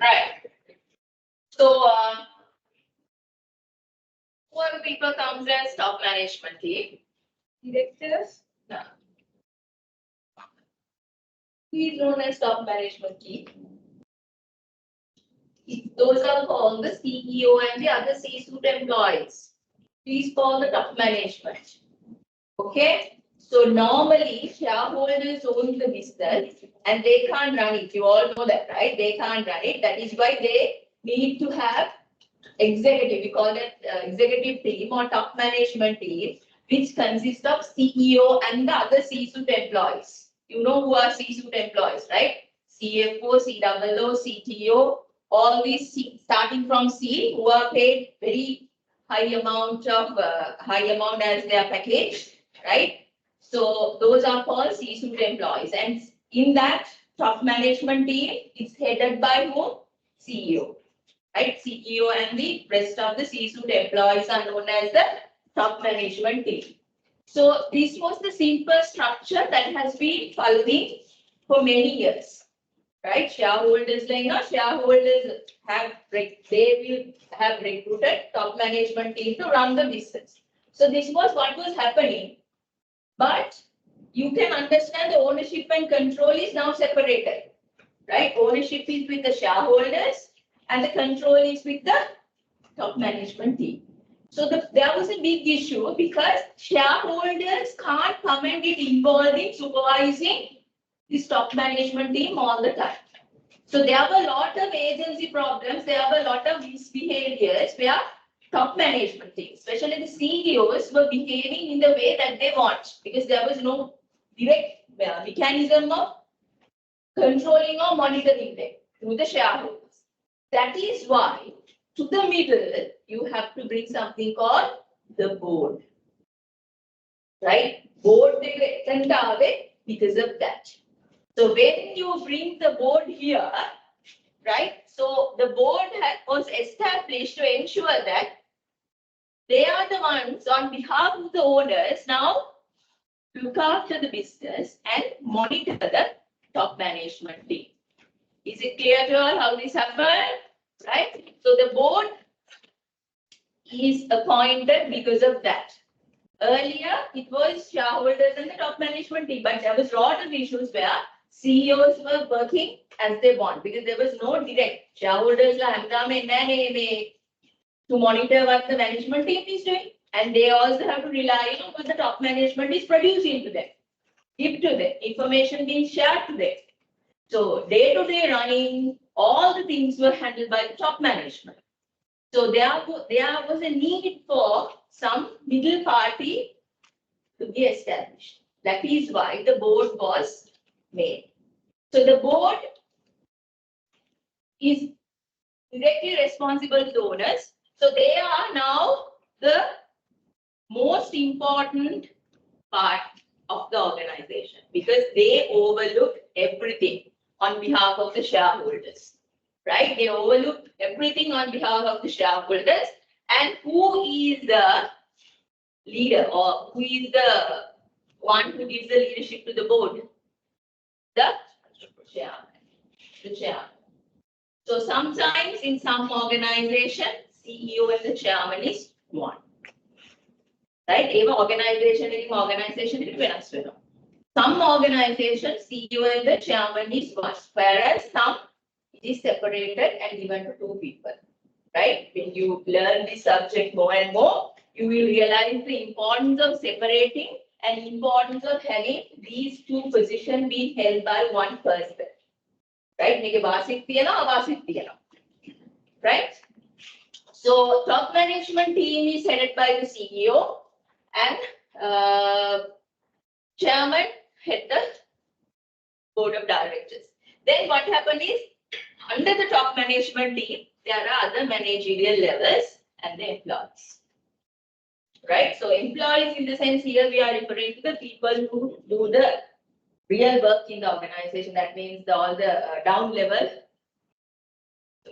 Right. So, what people comes as top management team? Directors? No. He is known as top management team. Those are called the CEO and the other C-suite employees. These call the top management. Okay. So normally shareholders own the business and they can't run it. You all know that, right? They can't run it. That is why they need to have executive. We call it executive team or top management team, which consists of CEO and the other C-suite employees. You know who are C-suite employees, right? CFO, COO, CTO, all these starting from C, who are paid very high amount as their package, right? So those are called C-suite employees, and in that top management team, it's headed by whom? CEO, right? CEO and the rest of the C-suite employees are known as the top management team. So this was the simple structure that has been following for many years, right? Shareholders, shareholders will have recruited top management team to run the business. So this was what was happening, but you can understand the ownership and control is now separated, right? Ownership is with the shareholders and the control is with the top management team. So there was a big issue because shareholders can't come and get involved in supervising this top management team all the time. So there were a lot of agency problems, there were a lot of misbehaviors where top management team, especially the CEOs, were behaving in the way that they want because there was no direct mechanism of controlling or monitoring them through the shareholders. That is why to the middle, you have to bring something called the board, right? Board because of that. So when you bring the board here, right? So the board was established to ensure that they are the ones on behalf of the owners now look after the business and monitor the top management team. Is it clear to all how this happened? Right? So the board is appointed because of that. Earlier, it was shareholders and the top management team, but there was a lot of issues where CEOs were working as they want because there was no direct shareholders to monitor what the management team is doing, and they also have to rely on what the top management is producing to them, give to them, information being shared to them. So day-to-day running, all the things were handled by the top management. So there was a need for some middle party to be established. That is why the board was made. So the board is directly responsible to the owners. So they are now the most important part of the organization because they overlook everything on behalf of the shareholders, right? They overlook everything on behalf of the shareholders. And who is the leader or who is the one who gives the leadership to the board? The chairman. The chairman. So sometimes in some organization, CEO and the chairman is one. Right? Even organization, some organizations, CEO and the chairman is one, whereas some it is separated and given to two people. Right? When you learn this subject more and more, you will realize the importance of separating and importance of having these two positions being held by one person. Right? Right? So top management team is headed by the CEO and chairman head the board of directors. Then what happened is under the top management team, there are other managerial levels and the employees. Right? So employees in the sense here we are referring to the people who do the real work in the organization. That means all the down level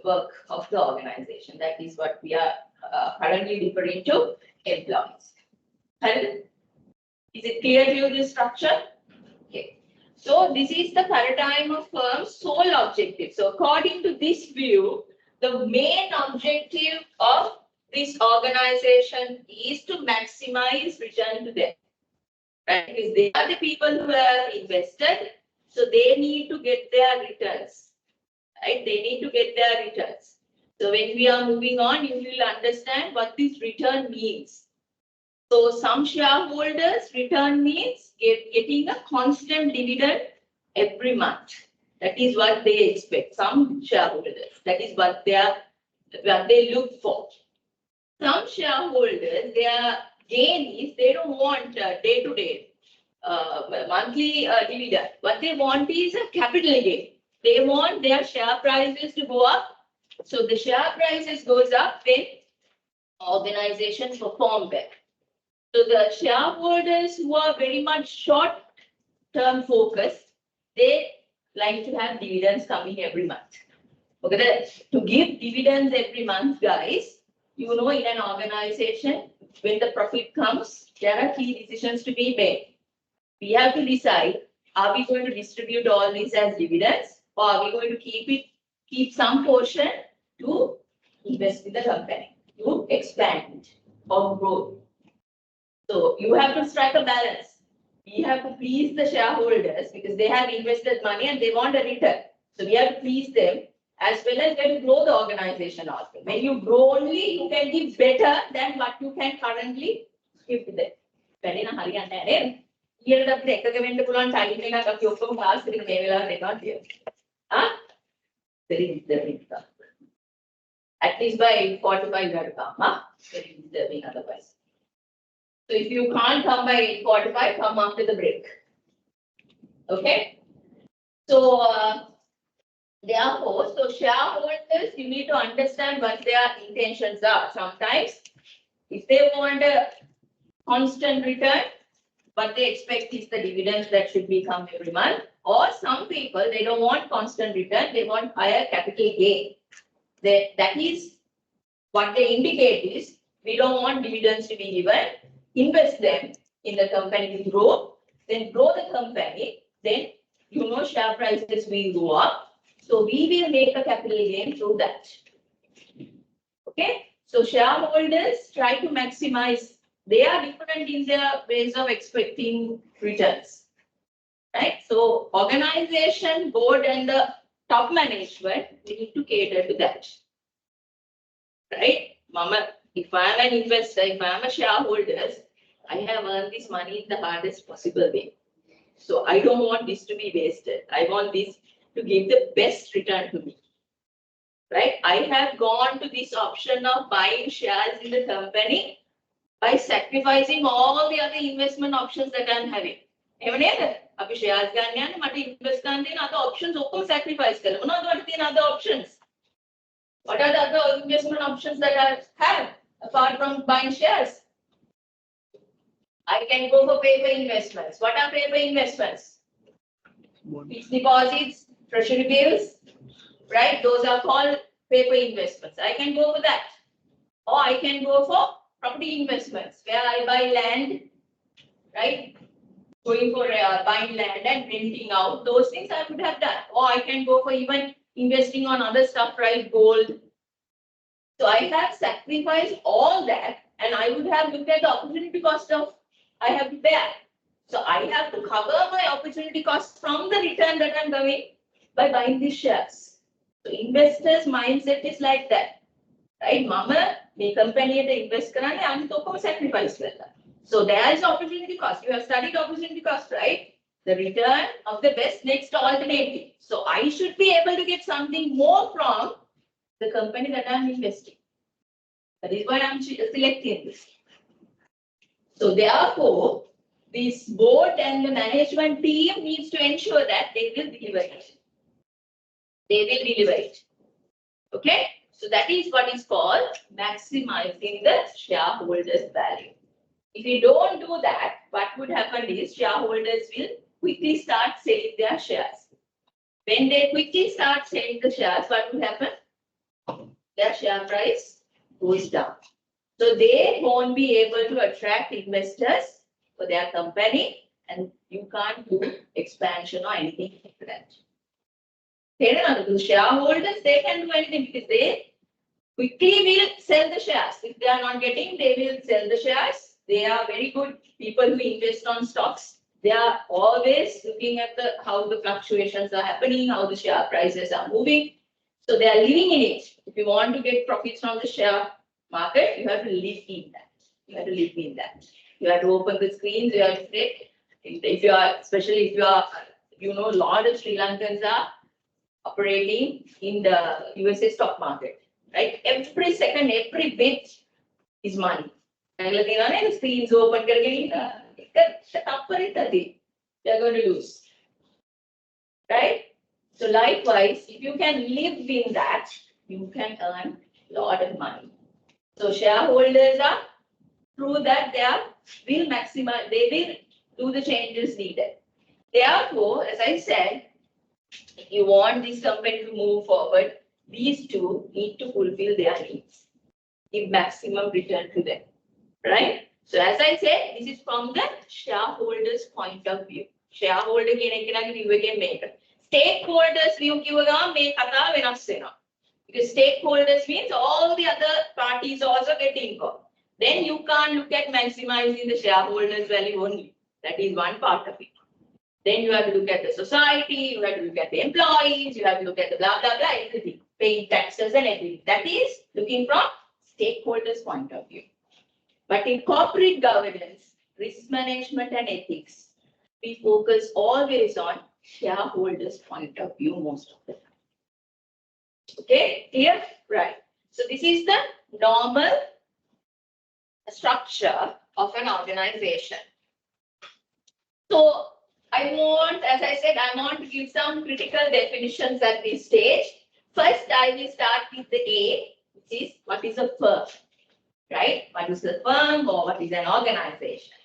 work of the organization. That is what we are currently referring to employees. Is it clear to you this structure? Okay. So this is the paradigm of firm's sole objective. So according to this view, the main objective of this organization is to maximize return to them. Right? Because they are the people who have invested, so they need to get their returns. Right? They need to get their returns. So when we are moving on, you will understand what this return means. So some shareholders return means getting a constant dividend every month. That is what they expect. Some shareholders, that is what they look for. Some shareholders, their gain is they don't want day-to-day monthly dividend. What they want is a capital gain. They want their share prices to go up. So the share prices goes up when organizations perform well. So the shareholders who are very much short-term focused, they like to have dividends coming every month. Okay, to give dividends every month, guys, you know, in an organization, when the profit comes, there are key decisions to be made. We have to decide, are we going to distribute all this as dividends, or are we going to keep some portion to invest in the company, to expand or grow? So you have to strike a balance. We have to please the shareholders because they have invested money and they want a return. So we have to please them as well as we have to grow the organization also. When you grow only, you can give better than what you can currently give to them. At least by 45 you have to come. Very disturbing otherwise. So if you can't come by 8:45, come after the break. Okay. So therefore, so shareholders, you need to understand what their intentions are. Sometimes, if they want a constant return, what they expect is the dividends that should be come every month. Or some people, they don't want constant return, they want higher capital gain. That is what they indicate is, we don't want dividends to be given, invest them in the company to grow, then grow the company, then share prices will go up. So we will make a capital gain through that. Okay, so shareholders try to maximize. They are different in their ways of expecting returns. Right? So organization, board, and the top management, we need to cater to that. Right? Mama, if I am an investor, if I am a shareholder, I have earned this money in the hardest possible way. So I don't want this to be wasted. I want this to give the best return to me. Right? I have gone to this option of buying shares in the company by sacrificing all the other investment options that I am having. If shares invest other options, sacrifice other options. What are the other investment options that I have apart from buying shares? I can go for paper investments. What are paper investments? Fixed deposits, treasury bills, right? Those are called paper investments. I can go for that. Or I can go for property investments where I buy land, right? Going for buying land and renting out. Those things I would have done. Or I can go for even investing on other stuff, right? Gold. So I have sacrificed all that and I would have looked at the opportunity cost of I have to bear. So I have to cover my opportunity cost from the return that I'm going by buying these shares. So investors' mindset is like that. Right? Mama, my company invest karane, I'm to sacrifice. So there is opportunity cost. You have studied opportunity cost, right? The return of the best next alternative. So I should be able to get something more from the company that I'm investing. That is why I'm selecting this. So therefore, this board and the management team needs to ensure that they will deliver it. They will deliver it. Okay? So that is what is called maximizing the shareholders' value. If you don't do that, what would happen is shareholders will quickly start selling their shares. When they quickly start selling the shares, what will happen? Their share price goes down. So they won't be able to attract investors for their company and you can't do expansion or anything like that. The shareholders, they can do anything because they quickly will sell the shares. If they are not getting, they will sell the shares. They are very good people who invest on stocks. They are always looking at how the fluctuations are happening, how the share prices are moving. So they are living in it. If you want to get profits from the share market, you have to live in that. You have to live in that. You have to open the screens. You have to say, if you are, especially if you are, a lot of Sri Lankans are operating in the USA stock market, right? Every second, every bit is money. The screens open, they are going to lose, right? So likewise, if you can live in that, you can earn a lot of money. So shareholders are through that will maximize, they will do the changes needed. Therefore, as I said, if you want this company to move forward, these two need to fulfill their needs, give maximum return to them, right? So as I said, this is from the shareholders' point of view. Shareholder view again. Stakeholders view because stakeholders means all the other parties also get involved. Then you can't look at maximizing the shareholders' value only. That is one part of it. Then you have to look at the society, you have to look at the employees, you have to look at the blah, blah, blah, everything, paying taxes and everything. That is looking from stakeholders' point of view. But in corporate governance, risk management and ethics, we focus always on shareholders' point of view most of the time. Okay, clear? Right. So this is the normal structure of an organization. So as I said, I want to give some critical definitions at this stage. First, I will start with the A, which is what is a firm, right? What is a firm or what is an organization?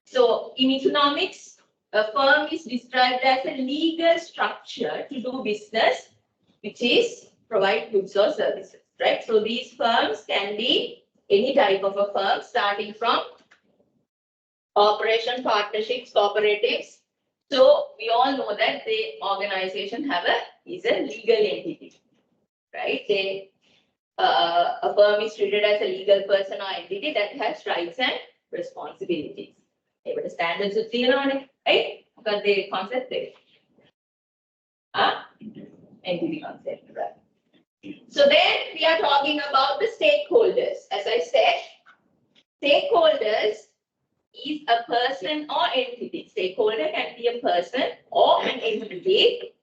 So in economics, a firm is described as a legal structure to do business, which is provide goods or services, right? So these firms can be any type of a firm, starting from corporation, partnerships, cooperatives. So we all know that the organization is a legal entity, right? A firm is treated as a legal person or entity that has rights and responsibilities. But the standards are clear on it, right? Because the concept there. Entity concept, right? So then we are talking about the stakeholders. As I said, stakeholders is a person or entity. Stakeholder can be a person or an entity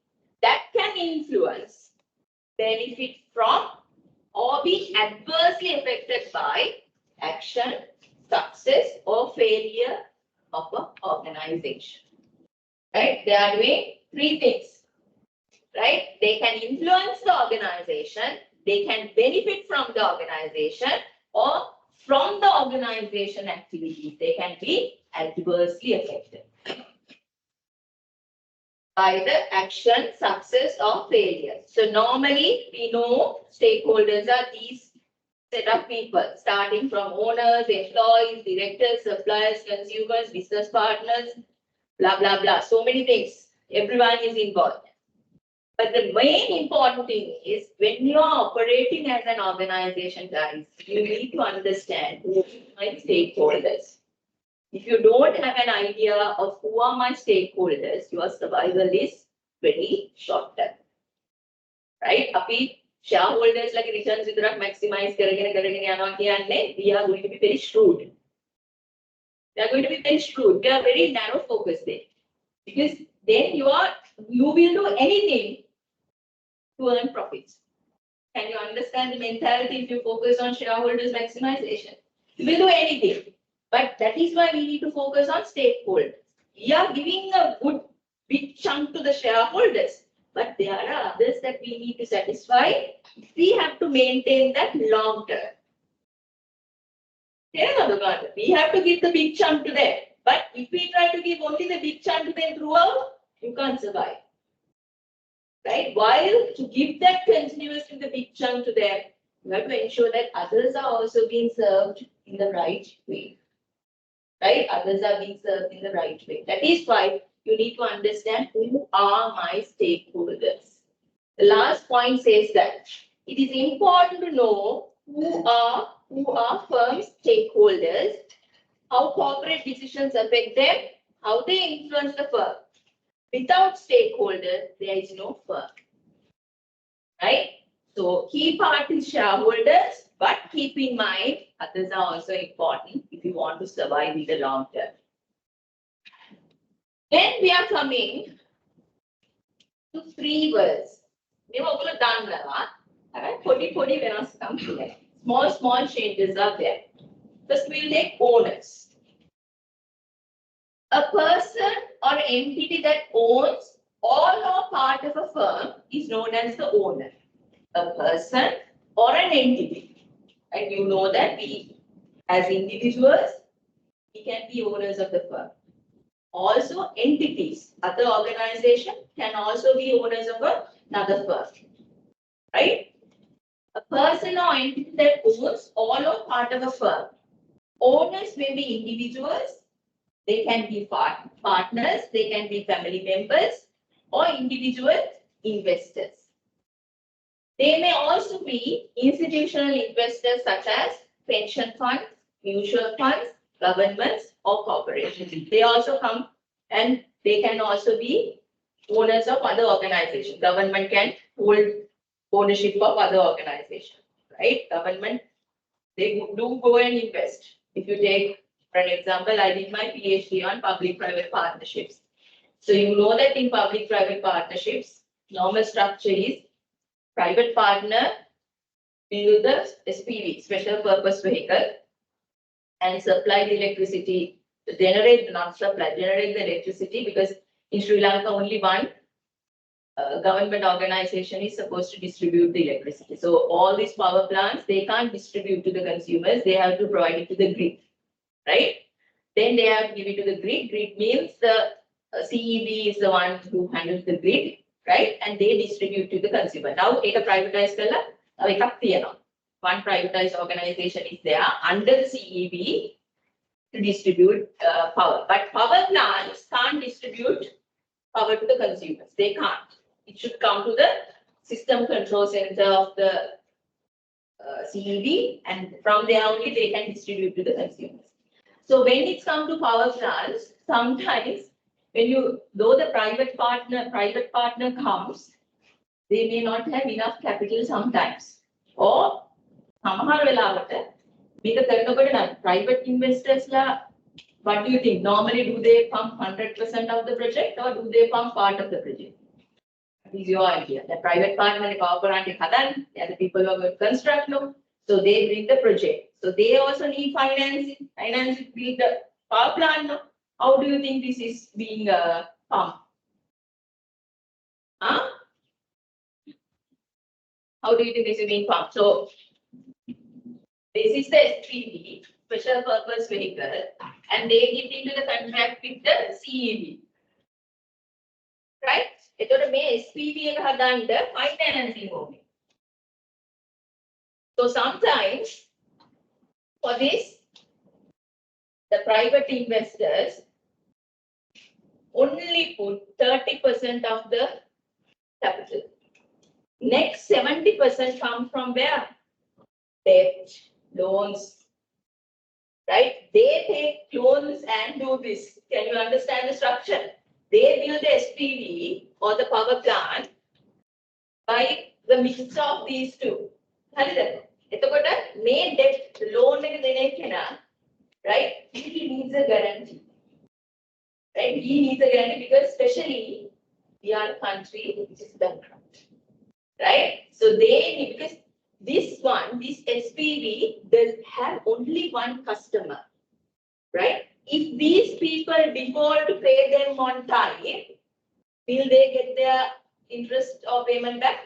that can influence, benefit from, or be adversely affected by action, success, or failure of an organization. Right? They are doing three things. Right? They can influence the organization, they can benefit from the organization, or from the organization activities, they can be adversely affected by the action, success, or failure. So normally we know stakeholders are these set of people, starting from owners, employees, directors, suppliers, consumers, business partners, blah, blah, blah. So many things. Everyone is involved. But the main important thing is when you are operating as an organization, guys, you need to understand who are my stakeholders. If you don't have an idea of who are my stakeholders, your survival is very short term. Right? Api shareholders like returns without maximize, we are going to be very shrewd. They are going to be very shrewd. They are very narrow focused there. Because then you will do anything to earn profits. Can you understand the mentality if you focus on shareholders maximization? You will do anything. But that is why we need to focus on stakeholders. We are giving a good big chunk to the shareholders, but there are others that we need to satisfy. We have to maintain that long term. We have to give the big chunk to them. But if we try to give only the big chunk to them throughout, you can't survive. Right? While to give that continuously the big chunk to them, you have to ensure that others are also being served in the right way. right? Others are being served in the right way. That is why you need to understand who are my stakeholders. The last point says that it is important to know who are firm stakeholders, how corporate decisions affect them, how they influence the firm. Without stakeholders, there is no firm, right? So key part is shareholders, but keep in mind others are also important if you want to survive in the long term. Then we are coming to 3 words. Small changes are there. First, we'll take owners. A person or entity that owns all or part of a firm is known as the owner. A person or an entity. And you know that we, as individuals, we can be owners of the firm. Also, entities, other organization can also be owners of another firm. Right? A person or entity that owns all or part of a firm. Owners may be individuals, they can be partners, they can be family members, or individual investors. They may also be institutional investors such as pension funds, mutual funds, governments, or corporations. They also come and they can also be owners of other organizations. Government can hold ownership of other organizations, right? Government, they do go and invest. If you take, for an example, I did my PhD on public-private partnerships. So you know that in public-private partnerships, normal structure is private partner build the SPV, special purpose vehicle, and supply the electricity, generate the electricity, because in Sri Lanka only one government organization is supposed to distribute the electricity. So all these power plants, they can't distribute to the consumers, they have to provide it to the grid, right? Then they have to give it to the grid. Grid means the CEB is the one who handles the grid, right? And they distribute to the consumer. Now, take a privatized one privatized organization is there under the CEB to distribute power. But power plants can't distribute power to the consumers. They can't. It should come to the system control center of the CEB, and from there only they can distribute to the consumers. So when it's come to power plants, sometimes though the private partner comes, they may not have enough capital sometimes. Or private investors, what do you think? Normally, do they pump 100% of the project, or do they pump part of the project? What is your idea? The private partner, the power plant, they are the people who are going to construct, no? So they bring the project. So they also need financing to build the power plant, no? How do you think this is being pumped? Huh? How do you think this is being pumped? So this is the SPV, special purpose vehicle, and they get into the contract with the CEB. Right? එතකොට මේ SPV එක හදන්න financing ඕනේ. So sometimes for this, the private investors only put 30% of the capital. Next 70% come from where? Debt, loans, right? They take loans and do this. Can you understand the structure? They build the SPV or the power plant by the mix of these two. එතකොට මේ debt loan එක දෙන කෙනා, right? He needs a guarantee. Right? He needs a guarantee because especially we are a country which is bankrupt. Right? So they need, because this SPV does have only one customer. Right? If these people default to pay them on time, will they get their interest or payment back?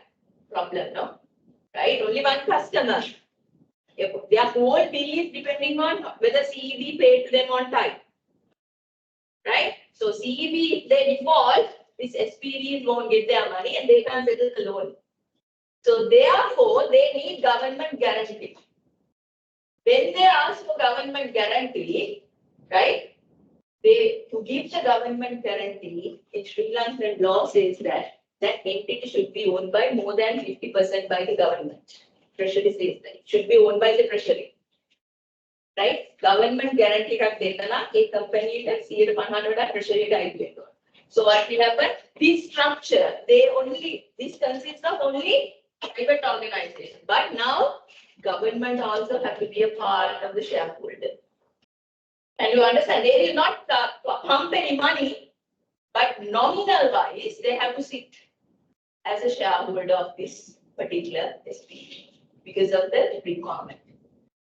Problem, no? Right? Only one customer. Their whole bill is depending on whether CEB paid to them on time. Right? So CEB, if they default, this SPV won't get their money and they can't settle the loan. So therefore, they need government guarantee. When they ask for government guarantee, right? To give the government guarantee in Sri Lankan law says that that entity should be owned by more than 50% by the government. Treasury says that it should be owned by the treasury. Right? Government guarantee ka detana a company ta 100 treasury type. So what will happen? This structure, this consists of only private organization. But now government also have to be a part of the shareholder. And you understand, they will not pump any money, but nominal wise, they have to sit as a shareholder of this particular SPV because of the requirement.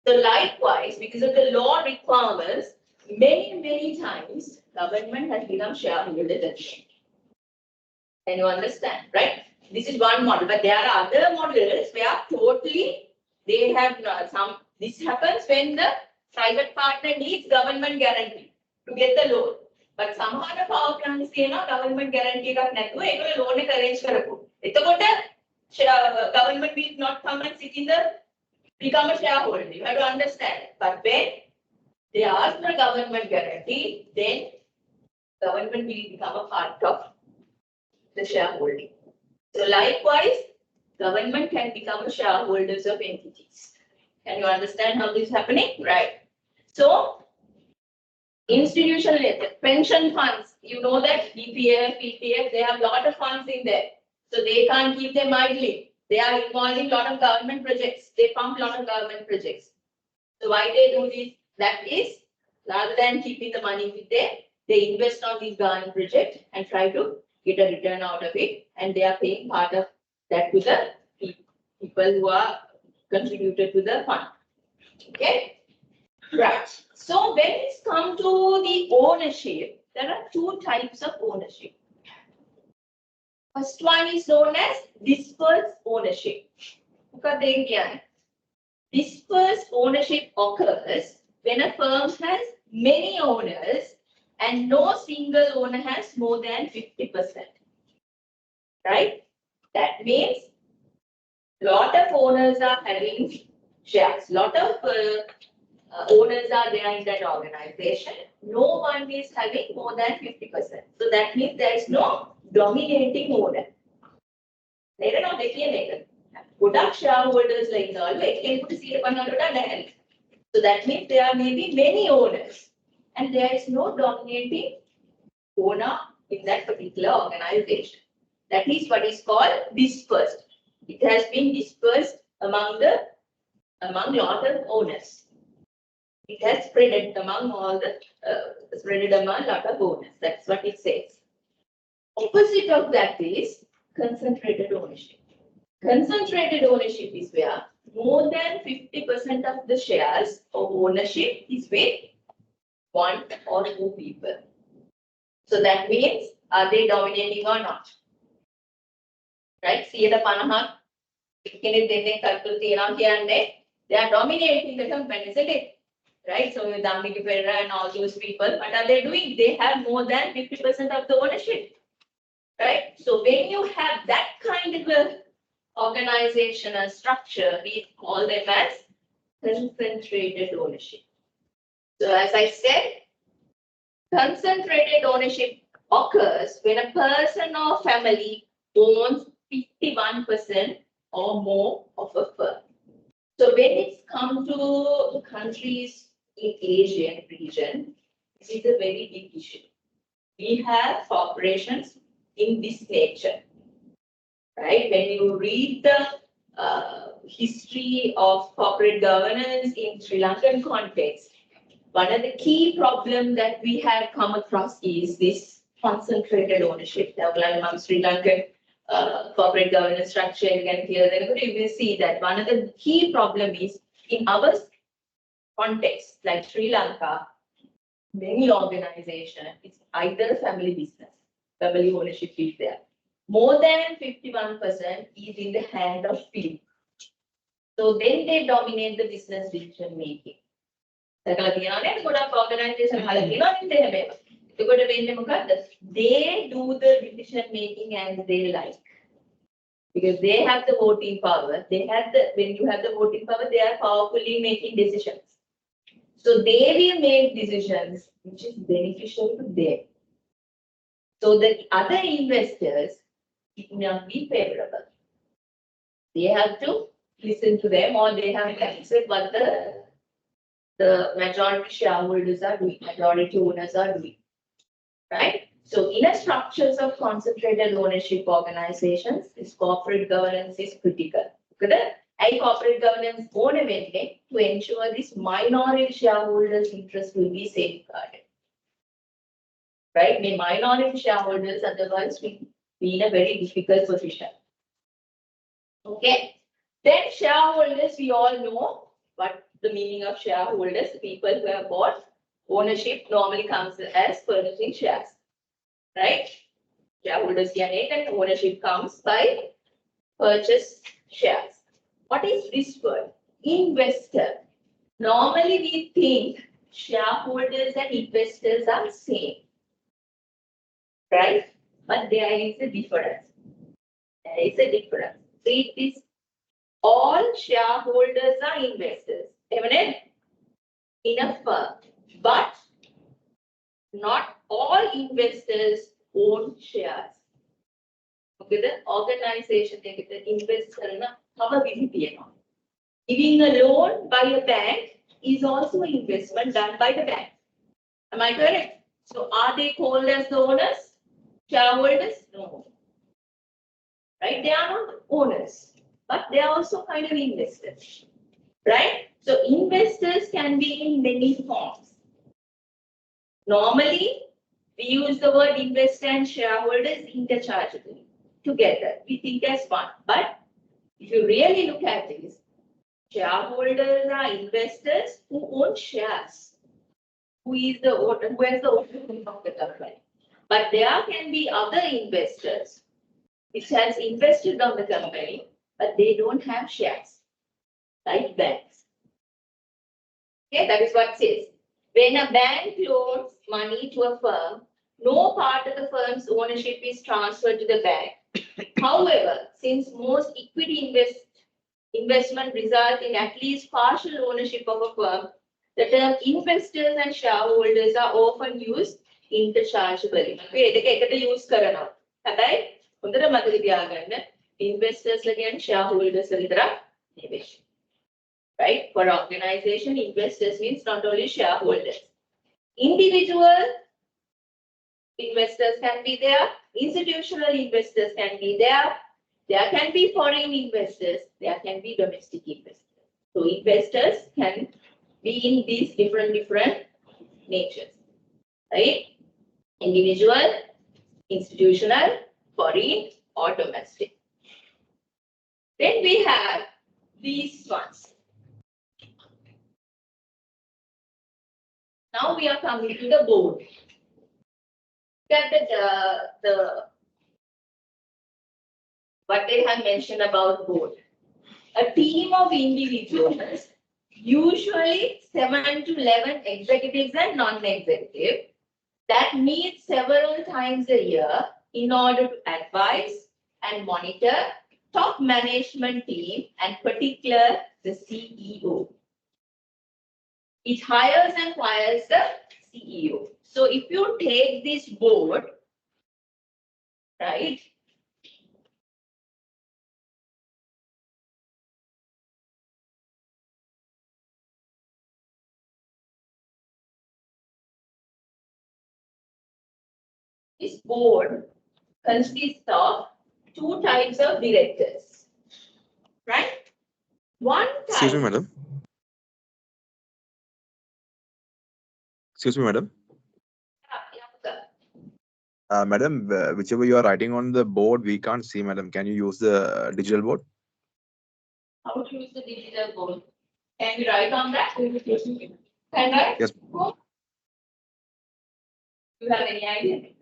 So likewise, because of the law requirements, many times government has become shareholder. Can you understand, right? This is one model, but there are other models where totally they have some. This happens when the private partner needs government guarantee to get the loan. But somehow the power plants government guarantee का नहीं है तो loan arrange करो. इतना Kota government will not come and sit in the become a shareholder. You have to understand. But when they ask for government guarantee, then government will become a part of the shareholding. So likewise, government can become a shareholders of entities. Can you understand how this is happening? Right. So institutional pension funds, you know that DPF, PPF, they have a lot of funds in there. So they can't keep them idly. They are involved in a lot of government projects. They pump a lot of government projects. So why they do this? That is, rather than keeping the money with them, they invest on these government projects and try to get a return out of it. And they are paying part of that to the people who are contributed to the fund. Okay? Right. So when it's come to the ownership, there are two types of ownership. First one is known as dispersed ownership. Dispersed ownership occurs when a firm has many owners and no single owner has more than 50%. Right? That means lot of owners are having shares. Lot of owners are there in that organization. No one is having more than 50%. So that means there is no dominating owner. Later on, good shareholders like that. So that means there may be many owners and there is no dominating owner in that particular organization. That is what is called dispersed. It has been dispersed among lot of owners. It has spread among lot of owners. That's what it says. Opposite of that is concentrated ownership. Concentrated ownership is where more than 50% of the shares of ownership is with one or two people. So that means, are they dominating or not? Right? See the Panaha, they are dominating the company, isn't it? Right? So Damiki Ferra and all those people, what are they doing? They have more than 50% of the ownership. Right? So when you have that kind of a organizational structure, we call them as concentrated ownership. So as I said, concentrated ownership occurs when a person or family owns 51% or more of a firm. So when it's come to countries in Asian region, this is a very big issue. We have corporations in this nature. Right? When you read the history of corporate governance in Sri Lankan context, one of the key problems that we have come across is this concentrated ownership. Sri Lankan corporate governance structure, you will see that one of the key problems is in our context, like Sri Lanka, many organizations, it's either a family business, family ownership is there. More than 51% is in the hand of people. So then they dominate the business decision making. They do the decision making as they like. Because they have the voting power. When you have the voting power, they are powerfully making decisions. So they will make decisions which is beneficial to them. So the other investors, it may not be favorable. They have to listen to them, or they have to accept what the majority shareholders are doing, majority owners are doing. Right? So in a structures of concentrated ownership organizations, this corporate governance is critical. A corporate governance own to ensure this minority shareholders' interest will be safeguarded. Right? The minority shareholders otherwise will be in a very difficult position. Okay. Then shareholders, we all know what the meaning of shareholders. People who have bought ownership normally comes as purchasing shares. Right? Shareholders and ownership comes by purchase shares. What is this word? Investor. Normally we think shareholders and investors are same. Right? But there is a difference. There is a difference. Read this. All shareholders are investors. In a firm. But not all investors own shares. Okay, the organization investor giving a loan by a bank is also an investment done by the bank. Am I correct? So are they called as the owners? Shareholders? No. Right? They are not owners, but they are also kind of investors. Right? So investors can be in many forms. Normally, we use the word investor and shareholders interchangeably together. We think as one. But if you really look at this, shareholders are investors who own shares. Who is the owner? Who has the ownership of the company? But there can be other investors which has invested on the company, but they don't have shares, like banks. Okay, that is what it says. When a bank loans money to a firm, no part of the firm's ownership is transferred to the bank. However, since most equity investment result in at least partial ownership of a firm, the term investors and shareholders are often used interchangeably. use කරනවා. හැබැයි හොඳට මතක තියාගන්න investors and shareholders right? For organization, investors means not only shareholders. Individual investors can be there, institutional investors can be there, there can be foreign investors, there can be domestic investors. So investors can be in these different natures, right? Individual, institutional, foreign, or domestic. Then we have these ones. Now we are coming to the board. Look at what they have mentioned about board. A team of individuals, usually 7 to 11 executives and non-executive, that meet several times a year in order to advise and monitor top management team and particular the CEO. It hires and fires the CEO. So if you take this board, right? This board consists of two types of directors, right? One type. Excuse me, madam. Excuse me, madam. Madam, whichever you are writing on the board, we can't see, madam. Can you use the digital board? How to use the digital board? Can you write on that? Can I? Yes. Do you have any idea?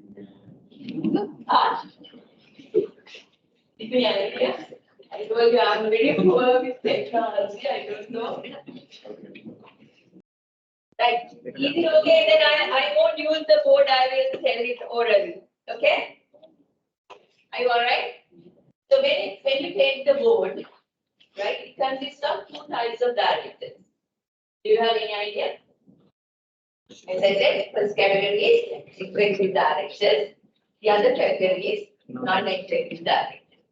Any idea? I told you I'm very poor with technology. I don't know. Right. Is it okay? Then I won't use the board. I will tell it orally. Okay? Are you all right? So when you take the board, right, it consists of two types of directors. Do you have any idea? As I said, first category is executive directors. The other category is non-executive directors.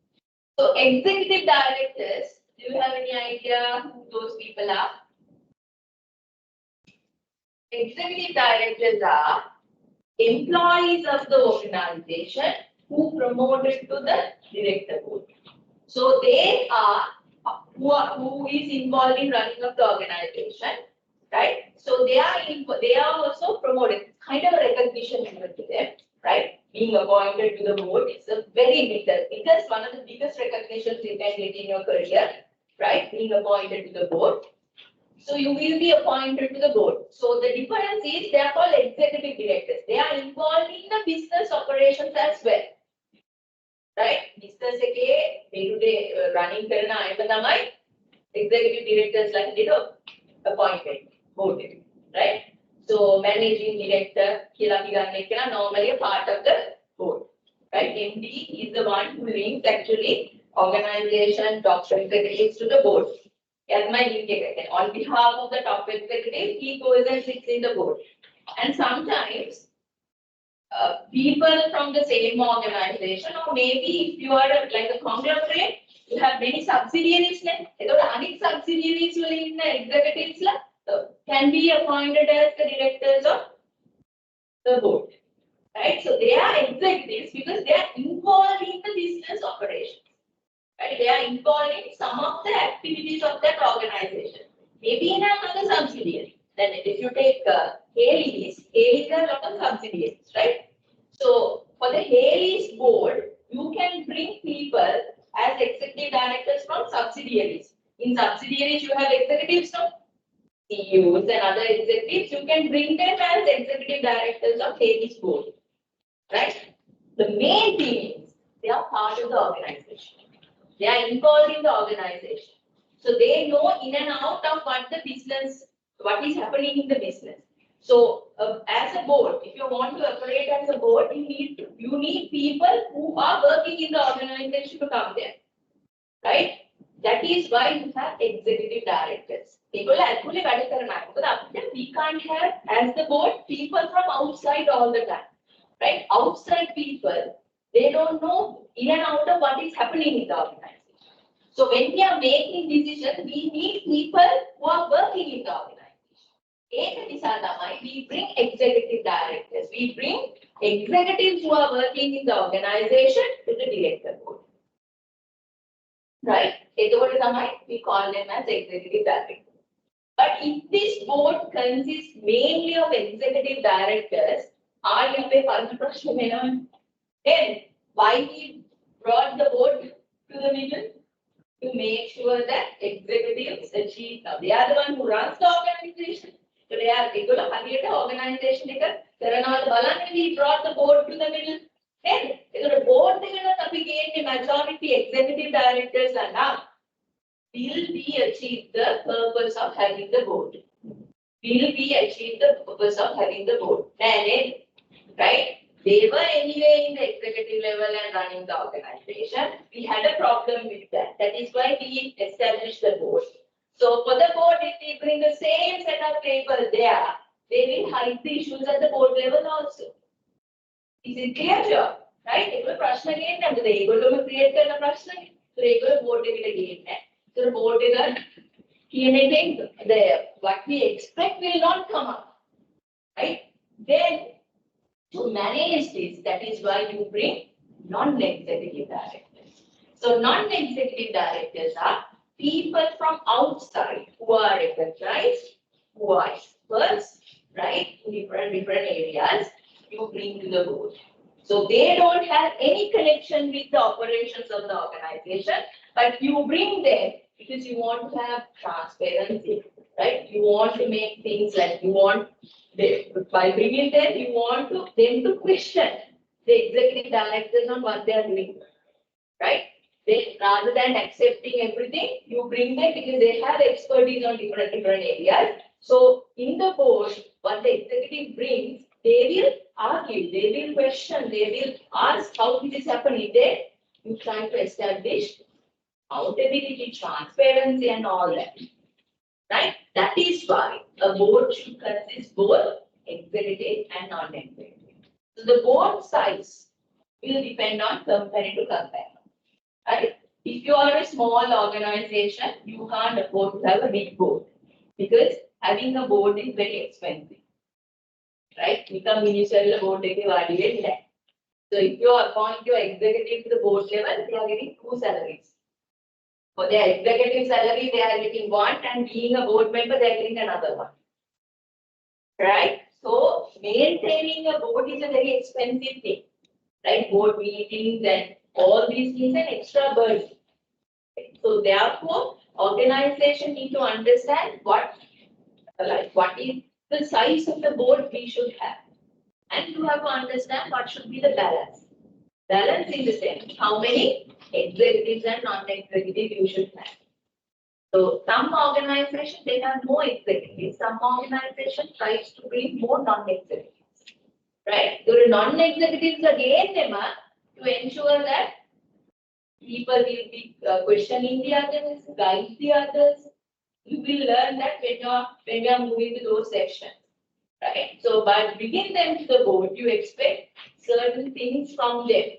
So executive directors, do you have any idea who those people are? Executive directors are employees of the organization who promoted to the director board. So they are who is involved in running of the organization, right? So they are also promoted. It's kind of a recognition given to them, right? Being appointed to the board is a very biggest one of the biggest recognitions you can get in your career, right? Being appointed to the board. So you will be appointed to the board. So the difference is they are called executive directors. They are involved in the business operations as well. Right? Business day-to-day running කරන අයම තමයි executive directors ලා appointed board. Right? So managing director කියලා අපි ගන්න එක normally a part of the board. Right? MD is the one who links actually organization top executives to the board. As my link again. On behalf of the top executive, he goes and sits in the board. And sometimes people from the same organization, or maybe if you are like a conglomerate, you have many subsidiaries. Any subsidiaries within the executives can be appointed as the directors of the board. Right? So they are executives because they are involved in the business operations. Right? They are involved in some of the activities of that organization. Maybe in another subsidiary. Then if you take Haley's are a lot of subsidiaries, right? So for the Haley's board, you can bring people as executive directors from subsidiaries. In subsidiaries, you have executives from CEOs and other executives. You can bring them as executive directors of Haley's board, right? The main thing is they are part of the organization. They are involved in the organization. So they know in and out of what is happening in the business. So as a board, if you want to operate as a board, you need people who are working in the organization to come there. Right? That is why you have executive directors. People actually we can't have as the board people from outside all the time. Right? Outside people, they don't know in and out of what is happening in the organization. So when we are making decisions, we need people who are working in the organization. We bring executive directors. We bring executives who are working in the organization to the director board. Right? We call them as executive directors. But if this board consists mainly of executive directors, then why we brought the board to the middle? To make sure that executives achieve. Now, they are the one who runs the organization. So they are regular organization. We brought the board to the middle. Then the board the majority executive directors will be achieve the purpose of having the board. Will be achieve the purpose of having the board. And right? They were anyway in the executive level and running the organization. We had a problem with that. That is why we established the board. So for the board, if we bring the same set of people there, they will hide the issues at the board level also. Is it clear, sir? Right? They will question again. They will create a question. So they will board again. So the board is anything what we expect will not come up. Right? Then to manage this, that is why you bring non-executive directors. So non-executive directors are people from outside who are recognized, who are experts, right, in different areas, you bring to the board. So they don't have any connection with the operations of the organization, but you bring them because you want to have transparency, right? You want to make things like by bringing them, you want them to question the executive directors on what they are doing, right? Rather than accepting everything, you bring them because they have expertise on different areas. So in the board, what the executive brings, they will argue, they will question, they will ask how this is happening. Then you try to establish accountability, transparency, and all that. Right? That is why a board should consist both executive and non-executive. So the board size will depend on company to company. Right? If you are a small organization, you can't afford to have a big board because having a board is very expensive. Right? Become ministerial board evaluate that. So if you appoint your executive to the board level, they are getting 2 salaries. For their executive salary, they are getting 1, and being a board member, they are getting another 1. Right? So maintaining a board is a very expensive thing. Right? Board meetings and all these things an extra burden. So therefore, organization need to understand what is the size of the board we should have. And you have to understand what should be the balance. Balance in the sense, how many executives and non-executives you should have. So some organization, they have more executives. Some organization tries to bring more non-executives. Right? So the non-executives again, to ensure that people will be questioning the others, guide the others. You will learn that when you are moving to those sections. Right? So by bringing them to the board, you expect certain things from them.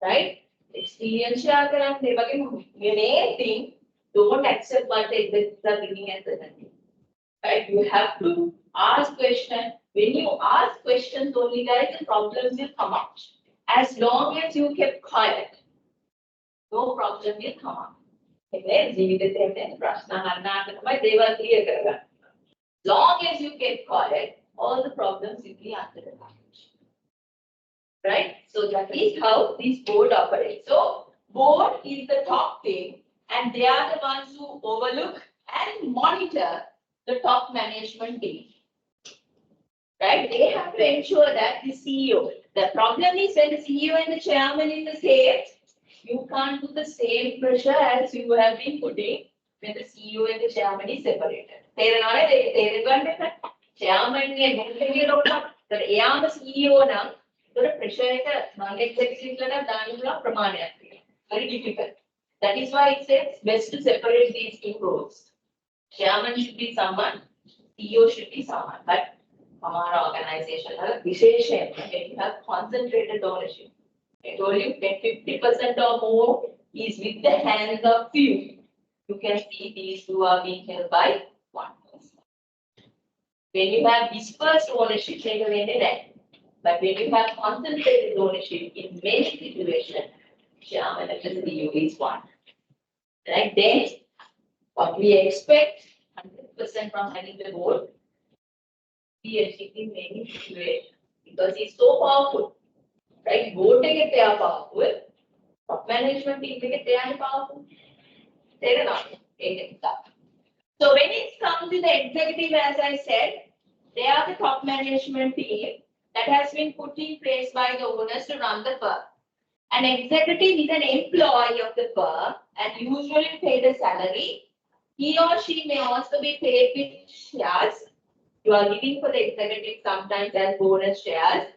Right? Experience the main thing, don't accept what the executives are bringing as a thing. Right? You have to ask questions. When you ask questions only, guys, the problems will come out. As long as you kept quiet, no problem will come up. Long as you kept quiet, all the problems will be under the package. Right? So that is how this board operates. So board is the top thing, and they are the ones who overlook and monitor the top management team. Right? They have to ensure that the CEO. The problem is when the CEO and the chairman is the same, you can't do the same pressure as you have been putting when the CEO and the chairman is separated. Chairman CEO now, the pressure non-executive very difficult. That is why it says best to separate these 2 roles. Chairman should be someone, CEO should be someone. But our organization has you have concentrated ownership. I told you that 50% or more is with the hands of few. You can see these 2 are being held by 1 person. When you have dispersed ownership, take away that. But when you have concentrated ownership in many situations, chairman and the CEO is 1. Right? Then what we expect 100% from having the board, leadership in many situations because it's so powerful. Right? Board they are powerful. Top management team they are powerful. They are not. So when it comes to the executive, as I said, they are the top management team that has been put in place by the owners to run the firm. An executive is an employee of the firm and usually paid a salary. He or she may also be paid with shares. You are giving for the executive sometimes as bonus shares.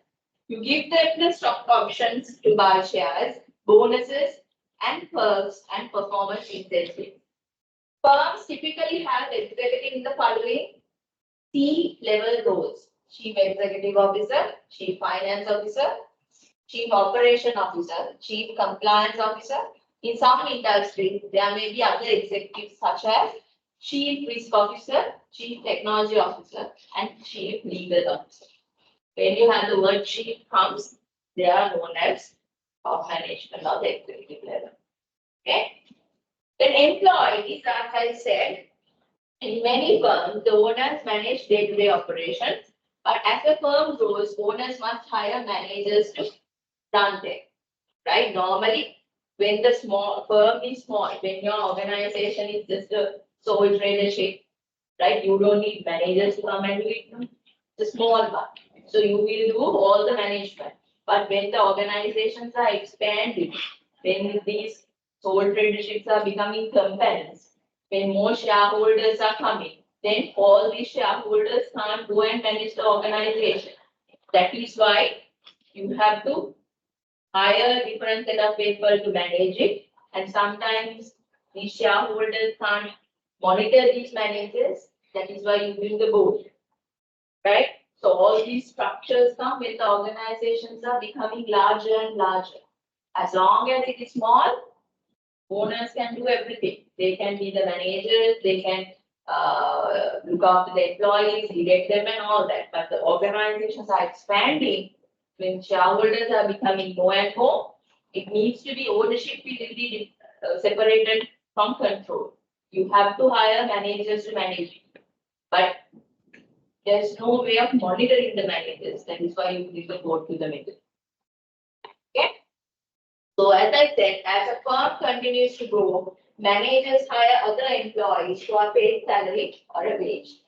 You give them the stock options to buy shares, bonuses, and perks and performance incentives. Firms typically have executive in the following C-level roles: Chief Executive Officer, Chief Finance Officer, Chief Operation Officer, Chief Compliance Officer. In some industries, there may be other executives such as Chief Risk Officer, Chief Technology Officer, and Chief Legal Officer. When you have the word chief comes, they are known as top management or the executive level. Okay? Then employees, as I said, in many firms, the owners manage day-to-day operations, but as the firm grows, owners must hire managers to run them. Right? Normally, when the small firm is small, when your organization is just a sole tradership, right? You don't need managers to come and do it. It's a small one. So you will do all the management. But when the organizations are expanding, when these sole traderships are becoming companies, when more shareholders are coming, then all these shareholders can't go and manage the organization. That is why you have to hire a different set of people to manage it. And sometimes these shareholders can't monitor these managers. That is why you bring the board. right? So all these structures come with the organizations are becoming larger and larger. As long as it is small, owners can do everything. They can be the managers, they can look after the employees, direct them and all that. But the organizations are expanding. When shareholders are becoming more and more, it needs to be ownership will be separated from control. You have to hire managers to manage it. But there's no way of monitoring the managers. That is why you need to go to the middle. Okay? So as I said, as a firm continues to grow, managers hire other employees who are paid salary or a wage.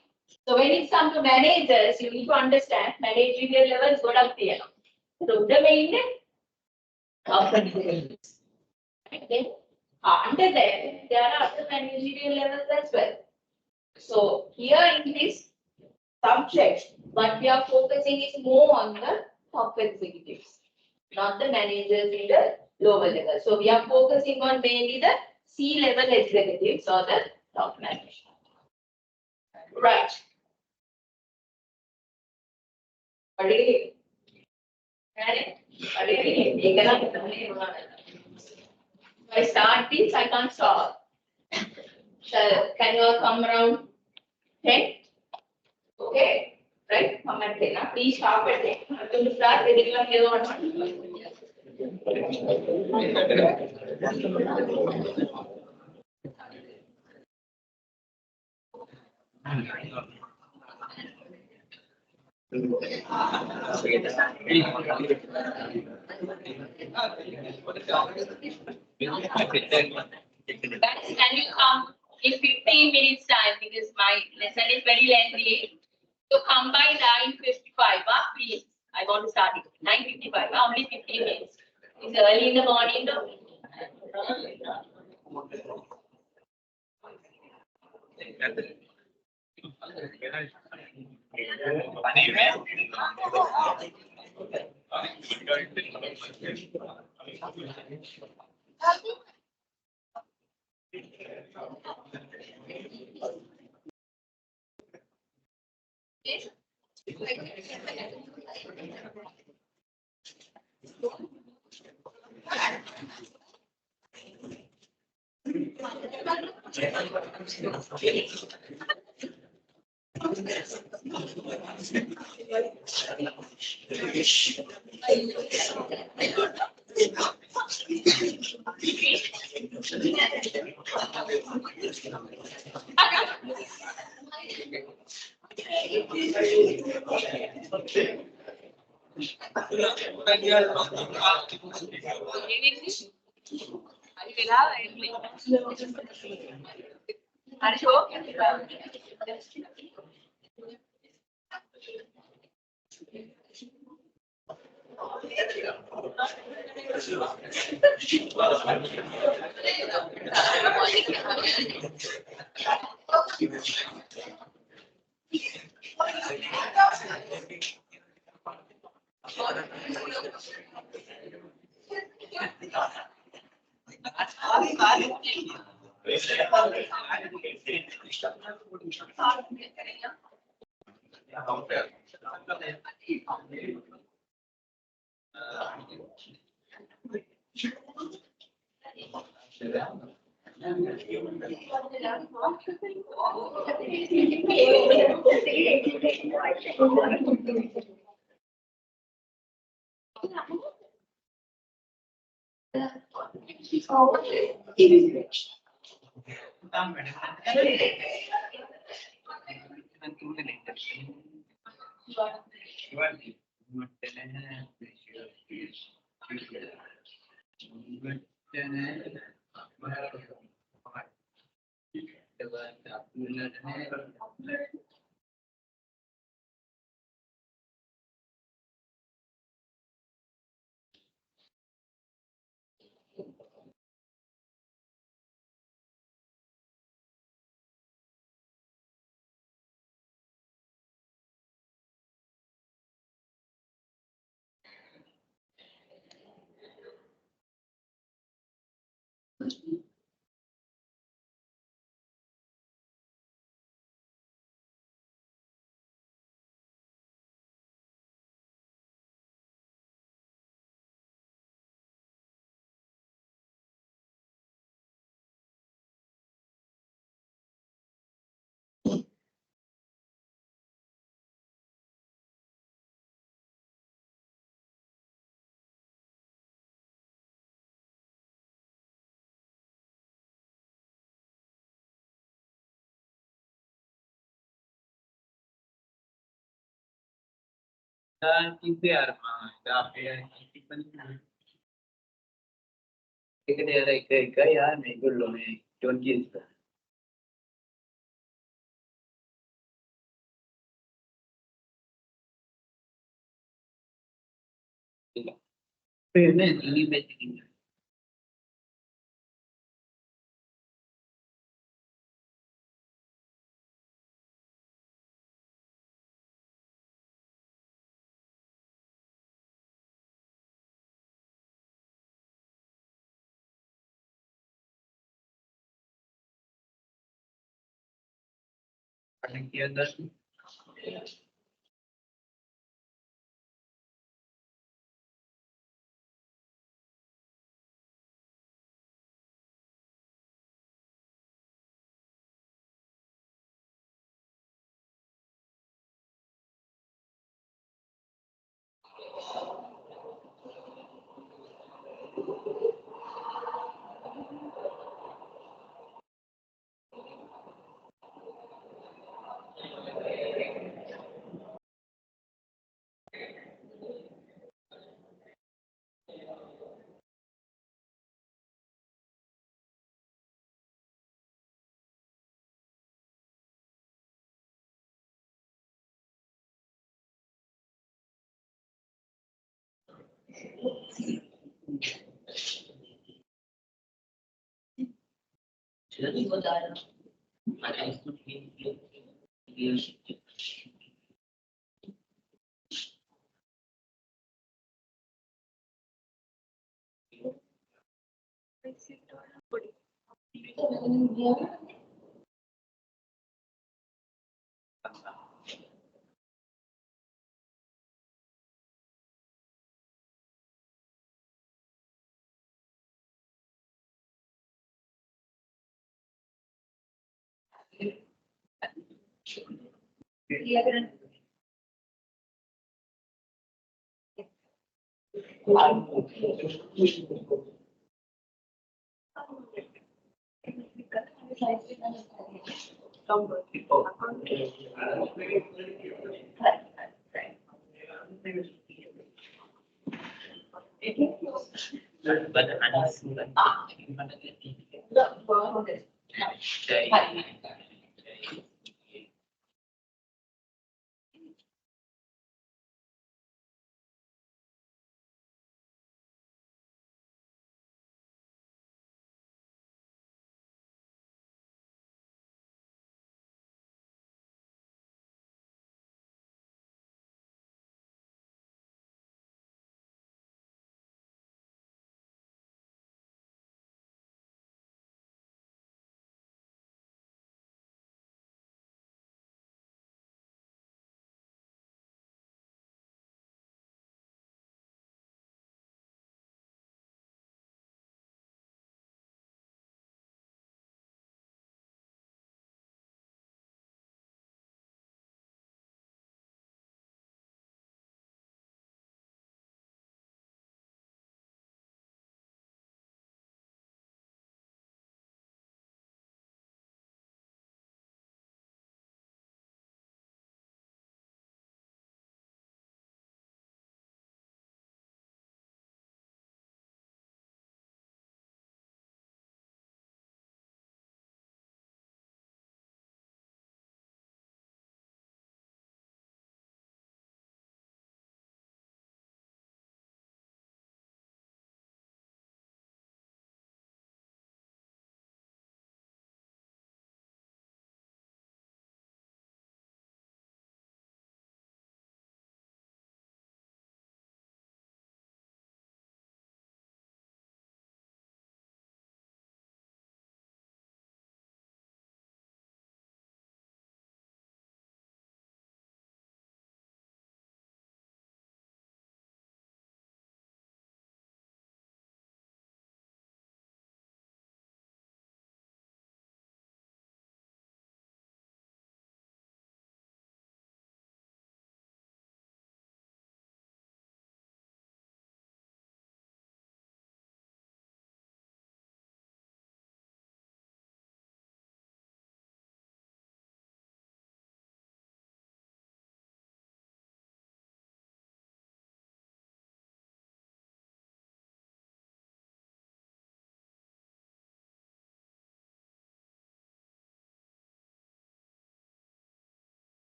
So when it comes to managers, you need to understand managerial levels go up here. So the main company. Okay. Under that, there are other managerial levels as well. So here in this subject, what we are focusing is more on the top executives, not the managers in the lower level. So we are focusing on mainly the C-level executives or the top management. Right. If I start this, I can't stop. Can you all come around 10? Okay, right? Come at 10. Please stop at 10. I'm going to start with the other one. Guys, can you come in 15 minutes time because my lesson is very lengthy. So come by 9:55, please. I want to start it. 9:55, only 15 minutes. It's early in the morning though.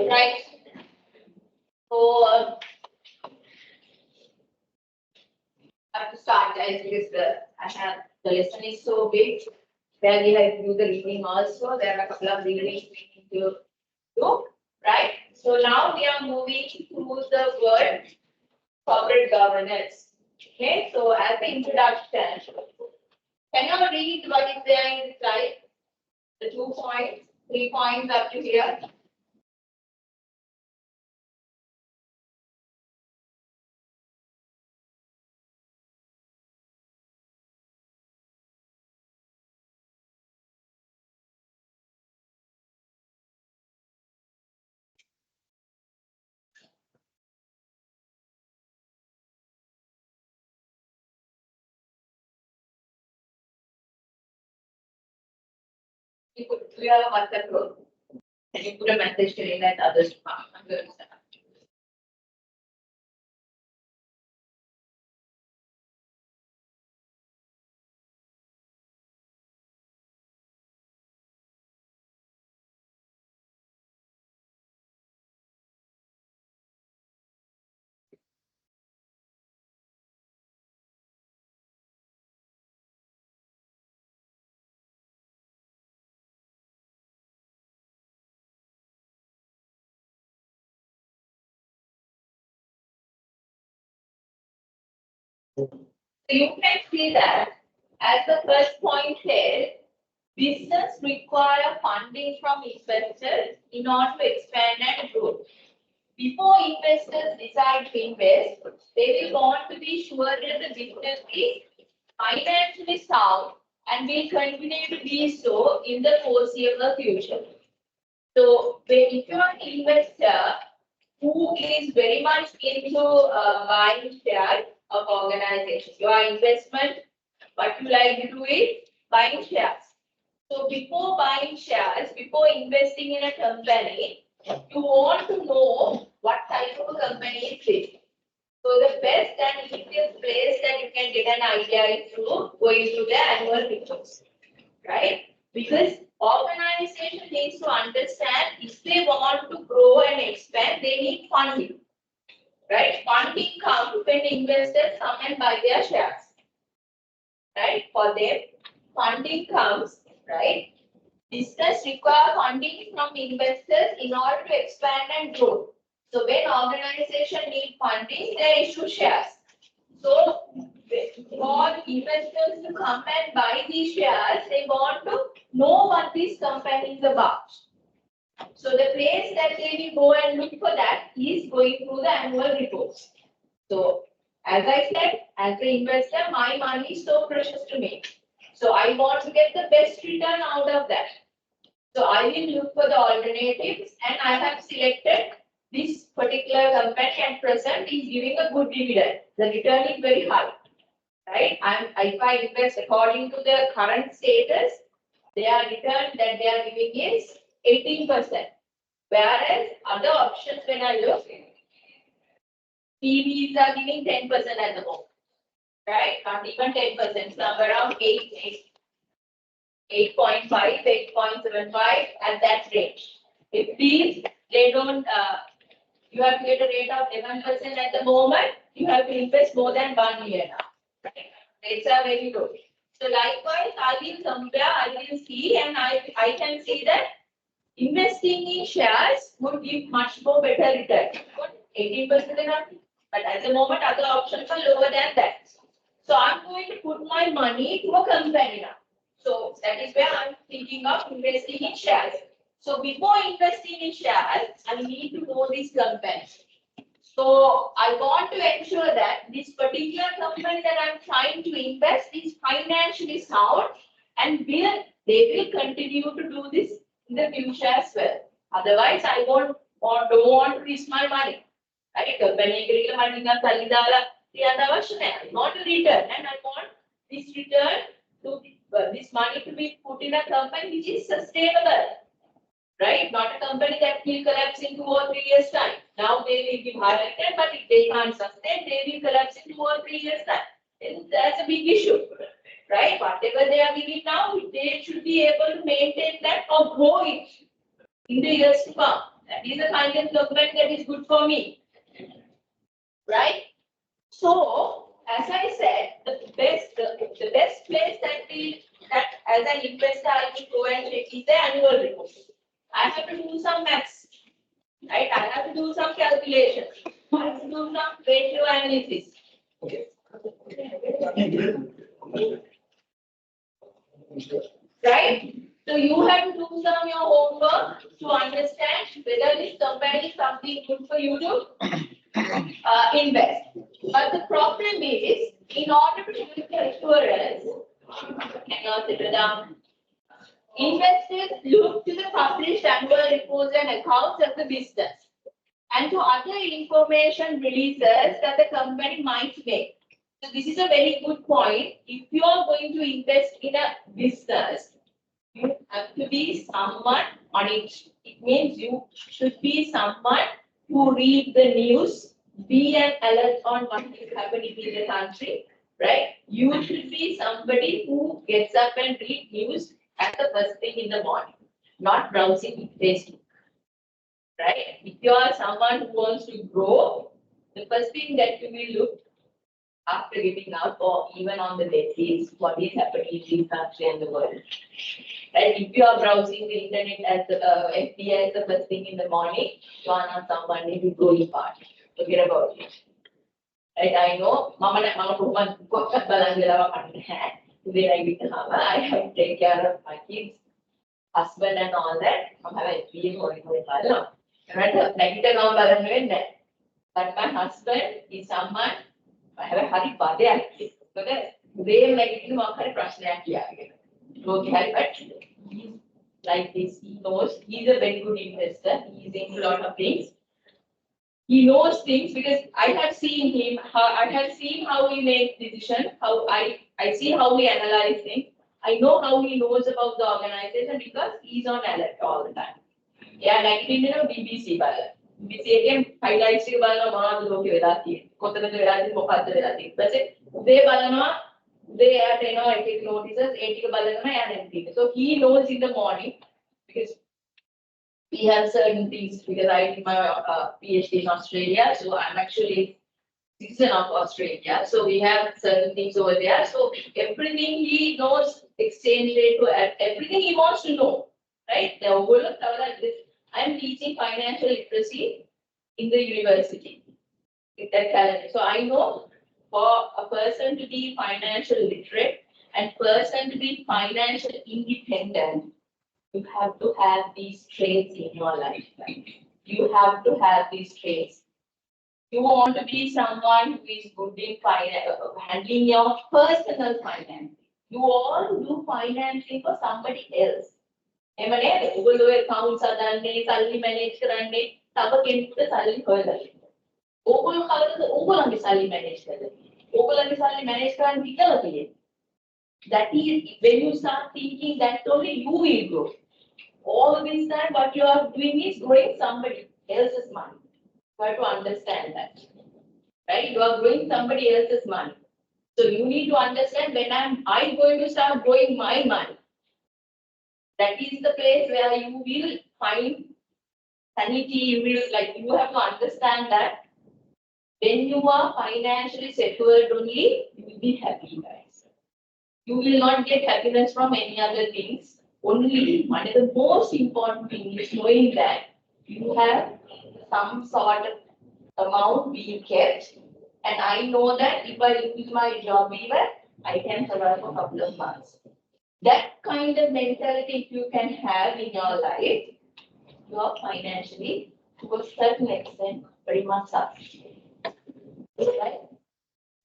Right. So, I have to start guys because the lesson is so big. Where we have to do the reading also. There are a couple of readings we need to do. Right. So now we are moving through the word corporate governance. Okay. So as the introduction, can you read what is there in the slide? The 2 points, 3 points up to here. We have a WhatsApp group. And you put a message to that others to come. So you can see that as the first point here, business require funding from investors in order to expand and grow. Before investors decide to invest, they will want to be sure that the business is financially sound and will continue to be so in the foreseeable future. So, if you are an investor who is very much into buying shares of organizations, your investment, what you like to do is buying shares. So, before buying shares, before investing in a company, you want to know what type of a company is it. So the best and easiest place that you can get an idea is through going through the annual reports, right? Because organization needs to understand if they want to grow and expand, they need funding, right? Funding comes when investors come and buy their shares, right? For them, funding comes, right? Business require funding from investors in order to expand and grow. So when organization need funding, they issue shares. So for investors to come and buy these shares, they want to know what this company is about. So the place that they will go and look for that is going through the annual reports. So as I said, as an investor, my money is so precious to me. So I want to get the best return out of that. So I will look for the alternatives and I have selected this particular company at present is giving a good dividend. The return is very high, right? If I invest according to the current status, their return that they are giving is 18%. Whereas other options when I look, PBs are giving 10% at the moment, right? Not even 10%, somewhere around 8.5, 8.75 at that range. If these, they don't, you have to get a rate of 11% at the moment, you have to invest more than 1 year now. Right? Rates are very low. So likewise, I will compare, I will see, and I can see that investing in shares would give much more better return. 18% enough, but at the moment, other options are lower than that. So I'm going to put my money to a company now. So that is where I'm thinking of investing in shares. So before investing in shares, I need to know this company. So I want to ensure that this particular company that I'm trying to invest is financially sound and they will continue to do this in the future as well. Otherwise, I don't want to risk my money. Right? Company money I want to return and I want this return to this money to be put in a company which is sustainable, right? Not a company that will collapse in 2 or 3 years' time. Now they will give higher return, but if they can't sustain, they will collapse in 2 or 3 years' time. And that's a big issue. right? Whatever they are giving now, they should be able to maintain that or grow it in the years to come. That is the kind of development that is good for me, right? So, as I said, the best place that as an investor I will go and check is the annual report. I have to do some maths, right? I have to do some calculations. I have to do some ratio analysis. Right? So you have to do some your homework to understand whether this company is something good for you to invest. But the problem is, in order to give assurance, hang on, sit down. Investors look to the published annual reports and accounts of the business and to other information releases that the company might make. So this is a very good point. If you are going to invest in a business, you have to be someone on it. It means you should be someone who read the news, be an alert on what is happening in the country, right? You should be somebody who gets up and read news at the first thing in the morning, not browsing Facebook, right? If you are someone who wants to grow, the first thing that you will look after giving up or even on the day is what is happening in this country and the world. Right? If you are browsing the internet as the FB as the first thing in the morning, you are not someone who will go in part. Forget about it. Right? I know, Mama today I have to take care of my kids, husband and all that. I have a FB but my husband is someone I have a hurry padyak. So that they make it more but he's like this, he knows he's a very good investor, he's into a lot of things. He knows things because I have seen him, I have seen how he makes decisions, how I see how he analyzes things. I know how he knows about the organization because he's on alert all the time. Yeah, like in BBC BBC again highlights එක බලනවා මොනවද ලෝකෙ වෙලා තියෙන්නේ කොතනද වෙලා තියෙන්නේ මොකද්ද වෙලා තියෙන්නේ ඊට පස්සේ උදේ බලනවා උදේ යාට එනවා එක එක notices ඒ ටික බලනවා යා නැති so he knows in the morning because we have certain things because I did my PhD in Australia so I'm actually citizen of Australia so we have certain things over there so everything he knows exchange rate to everything he wants to know right the whole like this I'm teaching financial literacy in the university. So I know for a person to be financial literate and person to be financial independent, you have to have these traits in your life. Right? You have to have these traits. You want to be someone who is good in handling your personal financing. You all do financing for somebody else. එහෙම නේද? ඔයගොල්ලෝ accounts හදන්නේ, සල්ලි manage කරන්නේ, තව කෙනෙකුට සල්ලි හොයලා. ඔයගොල්ලෝ කවදද ඔයගොල්ලන්ගේ සල්ලි manage කරන්නේ? ඔයගොල්ලන්ගේ සල්ලි manage කරන්න හිතලා තියෙන්නේ. That is when you start thinking that only you will grow. All this time what you are doing is growing somebody else's money. You have to understand that. Right? You are growing somebody else's money. So you need to understand when I'm going to start growing my money. That is the place where you will find sanity. You have to understand that when you are financially secured only, you will be happy, guys. You will not get happiness from any other things. Only one of the most important thing is knowing that you have some sort of amount being kept. And I know that if I lose my job even, I can survive for a couple of months. That kind of mentality if you can have in your life, you are financially, to a certain extent, very much sufficient. Right?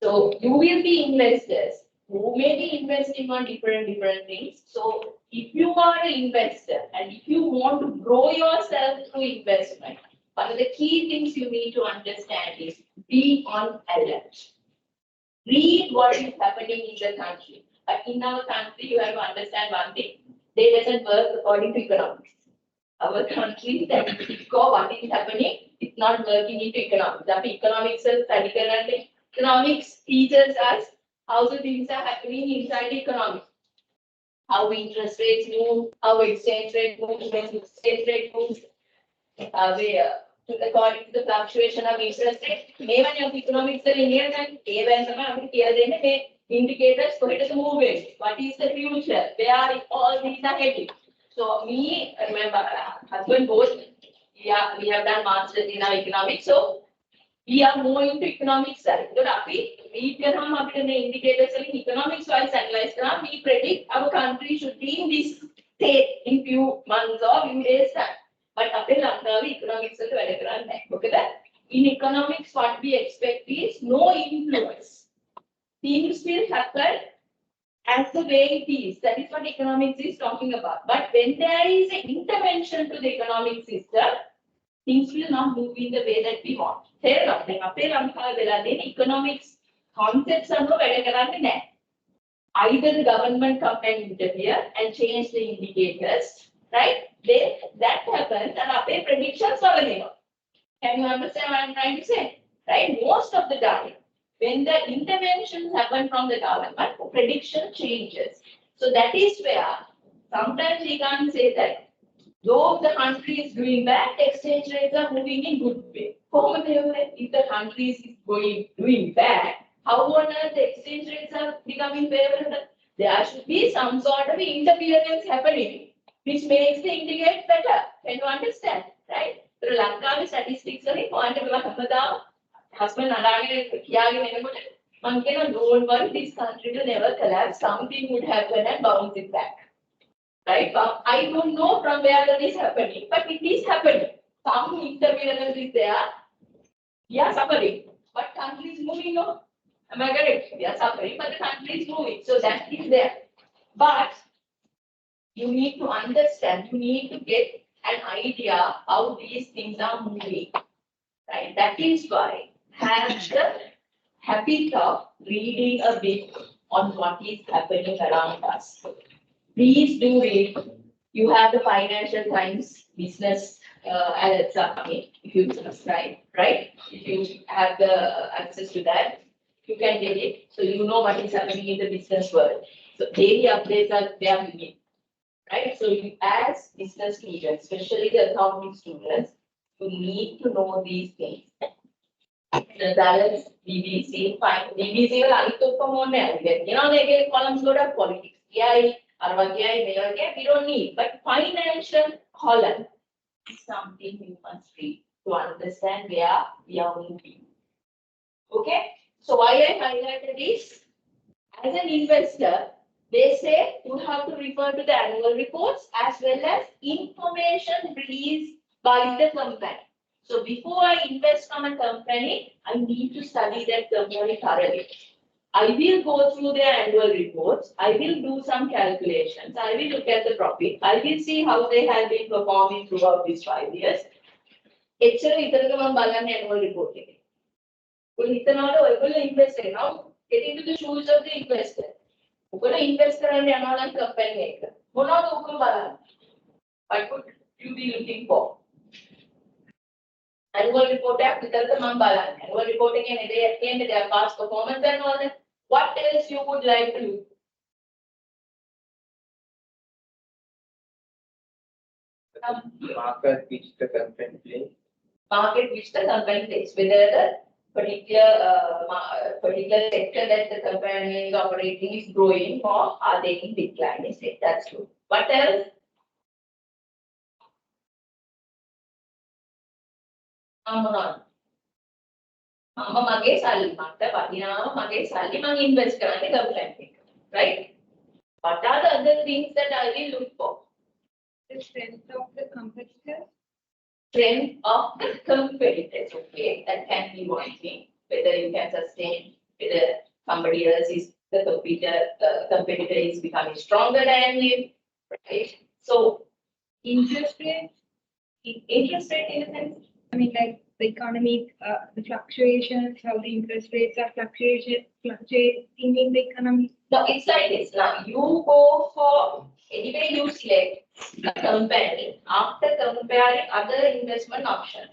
So you will be investors who may be investing on different things. So if you are an investor and if you want to grow yourself through investment, one of the key things you need to understand is be on alert. Read what is happening in the country. But in our country, you have to understand one thing. They doesn't work according to economics. Our country, that what is happening, it's not working into economics. The economics teaches us how the things are happening inside the economy. How interest rates move, how exchange rate moves, when exchange rate moves, according to the fluctuation of interest rate. Maybe of economics are linear and indicators for it to move in. What is the future? Where all these are heading? So me, remember, husband both, yeah, we have done masters in our economics. So we are more into economics side. So we can the indicators in economics wise analyze. We predict our country should be in this state in few months or few days time. But Lanka economics is okay. In economics, what we expect is no influence. Things will happen as the way it is. That is what economics is talking about. But when there is an intervention to the economic system, things will not move in the way that we want. Economics concepts are no better. Either the government come and interfere and change the indicators, right? Then that happens and our predictions are available. Can you understand what I'm trying to say? Right? Most of the time, when the interventions happen from the government, the prediction changes. So that is where sometimes we can't say that though the country is doing bad, exchange rates are moving in good way. If the country is doing bad, how on earth the exchange rates are becoming favorable? There should be some sort of interference happening, which makes the indicators better. Can you understand? Right? So Lanka statistics are point of husband don't worry, this country will never collapse. Something would happen and bounce it back. Right? But I don't know from where that is happening, but it is happening. Some interference is there. We are suffering, but country is moving on. Am I correct? We are suffering, but the country is moving. So that is there. But you need to understand, you need to get an idea how these things are moving. Right? That is why have the habit of reading a bit on what is happening around us. Please do read. You have the Financial Times business alerts are coming if you subscribe, right? If you have the access to that, you can get it. So you know what is happening in the business world. So daily updates are there with me, right? So you, as business students, especially the accounting students, you need to know these things. The balance, BBC, fine. BBC will they columns load of politics. We don't need. But financial column is something you must read to understand where we are moving. Okay? So why I highlighted this? As an investor, they say you have to refer to the annual reports as well as information released by the company. So before I invest on a company, I need to study that company thoroughly. I will go through their annual reports. I will do some calculations. I will look at the profit. I will see how they have been performing throughout these 5 years. Actually, annual report. Invest now. Get into the shoes of the investor. Investor and another company. What would you be looking for? Annual report annual reporting and their past performance and all that. What else you would like to do? Market which the company plays. Market which the company plays, whether the particular sector that the company is operating is growing or are they in decline? That's true. What else? Invest right? What are the other things that I will look for? The strength of the competitor. Strength of the competitors, okay, that can be one thing. Whether you can sustain, whether somebody else is the competitor is becoming stronger than you, right? So Interest rate. interest rate in a sense. I mean, like the economy, the fluctuations, how the interest rates are fluctuating in the economy. No, it's like this. Now you go for anyway you select a company after comparing other investment options.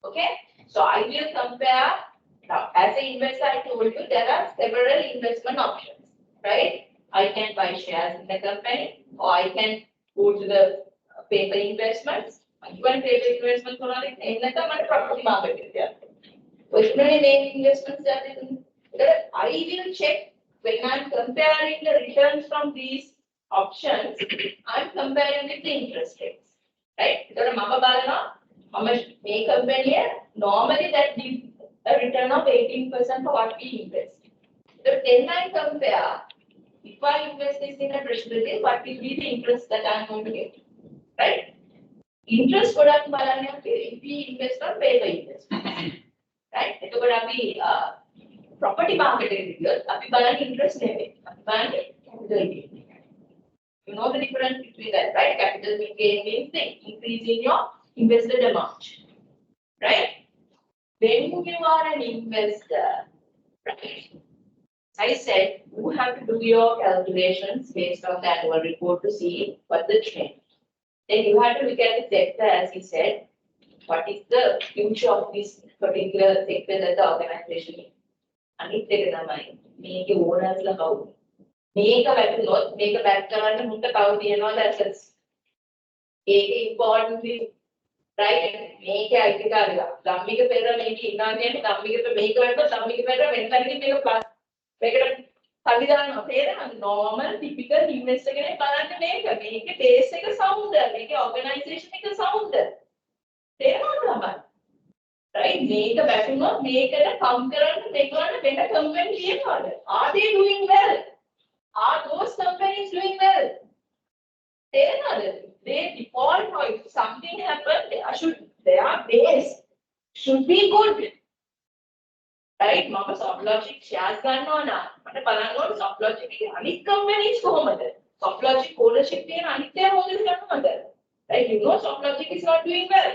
Okay, so I will compare Now, as an investor, I told you there are several investment options, right? I can buy shares in the company, or I can go to the paper investments. Even paper investments are not in the property market. Personally, main investments that I will check when I'm comparing the returns from these options. I'm comparing with the interest rates, right? So, Mama make company normally that gives a return of 18% for what we invest. So then I compare, if I invest this in a treasury, what will be the interest that I'm going to get, right? Interest product if we invest on paper investment, right? So property market interest capital gain. You know the difference between that, right? Capital gain means the increase in your invested amount, right? When you are an investor, right? I said you have to do your calculations based on the annual report to see what the trend. Then you have to look at the sector, as he said, what is the future of this particular sector that the organization is. Anit teganamai, make a owners la how. Make a back note, make a back and put the power the assets. Importantly, right? Make a idea. Dumbing a pair maybe not yet, dumbing a make a dumbing a pair, mentally make a plus. Make it a normal, typical investor make a basic sound, make an organization make a sound. They are right? Make a battle, make a concurrent, make a better company. Are they doing well? Are those companies doing well? They default or if something happens, their base should be good. Right? Mama soft logic shares ganna mata balanna soft logic anik companies kohomada soft logic ownership thiyena anik they hogala gannawada right? You know soft logic is not doing well.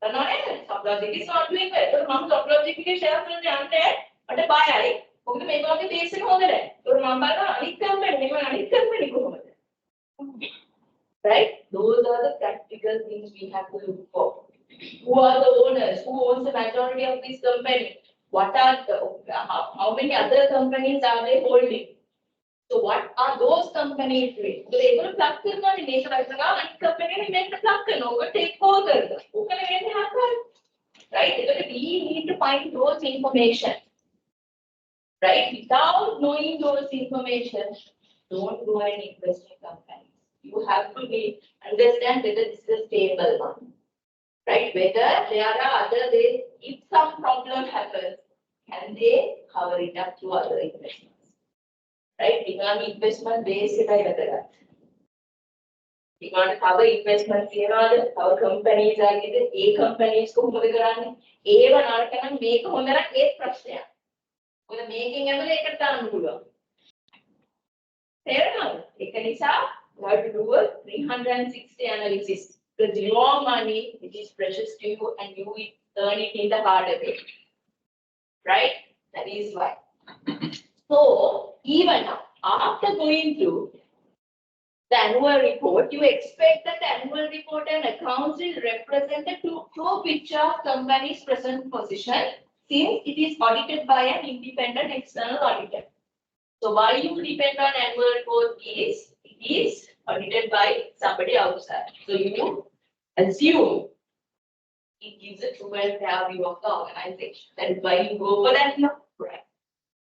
Soft logic is not doing well. So mama soft logic ke shares වලට යන්නේ මට බයයි. මොකද මේ වගේ base එක හොඳ නැහැ. ඒක මම බලනවා අනිත් කම්පැනි කොහොමද? Right? Those are the practical things we have to look for. Who are the owners? Who owns the majority of this company? What are how many other companies are they holding? So what are those companies doing? So they will plug in on the nation of the company make the plug and over take over. Who can again happen? Right? We need to find those information. Right? Without knowing those information, don't do any investing companies. You have to understand whether this is a stable one. Right? Whether there are other ways, if some problem happens, can they cover it up through other investments? Right? Because investment base is like you got to cover investments here, our companies are getting A companies ko mudagaran, A one are can make hondara A prashya. With the making ever like a tan. Fair enough. You have to do a 360 analysis. Because your money, it is precious to you and you earn it in the hard way. Right? That is why. So, even after going through the annual report, you expect that the annual report and accounts will represent the true picture of company's present position since it is audited by an independent external auditor. So, why you depend on annual report is, it is audited by somebody outside. So, you assume it gives a true and fair view of the organization. That is why you go for that number. Right.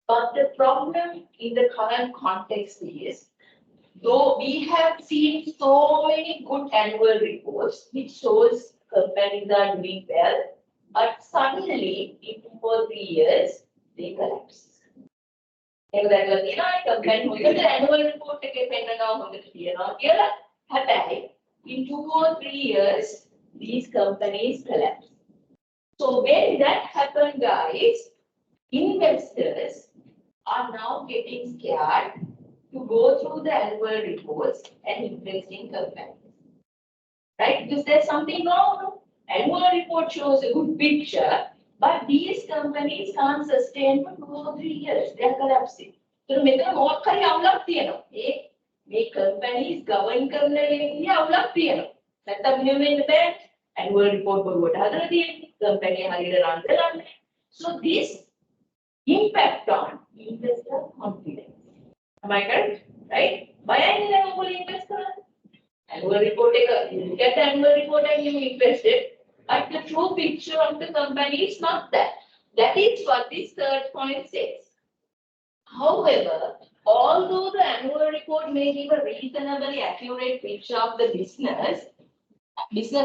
But the problem in the current context is, though we have seen so many good annual reports which shows companies are doing well, but suddenly in 2 or 3 years they collapse. In annual report in 2 or 3 years, these companies collapse. So when that happens, guys, investors are now getting scared to go through the annual reports and invest in companies. Right? Because there's something wrong. Annual report shows a good picture, but these companies can't sustain for 2 or 3 years. They are collapsing. So, make companies govern annual report company. So, this impact on investor confidence. Am I correct? Right? Why are you investor? Annual report, you look at the annual report and you invest it, but the true picture of the company is not that. That is what this third point says. However, although the annual report may give a reasonably accurate picture of the business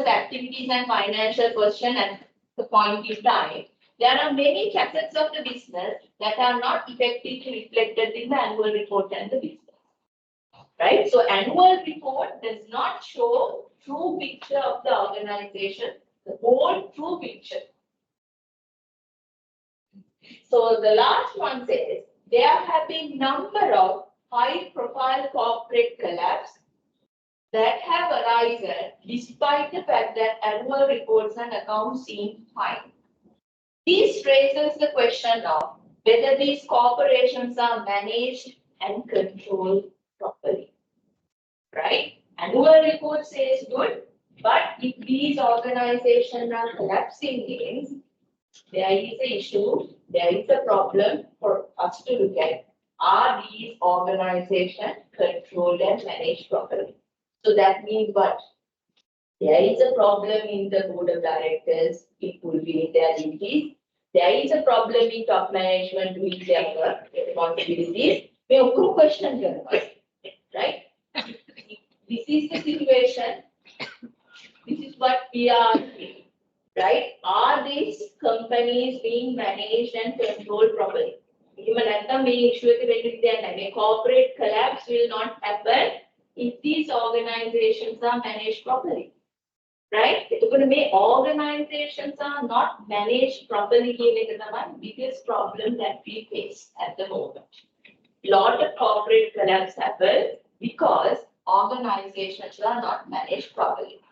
activities and financial position at the point in time, there are many facets of the business that are not effectively reflected in the annual report and the business. Right? So annual report does not show true picture of the organization, the whole true picture. So the last one says, there have been number of high-profile corporate collapse that have arisen despite the fact that annual reports and accounts seem fine. This raises the question of whether these corporations are managed and controlled properly. Right? Annual report says good, but if these organizations are collapsing gains, there is an issue, there is a problem for us to look at. Are these organizations controlled and managed properly? So that means what? There is a problem in the board of directors, it will be in their duties. There is a problem in top management doing their work, their responsibilities. We have two questions here, right? This is the situation. This is what we are doing, right? Are these companies being managed and controlled properly? A corporate collapse will not happen if these organizations are managed properly. Right? Organizations are not managed properly. The biggest problem that we face at the moment. Lot of corporate collapse happen because organizations are not managed properly.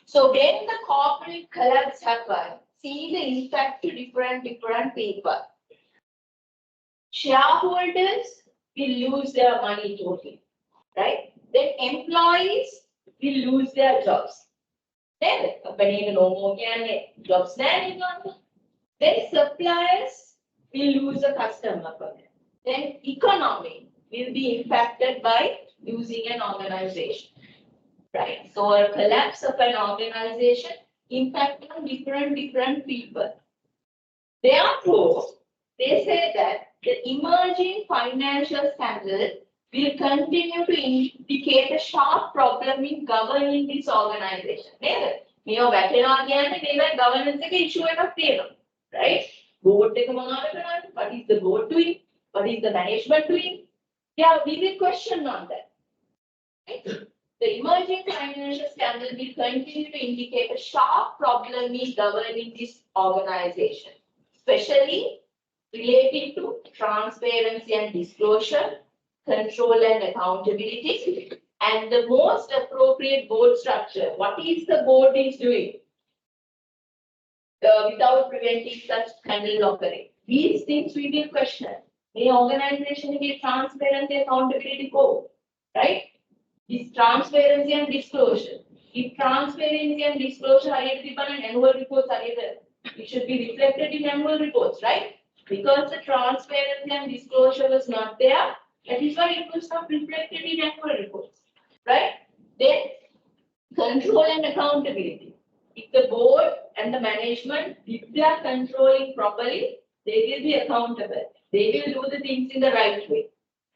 So when the corporate collapse happens, see the impact to different people. Shareholders will lose their money totally, right? Then employees will lose their jobs. Then company no more jobs. Then suppliers will lose a customer. Then economy will be impacted by losing an organization. Right. So a collapse of an organization impact on different people. Therefore, they say that the emerging financial scandal will continue to indicate a sharp problem in governing this organization. Governance issue right? Board, what is the board doing? What is the management doing? Yeah, we will question on that. Right? The emerging financial scandal will continue to indicate a sharp problem in governing this organization, especially relating to transparency and disclosure, control and accountability, and the most appropriate board structure. What is the board is doing without preventing such scandal occurring? These things we will question. The organization will transparency and accountability go, right? This transparency and disclosure. If transparency and disclosure are people and annual reports are it should be reflected in annual reports, right? Because the transparency and disclosure was not there, that is why it was not reflected in annual reports, right? Then control and accountability. If the board and the management, if they are controlling properly, they will be accountable. They will do the things in the right way,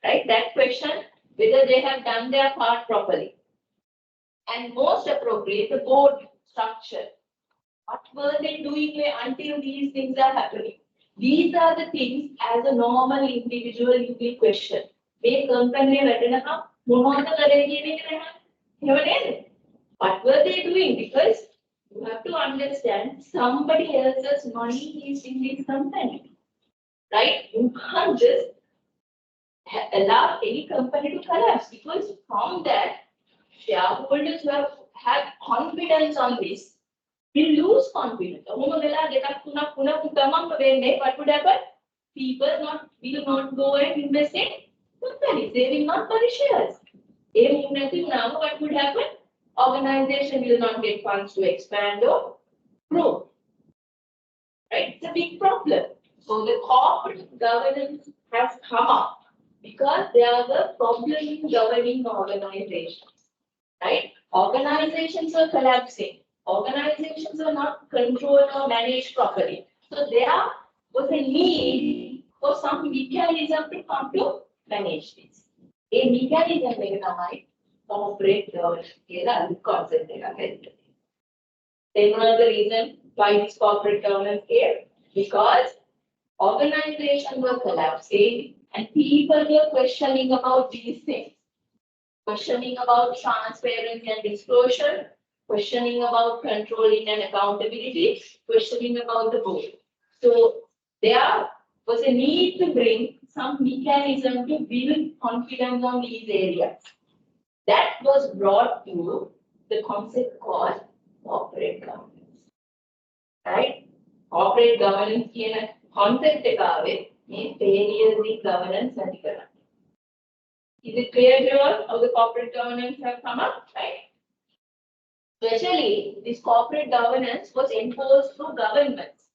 right? That question, whether they have done their part properly. And most appropriate, the board structure. What were they doing until these things are happening? These are the things as a normal individual you will question. What were they doing? Because you have to understand somebody else's money is in this company. Right? You can't just allow any company to collapse because from that, shareholders who have confidence on this will lose confidence. What would happen? People will not go and invest in companies. They will not buy shares. What would happen? Organization will not get funds to expand or grow. Right? It's a big problem. So the corporate governance has come up because they are the problem in governing organizations, right? Organizations are collapsing. Organizations are not controlled or managed properly. So there was a need for some mechanism to come to manage this. A mechanism එක තමයි corporate governance කියලා concept එක හැදෙන්නේ. Then one of the reason why this corporate governance came, because organizations were collapsing and people were questioning about these things. Questioning about transparency and disclosure, questioning about controlling and accountability, questioning about the board. So there was a need to bring some mechanism to build confidence on these areas. That was brought to the concept called corporate governance. Right? Corporate governance කියන concept එක ආවේ මේ failures in governance නැති කරන්න. Is it clear to all how the corporate governance have come up? Right? Especially, this corporate governance was imposed through governments.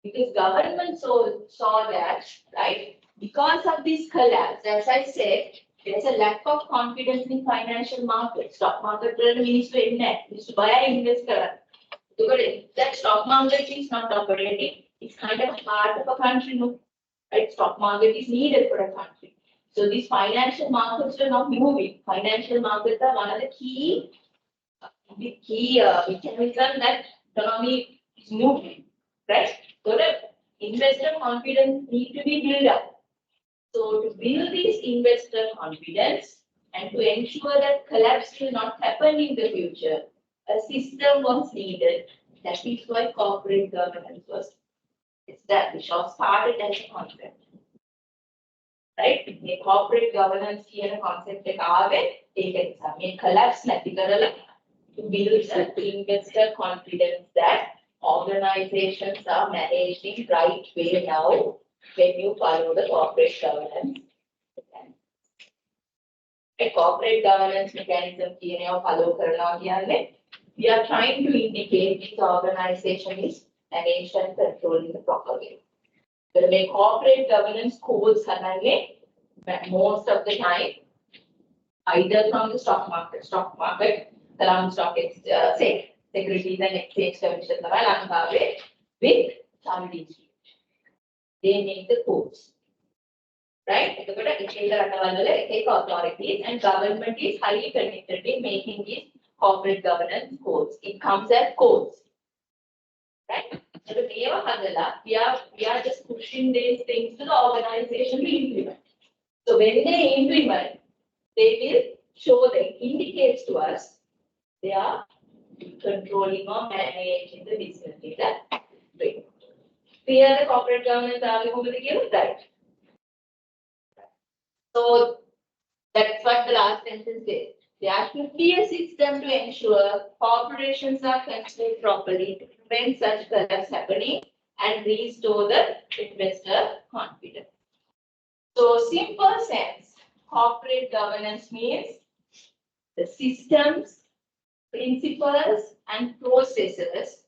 Because governments saw that, right? Because of this collapse, as I said, there's a lack of confidence in financial markets. Stock market needs to buy and invest. Because if that stock market is not operating, it's kind of part of a country, no? Right? Stock market is needed for a country. So these financial markets are not moving. Financial markets are one of the key mechanism that economy is moving, right? So the investor confidence need to be built up. So to build this investor confidence and to ensure that collapse will not happen in the future, a system was needed. That is why corporate governance was established or started as a concept. Right? The corporate governance කියන concept එක ආවේ ඒක නිසා මේ collapse නැති කරලා to build the investor confidence that organizations are managing right way now when you follow the corporate governance. A corporate governance mechanism කියන ඒවා follow කරනවා කියන්නේ we are trying to indicate this organization is managed and controlled in the proper way. But the corporate governance codes most of the time either from the stock market, Colombo stock Securities and Exchange Commission Lanka with some institute. They make the codes. Right? Authorities and government is highly connected in making these corporate governance codes. It comes as codes. Right? So we are just pushing these things to the organization to implement. So when they implement, they will show them, indicates to us they are controlling or managing the business data. Clear the corporate governance right? So that's what the last sentence says. There should be a system to ensure corporations are controlled properly to prevent such collapse happening and restore the investor confidence. So, simple sense, corporate governance means the systems, principles, and processes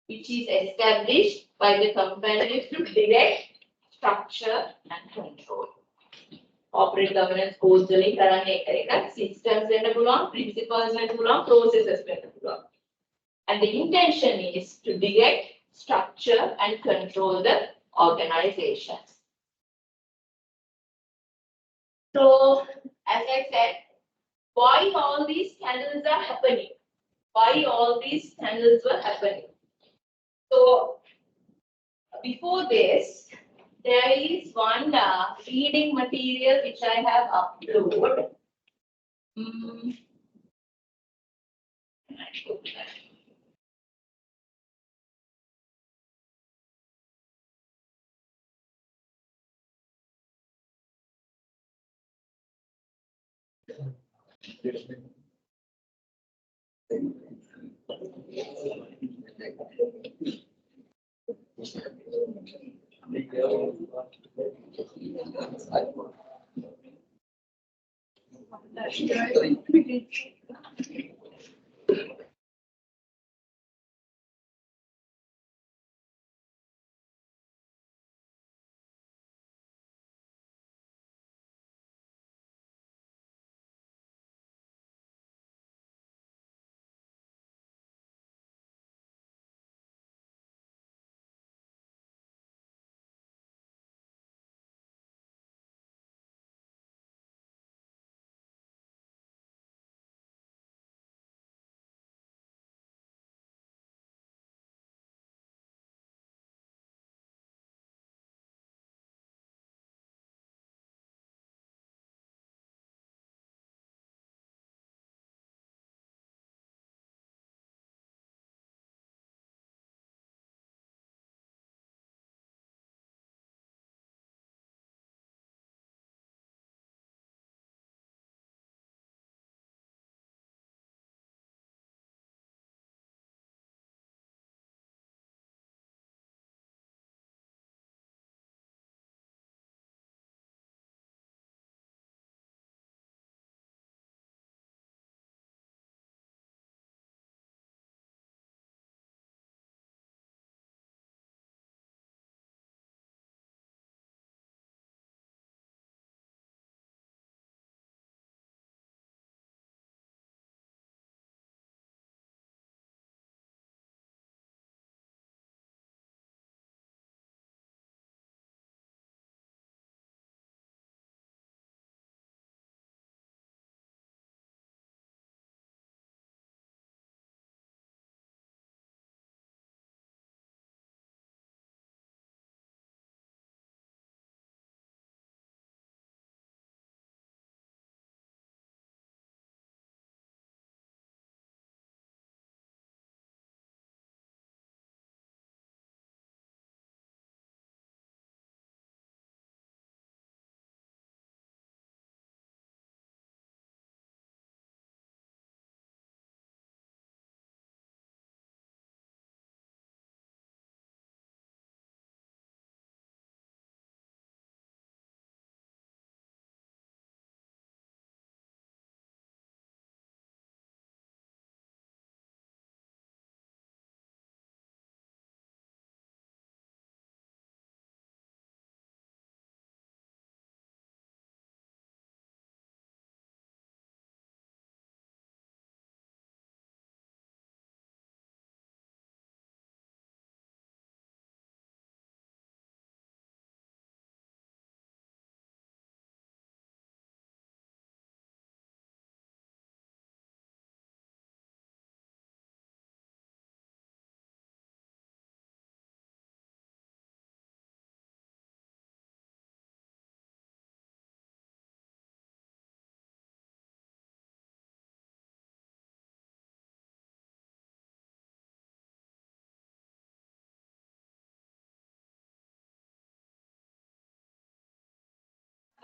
which is established by the company to direct, structure, and control. Corporate governance goes to systems and principles and processes. And the intention is to direct, structure, and control the organizations. So, as I said, why all these scandals are happening? Why all these scandals were happening? So, before this, there is one reading material which I have uploaded.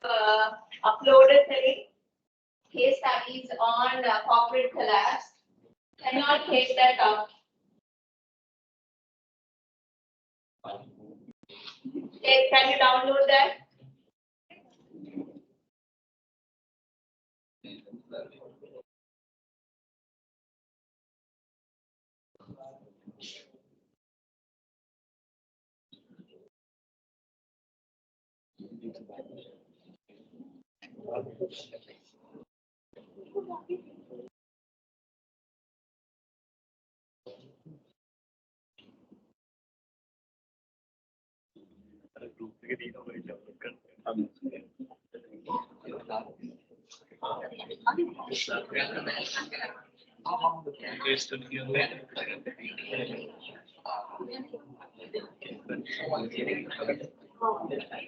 uploaded the case studies on corporate collapse. Can you all take that up? Okay, can you download that?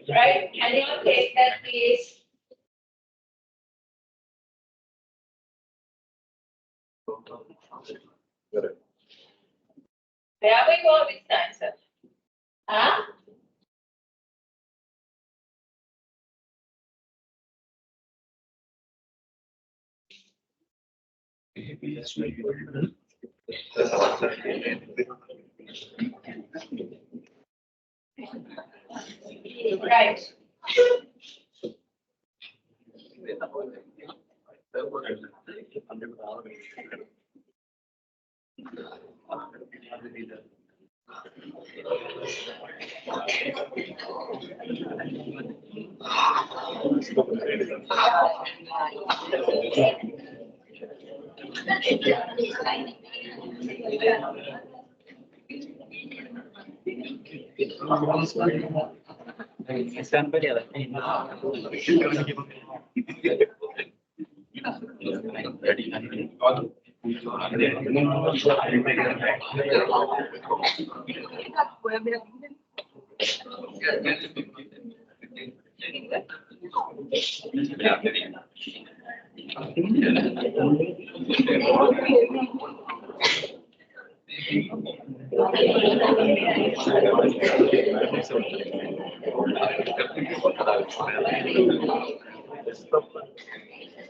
Right? Can you all take that, please? Where are we going with the answer? Huh? Right.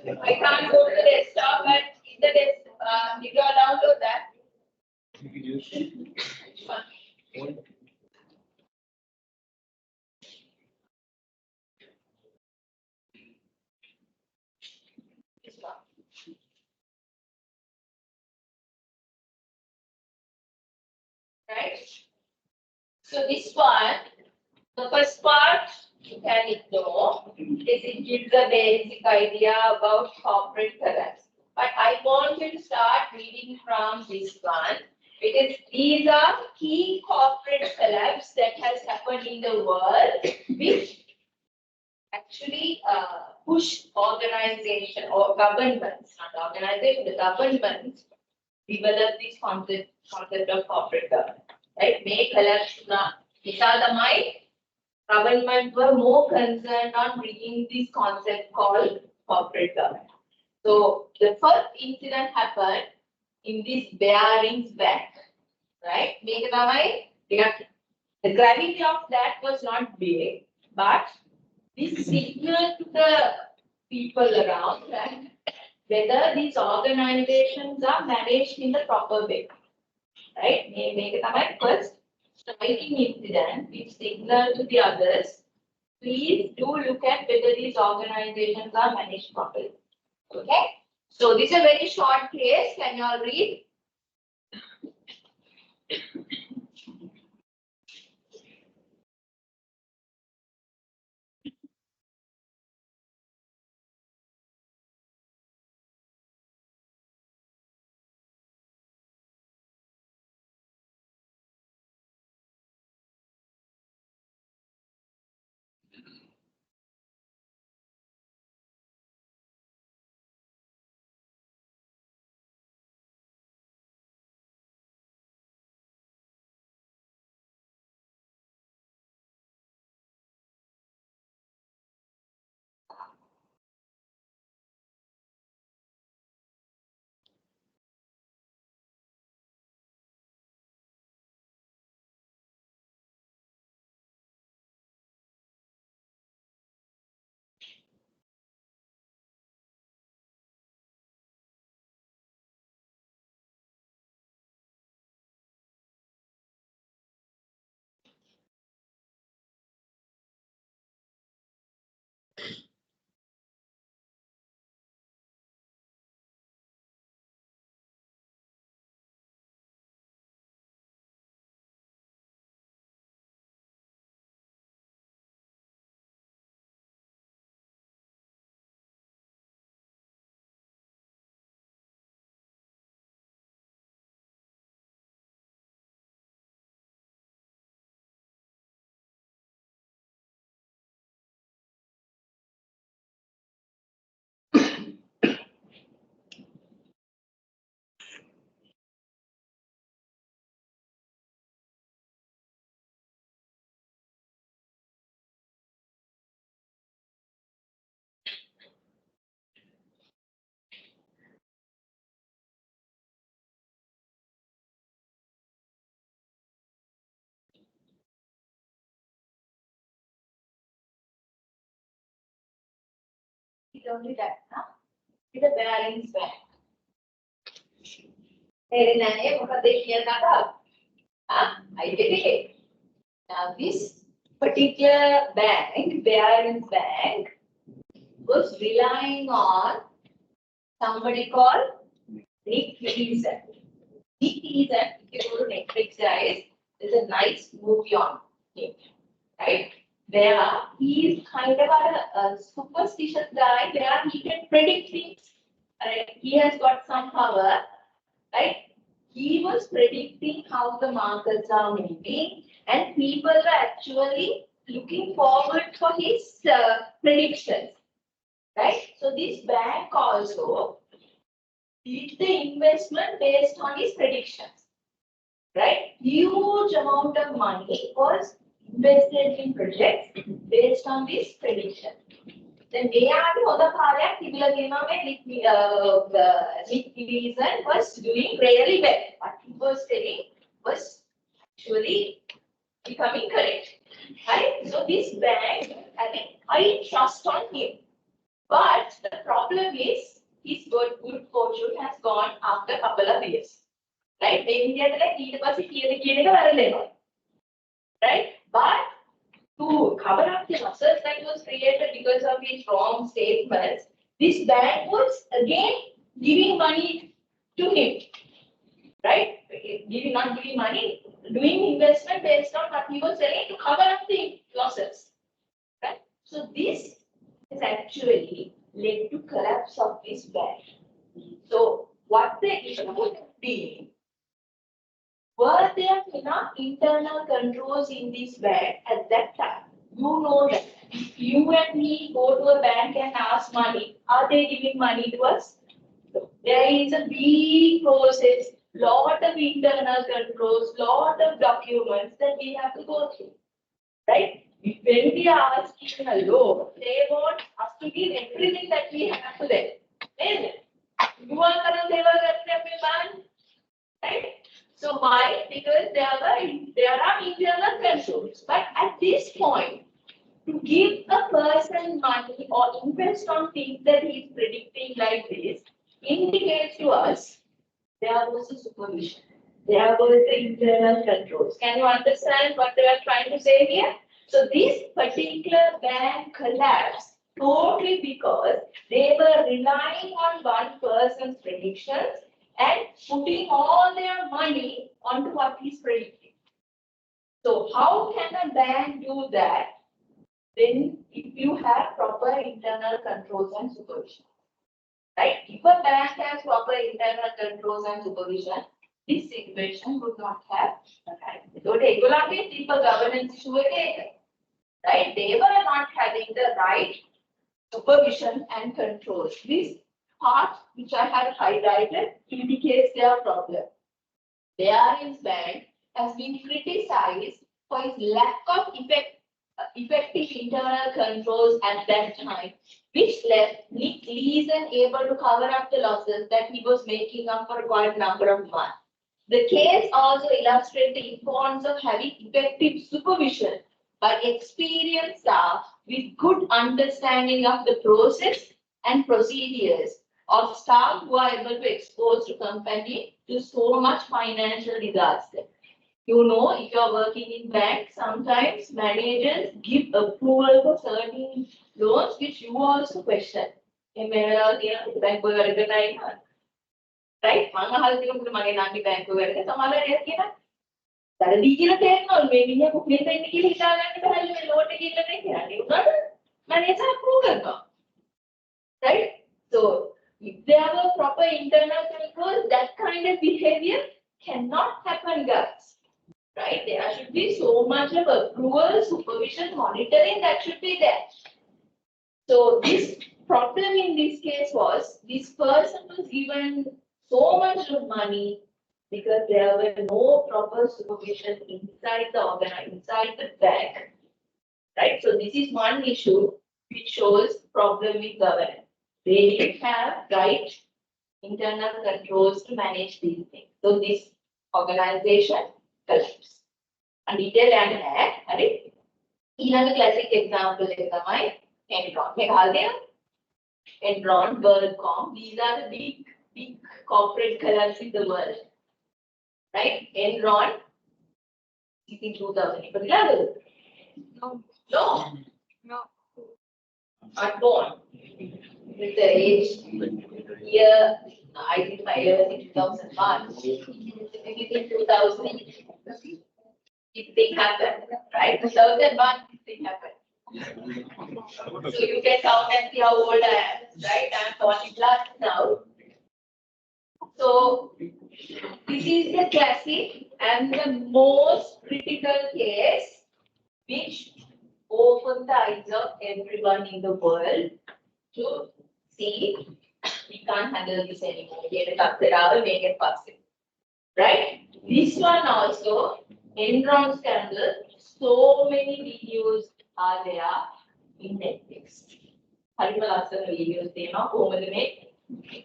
I can't go to the desktop, but in the if you all download that. Right? So this one, the first part you can ignore, it gives a basic idea about corporate collapse. But I want you to start reading from this one because these are key corporate collapse that has happened in the world, which actually push organization or governments, not organization, the governments develop this concept of corporate governance. Right? May collapse na Misalda government were more concerned on bringing this concept called corporate governance. So the first incident happened in this bearings back, right? The gravity of that was not big, but this signal to the people around that whether these organizations are managed in the proper way, right? First striking incident which signal to the others. Please do look at whether these organizations are managed properly. Okay. So this is a very short case. Can you all read? It's only that, huh? It's a balance bank. I get it. Now this particular bank, Balance Bank, was relying on somebody called Nick Leeson. Nick Leeson, if you go to Netflix, guys, there's a nice movie on him, right? Where he is kind of a superstitious guy where he can predict things. Right? He has got some power, right? He was predicting how the markets are moving, and people were actually looking forward for his predictions, right? So this bank also did the investment based on his predictions, right? Huge amount of money was invested in projects based on this prediction. Then they are the other part Nick Leeson was doing really well. What he was telling was actually becoming correct. Right? So this bank having high trust on him. But the problem is his good fortune has gone after a couple of years. Right? Right? But to cover up the losses that was created because of his wrong statements, this bank was again giving money to him, right? Not giving money, doing investment based on what he was selling to cover up the losses, right? So this has actually led to collapse of this bank. So what the issue would be? Were there enough internal controls in this bank at that time? You know that if you and me go to a bank and ask money, are they giving money to us? There is a big process, lot of internal controls, lot of documents that we have to go through, right? When we are asking a loan, they want us to give everything that we have to them. Isn't it? You are right? So why? Because there are internal controls. But at this point, to give a person money or invest on things that he is predicting like this indicates to us there was a supervision. There was the internal controls. Can you understand what they are trying to say here? So this particular bank collapsed totally because they were relying on one person's predictions and putting all their money onto what he's predicting. So how can a bank do that when if you have proper internal controls and supervision? Right? If a bank has proper internal controls and supervision, this situation would not have occurred. So they will be deeper governance issue again. Right? They were not having the right supervision and controls. This part which I have highlighted indicates their problem. Their bank has been criticized for its lack of effective internal controls at that time, which left Nick Leeson able to cover up the losses that he was making up for quite a number of months. The case also illustrates the importance of having effective supervision by experienced staff with good understanding of the process and procedures of staff who are able to expose the company to so much financial disaster. You know, if you are working in banks, sometimes managers give approval for certain loans which you also question. Right? Right? So if there were proper internal controls, that kind of behavior cannot happen, guys. Right? There should be so much of approval, supervision, monitoring that should be there. So this problem in this case was this person was given so much of money because there were no proper supervision inside the organization, inside the bank. Right? So this is one issue which shows problem with governance. They didn't have right internal controls to manage these things. So this organization collapsed. And detail and right? Another classic example is the Enron. Enron, WorldCom. These are the big corporate collapse in the world. Right? Enron is in 2011. No, No, no. unborn. With the age, year, identified years in 2001. In 2000, this thing happened, right? 2001, this thing happened. So you can count and see how old I am, right? I'm 40 plus now. So this is the classic and the most critical case which opens the eyes of everyone in the world to see we can't handle this anymore. We have to cut it out and make it possible. Right? This one also, Enron scandal, so many videos are there in Netflix. හරිම ලස්සන videos තියෙනවා කොහොමද මේ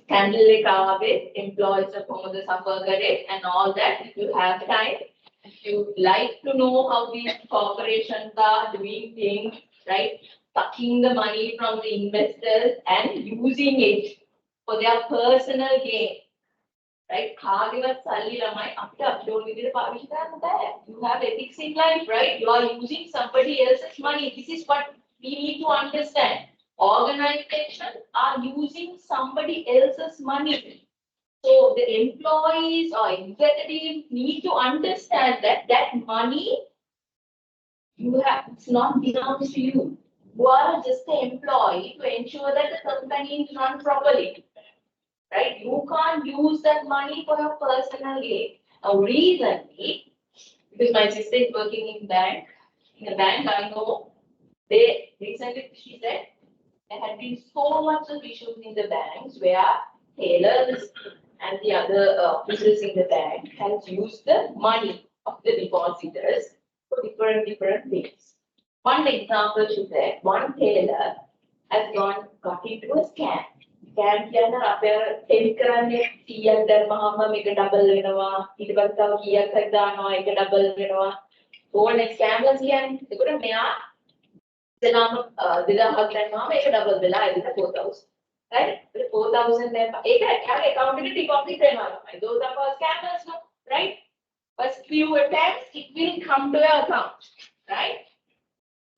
scandal එක ආවේ employees කොහොමද suffer කරේ and all that. If you have time, if you like to know how these corporations are doing things, right? Sucking the money from the investors and using it for their personal gain. Right? කාගේවත් සල්ලි ළමයි අපිට අපේ ඕන විදිහට පාවිච්චි කරන්න බෑ. You have ethics in life, right? You are using somebody else's money. This is what we need to understand. Organizations are using somebody else's money. So the employees or executives need to understand that that money you have, it's not belongs to you. You are just the employee to ensure that the company is run properly. Right? You can't use that money for your personal gain. Now, recently, because my sister is working in a bank, I know recently she said there had been so much of issues in the banks where tailors and the other officers in the bank has used the money of the depositors for different things. One example, she said, one tailor has got into a scam. Scam කියන අපේ ටෙලික් කරන්නේ 100ක් දැම්මම මේක double වෙනවා ඊට පස්සේ තව කීයක් හරි දානවා ඒක ඩබල් වෙනවා ඕනේ ස්කෑමර්ස් කියන්නේ ඒකට මෙයා ඉතලාම 2000ක් දැම්මම ඒක ඩබල් වෙලා ඒක 4000 right 4000 දැම්ම ඒක එයාගේ account එකට deposit වෙනවා තමයි those are for scammers no right but few attempts it will come to your account right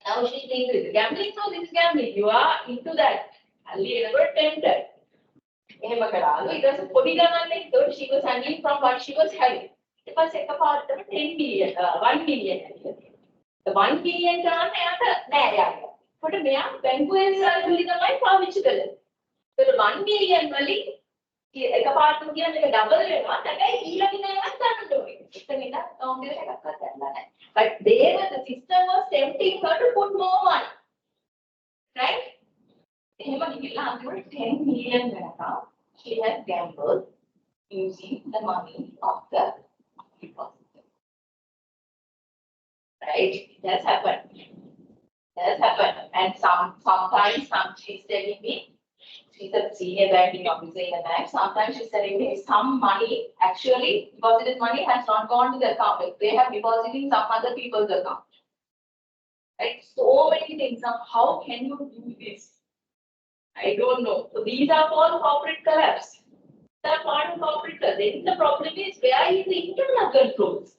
now she thinks it's gambling so this is gambling you are into that Ali never tempted. එහෙම කරාලු ඊට පස්සේ පොඩි ගණන් එක්ක she was handling from what she was having. ඊට පස්සේ එකපාරටම 10 billion 1 billion ඇවිල්ලා. the 1 billion ගන්න එයාට නෑ යාළුවා. කොට මෙයා බැංකුවේ සල්ලි තමයි පාවිච්චි කළේ. ඒතර 1 billion වලින් එකපාරටම කියන්නේ ඒක ඩබල් වෙනවා. හැබැයි ඊළඟ එකක් ගන්න ඕනේ. එතන ඉඳන් account එකකට එකක්වත් ගන්න නෑ. But the system was tempting her to put more money. Right? 10 million she has gambled using the money of the depositor. Right? It has happened. It has happened. And sometimes she's telling me, she's a senior banking officer in the bank, sometimes she's telling me some money, actually, deposited money has not gone to the account. They have deposited in some other people's account. Right? So many things. Now, how can you do this? I don't know. So these are all corporate collapse. They are part of corporate collapse. Then the problem is where is the internal controls?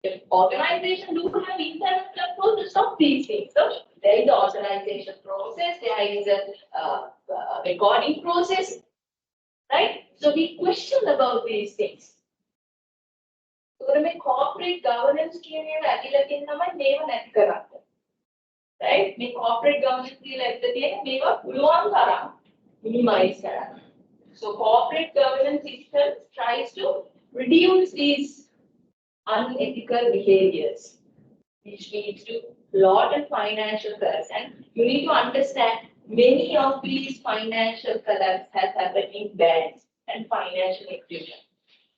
If organizations do have internal controls to stop these things. So there is the authorization process, there is a recording process, right? So we question about these things. So when corporate governance right? Make corporate governance like the minimize that. So corporate governance system tries to reduce these unethical behaviors, which leads to lot of financial collapse. And you need to understand many of these financial collapse has happened in banks and financial institutions.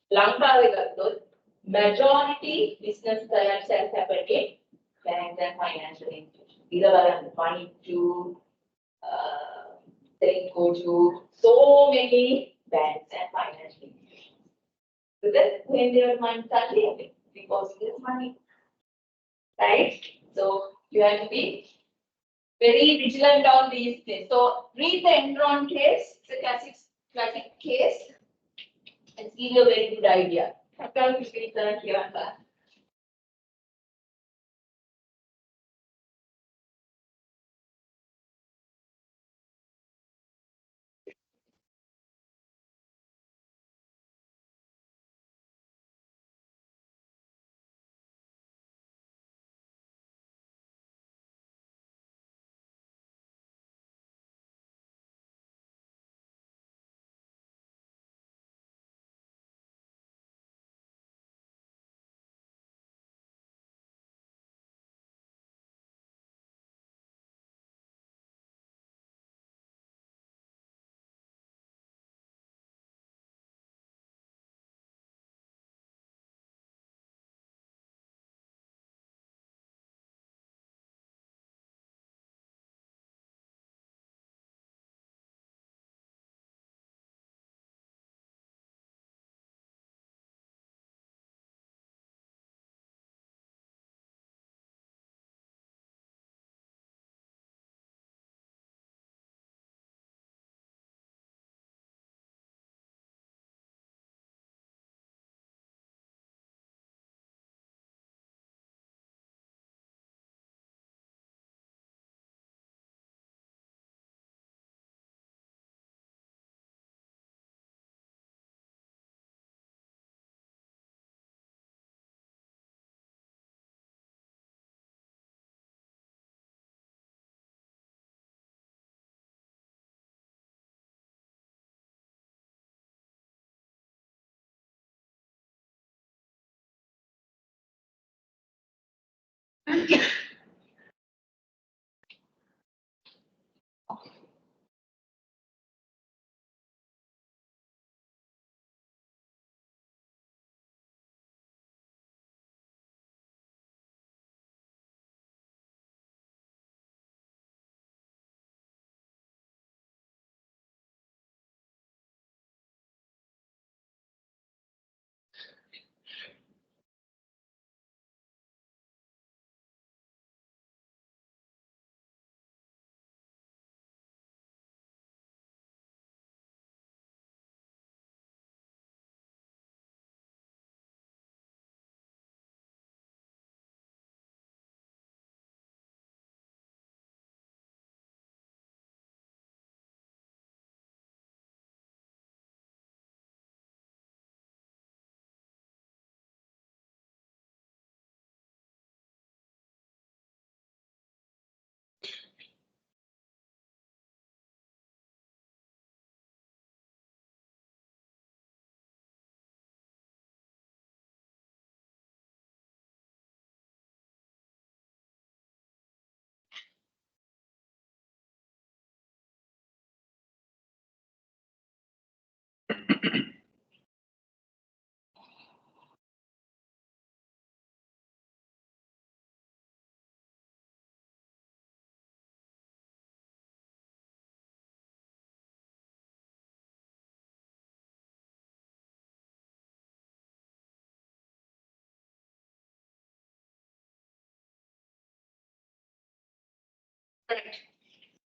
Lanka majority business collapse has happened in banks and financial institutions. These are money to go to so many banks and financial institutions. So that when their money suddenly because this money, right? So you have to be very vigilant on these things. So read the Enron case. It's a classic case. It's give you a very good idea.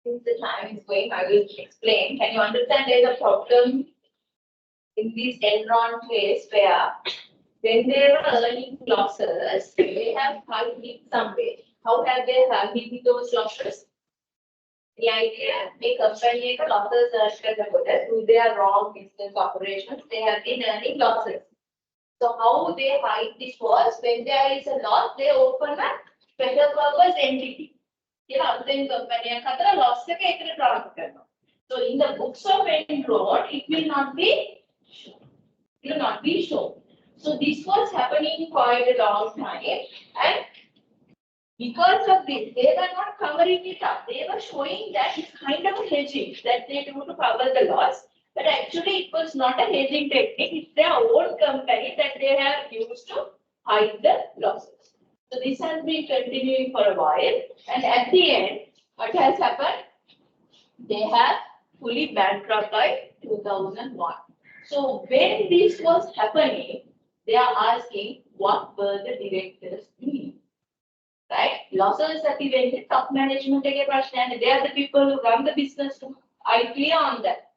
Since the time is going, I will explain. Can you understand there's a problem in this Enron case where when they were earning losses, they have hidden it somewhere. How have they hidden those losses? The idea, the company losses through their wrong business operations, they have been earning losses. So how they hide this was when there is a loss, they open a special purpose entity. Loss. So in the books of Enron, it will not be shown. So this was happening quite a long time, and because of this, they were not covering it up. They were showing that it's kind of a hedging that they do to cover the loss, but actually it was not a hedging technique. It's their own company that they have used to hide the losses. So this has been continuing for a while, and at the end, what has happened? They have fully bankrupt by 2001. So when this was happening, they are asking what were the directors doing? right? Losses at the end, top management again, and they are the people who run the business. I clear on that.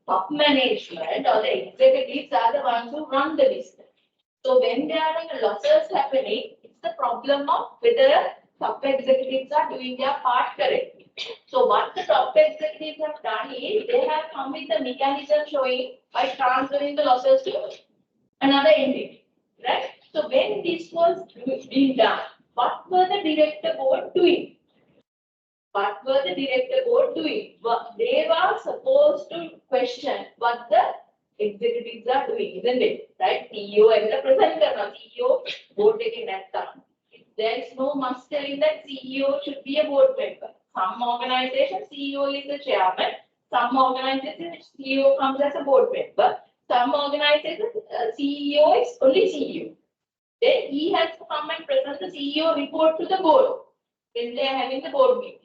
Top management or the executives are the ones who run the business. So when there are losses happening, it's the problem of whether top executives are doing their part correctly. So what the top executives have done is they have come with a mechanism showing by transferring the losses to another entity, right? So when this was being done, what were the director board doing? What were the director board doing? They were supposed to question what the executives are doing, isn't it? Right? CEO and the presenter, CEO board taking that down. There is no must telling that CEO should be a board member. Some organizations, CEO is the chairman. Some organizations, CEO comes as a board member. Some organizations, CEO is only CEO. Then he has to come and present the CEO report to the board when they are having the board meeting.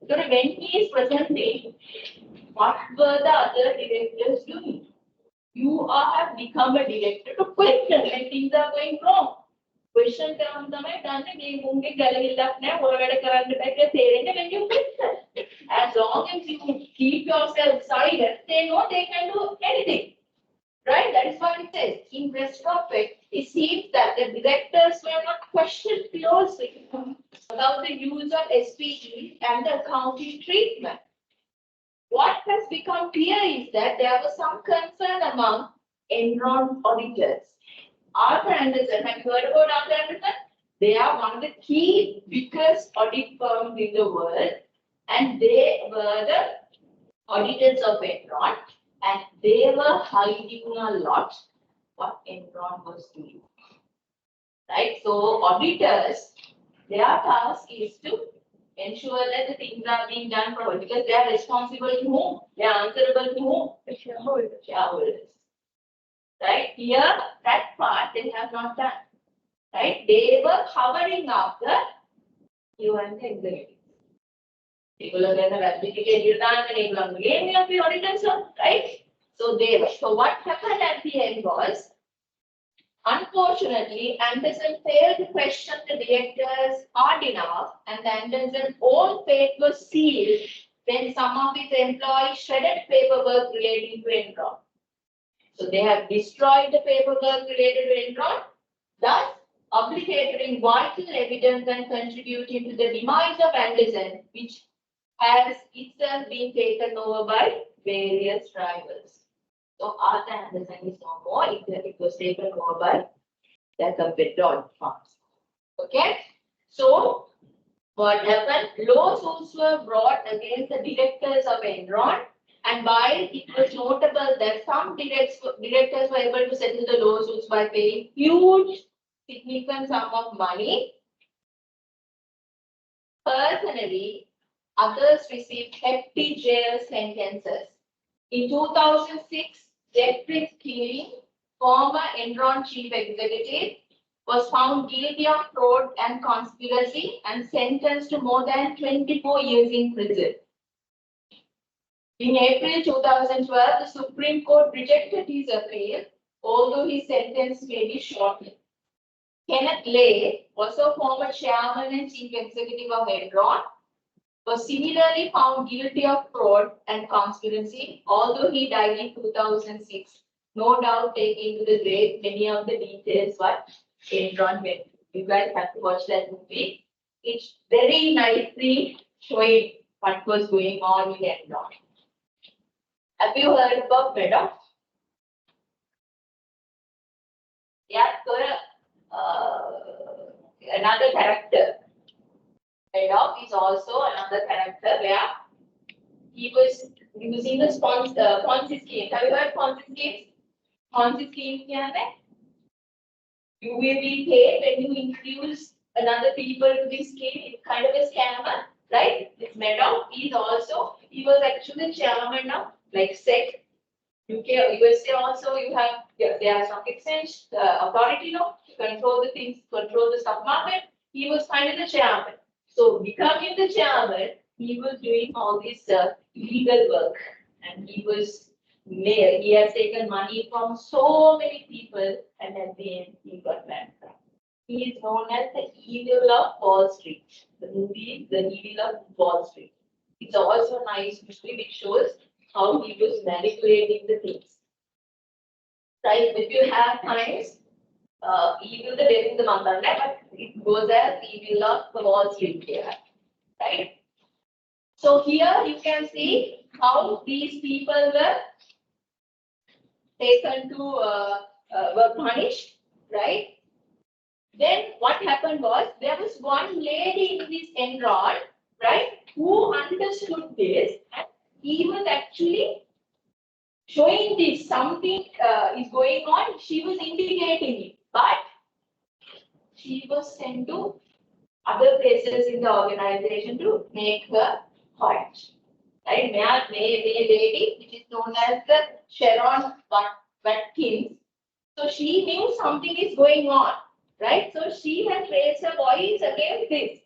So when he is presenting, what were the other directors doing? You have become a director to question when things are going wrong. Question term තමයි දන්නේ මේ මුංගේ ගැලවිල්ලක් නැහැ හොර වැඩ කරන්න බෑ කියලා තේරෙන්නේ when you question. As long as you keep yourself silent, they know they can do anything. Right? That is what it says. In rest of it, it seems that the directors were not questioned closely about the use of SPE and the accounting treatment. What has become clear is that there was some concern among Enron auditors. Arthur Andersen, have you heard about Arthur Andersen? They are one of the key biggest audit firms in the world, and they were the auditors of Enron, and they were hiding a lot what Enron was doing. Right? So auditors, their task is to ensure that the things are being done properly because they are responsible to whom? They are answerable to whom? The shareholders. Right? Here, that part they have not done. Right? They were covering up the you and the executive. People are going to replicate your time and people are going to be auditors, right? So they were. So what happened at the end was, unfortunately, Anderson failed to question the directors hard enough, and Anderson's own fate was sealed when some of his employees shredded paperwork relating to Enron. So they have destroyed the paperwork related to Enron, thus obliterating vital evidence and contributing to the demise of Anderson, which has itself been taken over by various rivals. So Arthur Andersen is no more, it was taken over by the competitor firms. Okay? So what happened? Lawsuits were brought against the directors of Enron, and while it was notable that some directors were able to settle the lawsuits by paying huge significant sum of money, personally, others received hefty jail sentences. In 2006, Jeffrey Keeling, former Enron chief executive, was found guilty of fraud and conspiracy and sentenced to more than 24 years in prison. In April 2012, the Supreme Court rejected his appeal, although his sentence may be shortened. Kenneth Lay, also former chairman and chief executive of Enron, was similarly found guilty of fraud and conspiracy, although he died in 2006. No doubt taking to the grave many of the details what Enron went. You guys have to watch that movie. It's very nicely showing what was going on with Enron. Have you heard about Madoff? Yeah, so another character. Madoff is also another character where he was using the Ponzi scheme. Have you heard Ponzi schemes? Ponzi scheme, you will be paid when you introduce another people to this scheme. It's kind of a scammer, right? This Madoff is also, he was actually chairman of like SEC, UK, USA also. You have there are stock exchange authority to control the things, control the stock market. He was kind of the chairman. So becoming the chairman, he was doing all this illegal work, and he has taken money from so many people, and at the end he got bankrupt. He is known as the evil of Wall Street. The movie, The Evil of Wall Street. It's also a nice mystery which shows how he was manipulating the things. Right? If you have times, evil the death in the month, but it goes as evil of the Wall Street here. Right? So here you can see how these people were taken to, were punished, right? Then what happened was, there was one lady in this Enron, right, who understood this, and he was actually showing this, something is going on, she was indicating it, but she was sent to other places in the organization to make her quiet. Right, may lady, which is known as the Sharon Watkins. So she knew something is going on, right? So she has raised her voice against this.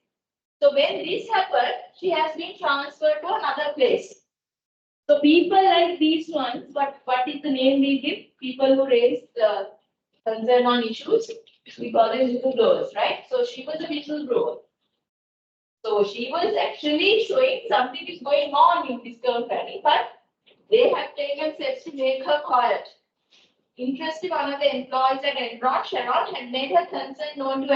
So when this happened, she has been transferred to another place. So people like these ones, what is the name we give? People who raise concern on issues, we call them whistleblowers, right? So she was a whistleblower. So she was actually showing something is going on in this company, but they have taken steps to make her quiet. Interesting, one of the employees at Enron, Sharon, had made her concern known to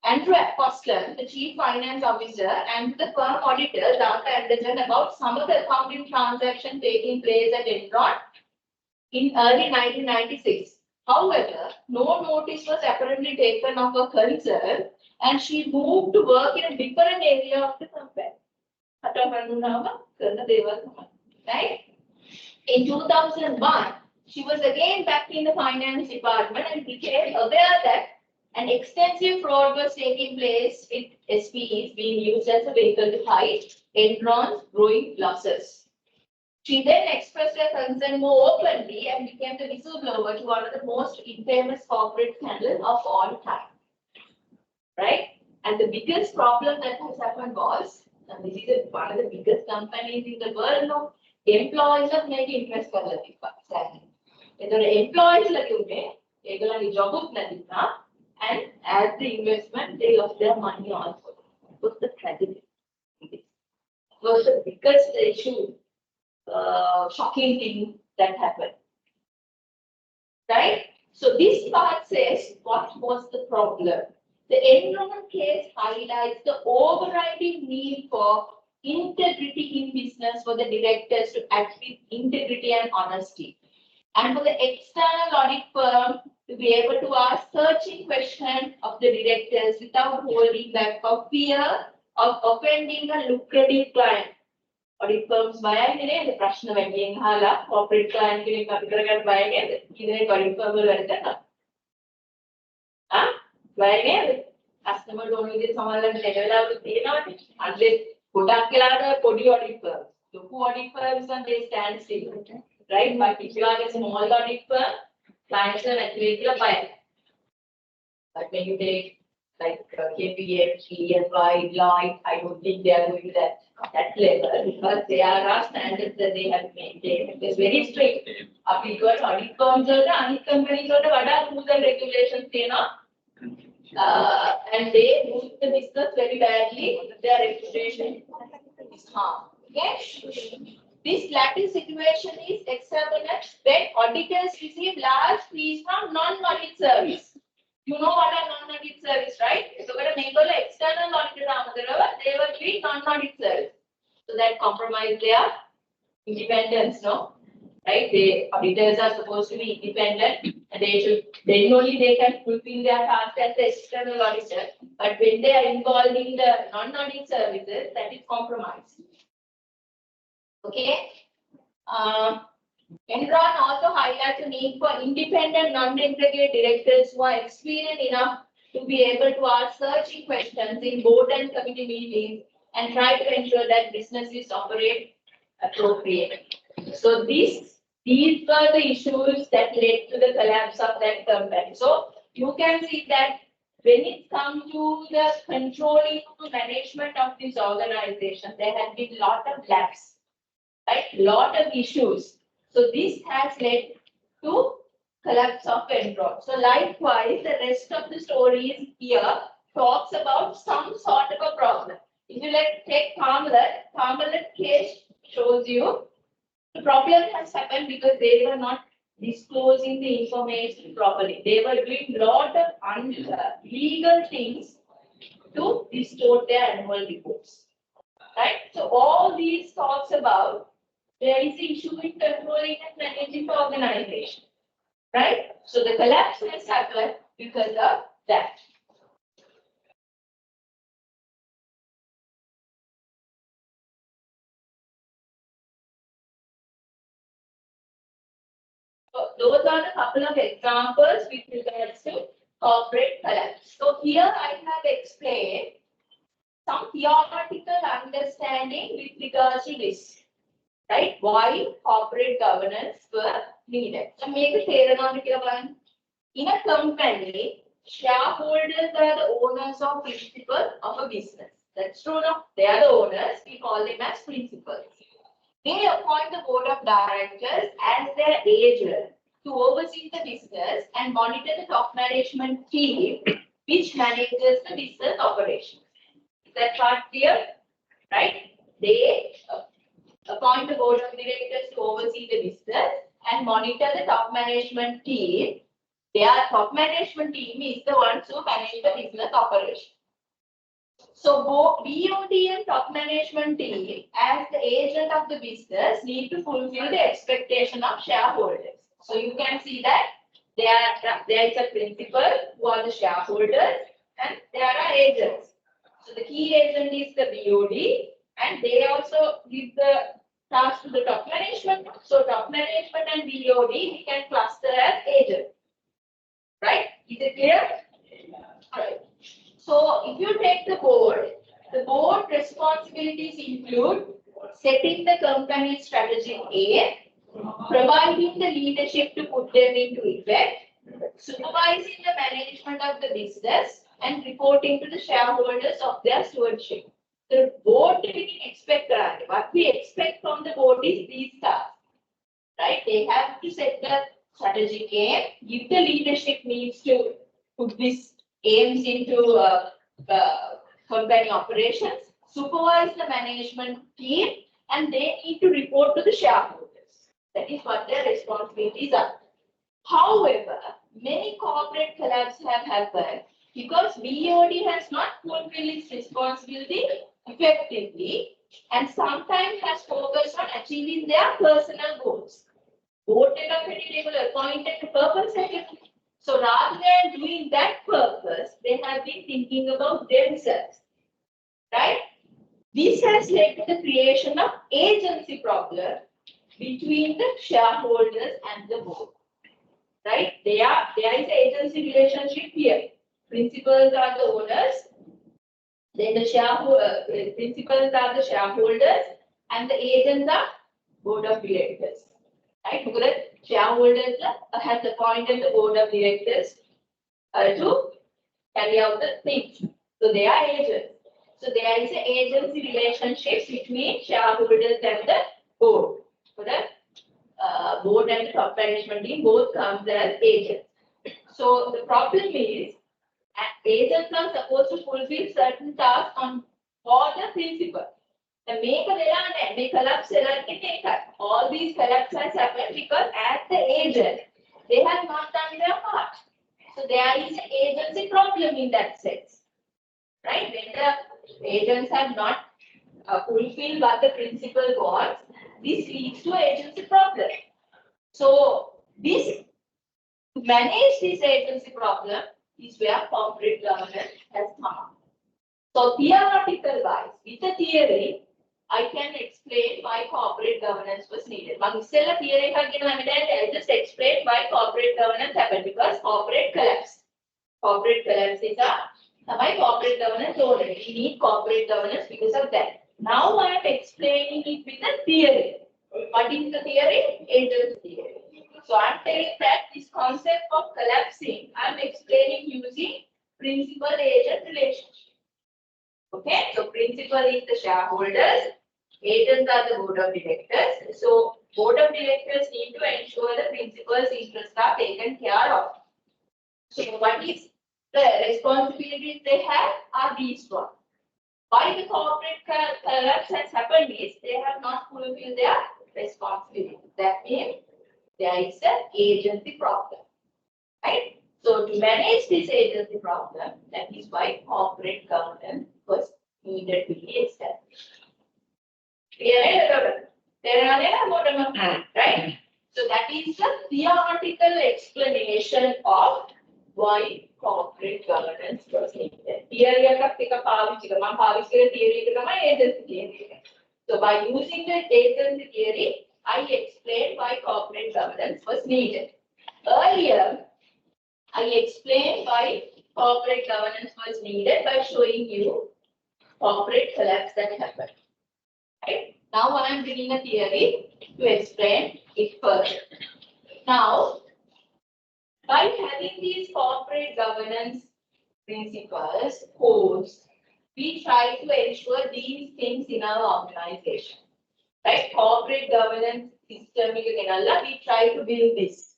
Andrew Foster, the chief finance officer, and the firm auditor, Lanka Anderson, about some of the accounting transactions taking place at Enron in early 1996. However, no notice was apparently taken of her concern, and she moved to work in a different area of the company. Right? In 2001, she was again back in the finance department and became aware that an extensive fraud was taking place with SPEs being used as a vehicle to hide Enron's growing losses. She then expressed her concern more openly and became the whistleblower to one of the most infamous corporate scandals of all time. Right? And the biggest problem that has happened was, and this is one of the biggest companies in the world, no, employees have made interest for the people. And the employees like you they got a job and as the investment, they lost their money also. It was the tragedy. It was the biggest issue, shocking thing that happened. Right? So this part says what was the problem. The Enron case highlights the overriding need for integrity in business for the directors to act with integrity and honesty, and for the external audit firm to be able to ask searching questions of the directors without holding back for fear of offending a lucrative client. Audit firms bayangene the prashna wendiyen hala corporate client කෙනෙක් අපි කරගන්න බය නේද? ඉතින් audit firm වල වැඩ කරනවා. බය නේද? customer don't විදිහට සමහරවිට ලෙවලාවලු තියෙනවානේ. unless ගොඩක් වෙලාවට පොඩි audit firms. ලොකු audit firms and they stand still. Right? But if you are a small audit firm, clients are actually buying. But when you take like KPMG and Lloyd, I don't think they are going to that level because they are standards that they have maintained. It's very strict. Because audit firms are the companies are the rules and regulations, and they move the business very badly. Their reputation is harmed. Okay? This latter situation is examined when auditors receive large fees from non-audit service. You know what a non-audit service, right? So when a member external auditor, they will be non-audit service. So that compromise their independence, no? Right? The auditors are supposed to be independent and then only they can fulfill their task as the external auditor. But when they are involved in the non-audit services, that is compromised. Okay. Enron also highlights the need for independent, non-integrated directors who are experienced enough to be able to ask searching questions in board and committee meetings and try to ensure that businesses operate appropriately. So these were the issues that led to the collapse of that company. So you can see that when it comes to the controlling management of this organization, there have been a lot of lapses, right? Lot of issues. So this has led to collapse of Enron. So likewise, the rest of the stories here talks about some sort of a problem. If you take Parmalat case shows you the problem has happened because they were not disclosing the information properly. They were doing lot of illegal things to distort their annual reports. Right? So all these talks about there is an issue in controlling and managing the organization. Right? So the collapse has happened because of that. So those are a couple of examples with regards to corporate collapse. So here I have explained some theoretical understanding with regards to this. Right? Why corporate governance were needed. So make it clear now. In a company, shareholders are the owners or principals of a business. That's true, no? They are the owners. We call them as principals. They appoint the board of directors as their agent to oversee the business and monitor the top management team, which manages the business operations. Is that part clear? Right? They appoint the board of directors to oversee the business and monitor the top management team. Their top management team is the ones who manage the business operation. So BOD and top management team, as the agent of the business, need to fulfill the expectation of shareholders. So you can see that there is a principal who are the shareholders and there are agents. So the key agent is the BOD and they also give the task to the top management. So top management and BOD we can cluster as agents. Right? Is it clear? Right. So if you take the board responsibilities include setting the company's strategic aim, providing the leadership to put them into effect, supervising the management of the business, and reporting to the shareholders of their stewardship. The board we expect what we expect from the board is these tasks. Right? They have to set the strategic aim, give the leadership needs to put these aims into company operations, supervise the management team, and they need to report to the shareholders. That is what their responsibilities are. However, many corporate collapses have happened because BOD has not fulfilled its responsibility effectively and sometimes has focused on achieving their personal goals. Voted of any level appointed to purpose. So rather than doing that purpose, they have been thinking about themselves. Right? This has led to the creation of agency problem between the shareholders and the board. Right? There is agency relationship here. Principals are the owners, then the principals are the shareholders, and the agents are board of directors. Right? Because shareholders has appointed the board of directors to carry out the things. So they are agents. So there is an agency relationship between shareholders and the board. So the board and the top management team both comes as agents. So the problem is agents are supposed to fulfill certain tasks for the principal. All these collapses has happened because as the agent, they have not done their part. So there is an agency problem in that sense. Right? When the agents have not fulfilled what the principal wants, this leads to agency problem. So this to manage this agency problem is where corporate governance has come up. So theoretical wise, with the theory, I can explain why corporate governance was needed. I just explain why corporate governance happened because corporate collapse. Corporate collapse is why corporate governance order. We need corporate governance because of that. Now I am explaining it with a theory. What is the theory? Agency theory. So I am telling that this concept of collapsing, I am explaining using principal-agent relationship. Okay, so principal is the shareholders, Agents are the board of directors. So board of directors need to ensure the principal's interests are taken care of. So what is the responsibilities they have are these one. Why the corporate collapse has happened is they have not fulfilled their responsibility. That means there is an agency problem, right? So to manage this agency problem, that is why corporate governance was needed to be established. Clear? Right? So that is the theoretical explanation of why corporate governance was needed. Theory එකක් පාවිච්චි කරා. මම පාවිච්චි කරන theory එක තමයි agency theory. So by using the agency theory, I explained why corporate governance was needed. Earlier, I explained why corporate governance was needed by showing you corporate collapse that happened. Right? Now I am bringing a theory to explain it further. Now, by having these corporate governance principles, codes, we try to ensure these things in our organization. Right? Corporate governance system, we try to build this.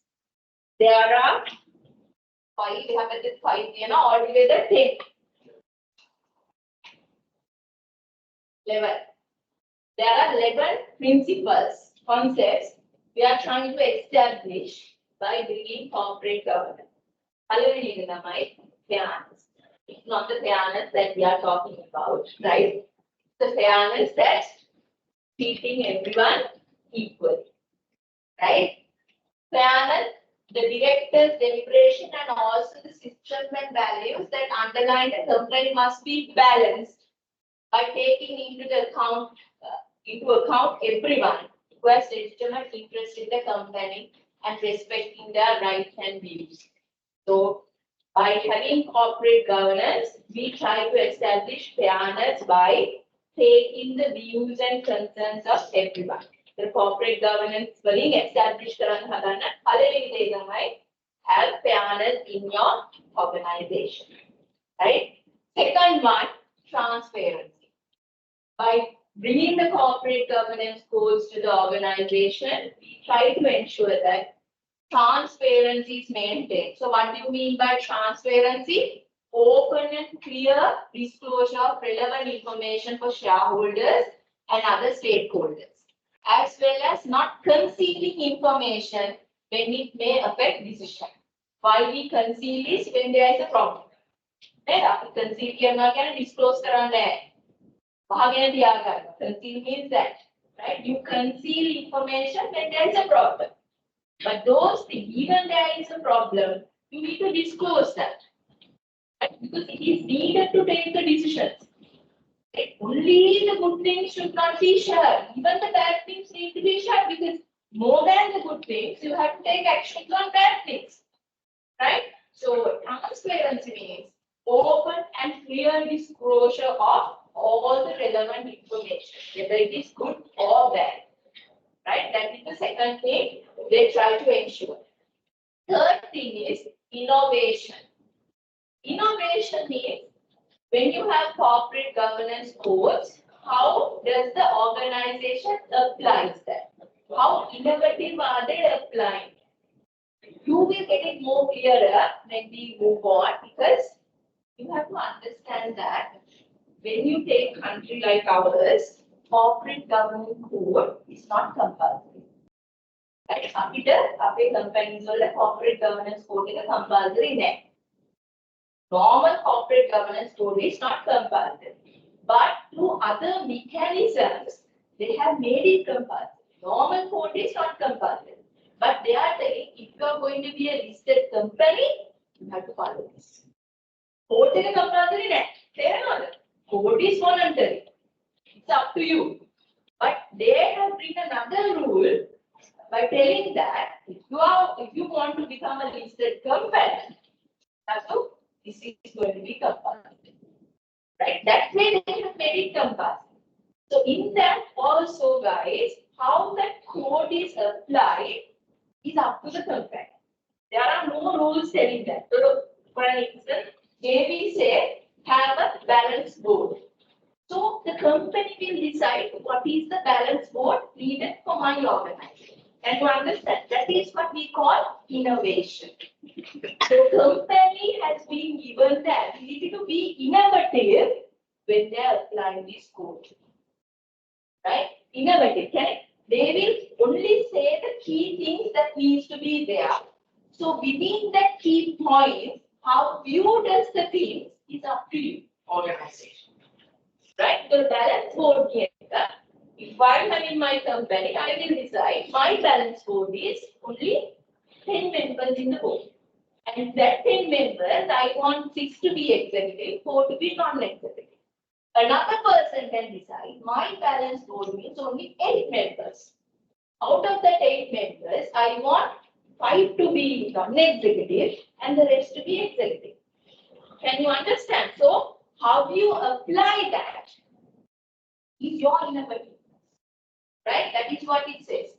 There are five, we have this five, altogether 10. 11. There are 11 principles, concepts we are trying to establish by bringing corporate governance. Fairness. It's not the fairness that we are talking about, right? The fairness that's treating everyone equally, right? Fairness, the director's deliberation and also the systems and values that underline the company must be balanced by taking into account everyone who has legitimate interest in the company and respecting their rights and views. So, by having corporate governance, we try to establish fairness by taking the views and concerns of everyone. The corporate governance willing establish have fairness in your organization. Right? Second one, transparency. By bringing the corporate governance codes to the organization, we try to ensure that transparency is maintained. So what do you mean by transparency? Open and clear disclosure of relevant information for shareholders and other stakeholders, as well as not concealing information when it may affect decision. Why we conceal is when there is a problem. Conceal disclose conceal means that, right? You conceal information when there is a problem. But those things, even there is a problem, you need to disclose that. Right? Because it is needed to take the decisions. Right? Only the good things should not be shared. Even the bad things need to be shared because more than the good things, you have to take actions on bad things. Right? So transparency means open and clear disclosure of all the relevant information, whether it is good or bad. Right? That is the second thing they try to ensure. Third thing is innovation. Innovation means when you have corporate governance codes, how does the organization apply that? How innovative are they applying? You will get it more clearer when we move on because you have to understand that when you take a country like ours, corporate governance code is not compulsory. Right? Our companies will corporate governance code is compulsory. Normal corporate governance code is not compulsory. But through other mechanisms, they have made it compulsory. Normal code is not compulsory. But they are saying if you are going to be a listed company, you have to follow this. Code is compulsory. Code is voluntary. It's up to you. But they have written another rule by telling that if you want to become a listed company, so this is going to be compulsory. Right? That way they have made it compulsory. So in that also, guys, how that code is applied is up to the company. There are no rules telling that. So for instance, JV say have a balanced board. So the company will decide what is the balance board needed for my organization. And you understand that is what we call innovation. The company has been given the ability to be innovative when they are applying this code. Right? Innovative. Okay? They will only say the key things that needs to be there. So within that key points, how you does the things is up to you, organization. Right? So the balance board here, if I am in my company, I will decide my balance board is only 10 members in the board. And that 10 members, I want 6 to be executive, 4 to be non-executive. Another person can decide my balance board means only 8 members. Out of that 8 members, I want 5 to be non-executive and the rest to be executive. Can you understand? So, how do you apply that is your innovative. Right? That is what it says.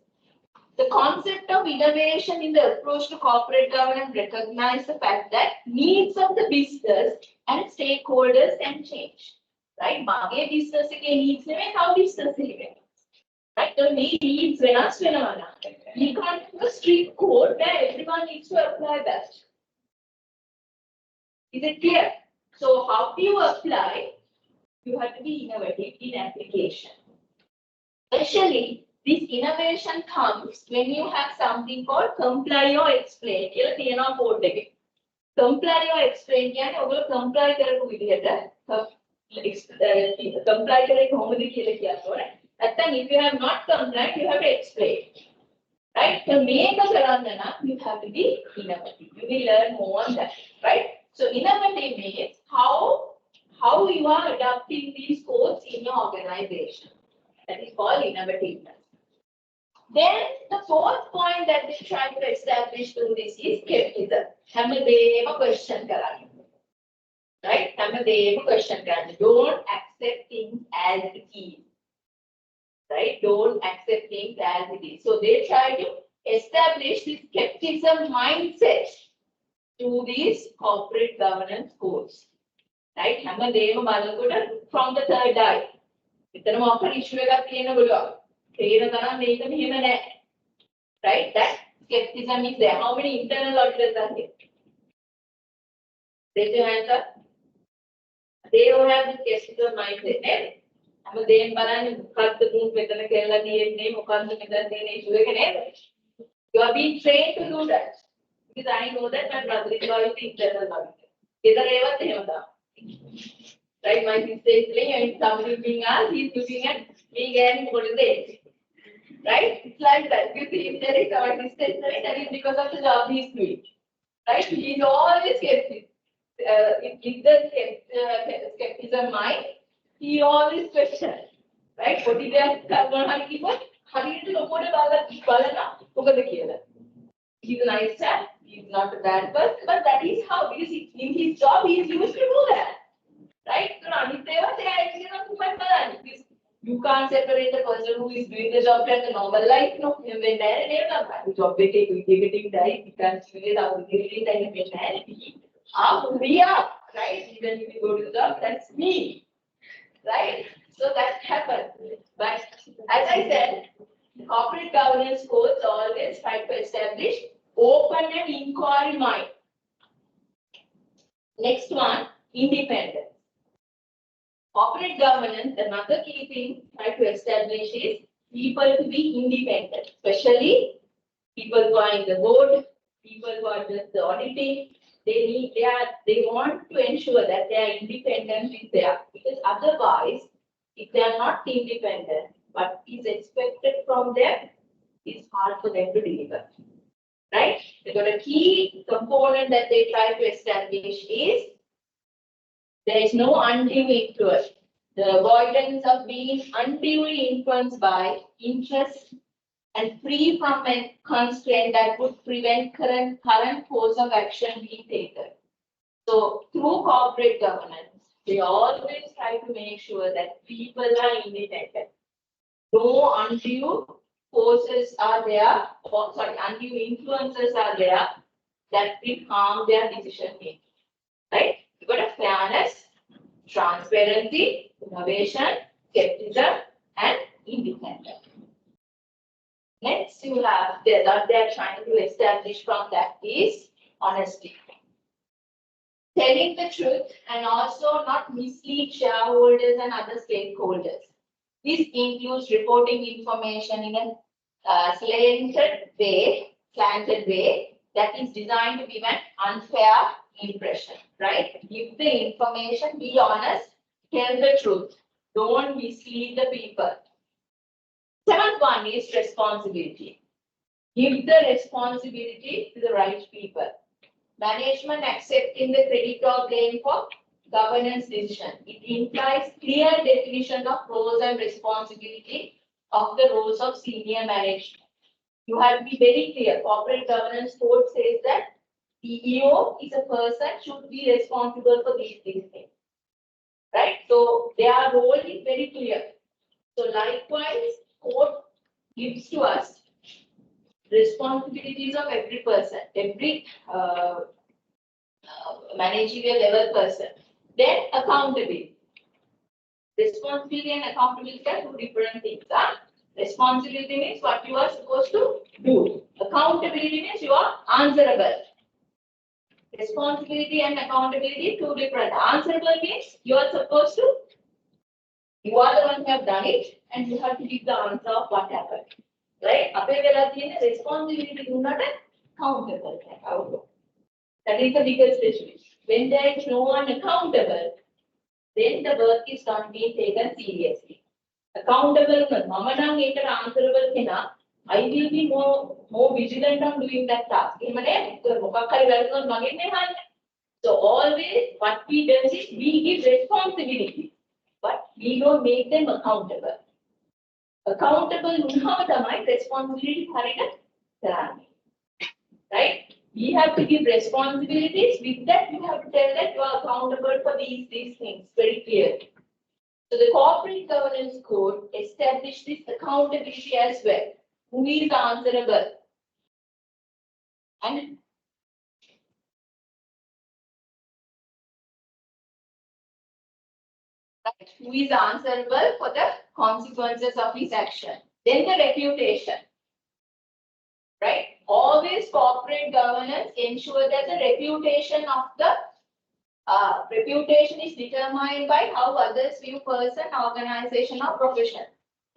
The concept of innovation in the approach to corporate governance recognize the fact that needs of the business and stakeholders can change. Right? Mage business ke needs නෙමෙයි how business එක. Right? So needs වෙනස් වෙනවා නම් you can't have a strict code where everyone needs to apply that. Is it clear? So how do you apply? You have to be innovative in application. Especially this innovation comes when you have something called comply or explain. කියලා තියෙනවා code එකේ. Comply or explain කියන්නේ ඔයගොල්ලෝ comply කරපු විදිහට comply කරේ කොහොමද කියලා කියනවා. නැත්නම් if you have not complied, you have to explain. Right? So මේක කරන්න නම් you have to be innovative. You will learn more on that. Right? So innovative means how you are adapting these codes in your organization. That is called innovativeness. Then the fourth point that they try to establish through this is skepticism. හැමදේම question කරන්න. Right? හැමදේම question කරන්න. Don't accept things as it is. Right? Don't accept things as it is. So they try to establish this skepticism mindset to these corporate governance codes. Right? හැමදේම බලනකොට from the third eye. එතන මොකක්ද issue එකක් තියෙන්න පුළුවන්. තේරෙන තරම් මේක මෙහෙම නැහැ. Right? That skepticism is there. How many internal auditors are here? Raise your hands up. They don't have this skepticism mindset. හැමදේම බලන්නේ මොකක්ද group මෙතන කියලා තියෙන්නේ මොකක්ද මෙතන තියෙන issue එක නේද? You are being trained to do that. Because I know that my brother is going to internal auditor. ගෙදර ඒවත් එහෙම තමයි. Right, my sister is playing and somebody being asked, he is looking at me and what is it? Right? It's like that. You see, if there is our sister is right, that is because of the job he is doing. Right? He is always skeptic. With the skepticism mind, he always questions. Right? What is that? He's a nice chap. He's not a bad person, but that is how, because in his job, he is used to do that. Right? So you can't separate the person who is doing the job from the normal life. No, when they job they take diet, you can't see it out who we are, right? Even if you go to the job, that's me. Right? So that happens. But as I said, corporate governance codes always try to establish open and inquiry mind. Next one, independence. Corporate governance, another key thing try to establish is people to be independent, especially people who are in the board, people who are just the auditing. They want to ensure that their independence is there, because otherwise, if they are not independent, what is expected from them is hard for them to deliver. Right? They got a key component that they try to establish is there is no undue influence. The avoidance of being unduly influenced by interest and free from a constraint that would prevent current course of action being taken. So through corporate governance, they always try to make sure that people are independent. No undue forces are there, undue influences are there that will harm their decision making. Right? You got a fairness transparency, innovation, skepticism, and independence. Next, you have that they are trying to establish from that is honesty. Telling the truth and also not mislead shareholders and other stakeholders. This includes reporting information in a slanted way that is designed to give an unfair impression, right? Give the information, be honest, tell the truth. Don't mislead the people. Seventh one is responsibility. Give the responsibility to the right people. Management accepting the credit or blame for governance decision. It implies clear definition of roles and responsibility of the roles of senior management. You have to be very clear. Corporate governance code says that CEO is a person should be responsible for these things, right? So their role is very clear. So likewise, code gives to us responsibilities of every person, every managerial level person. Then accountability. Responsibility and accountability are two different things. Responsibility means what you are supposed to do. Accountability means you are answerable. Responsibility and accountability, two different. Answerable means you are supposed to, you are the one who have done it and you have to give the answer of what happened. Right? Responsibility is not accountable. That is the biggest issue. When there is no one accountable, then the work is not being taken seriously. Accountable, answerable, I will be more vigilant on doing that task. So always what we do is we give responsibility, but we don't make them accountable. Accountable responsibility, right? We have to give responsibilities. With that, you have to tell that you are accountable for these things very clearly. So the corporate governance code established this accountability as well. Who is answerable? And who is answerable for the consequences of his action? Then the reputation. Right? Always corporate governance ensure that the reputation of the reputation is determined by how others view person, organization, or profession.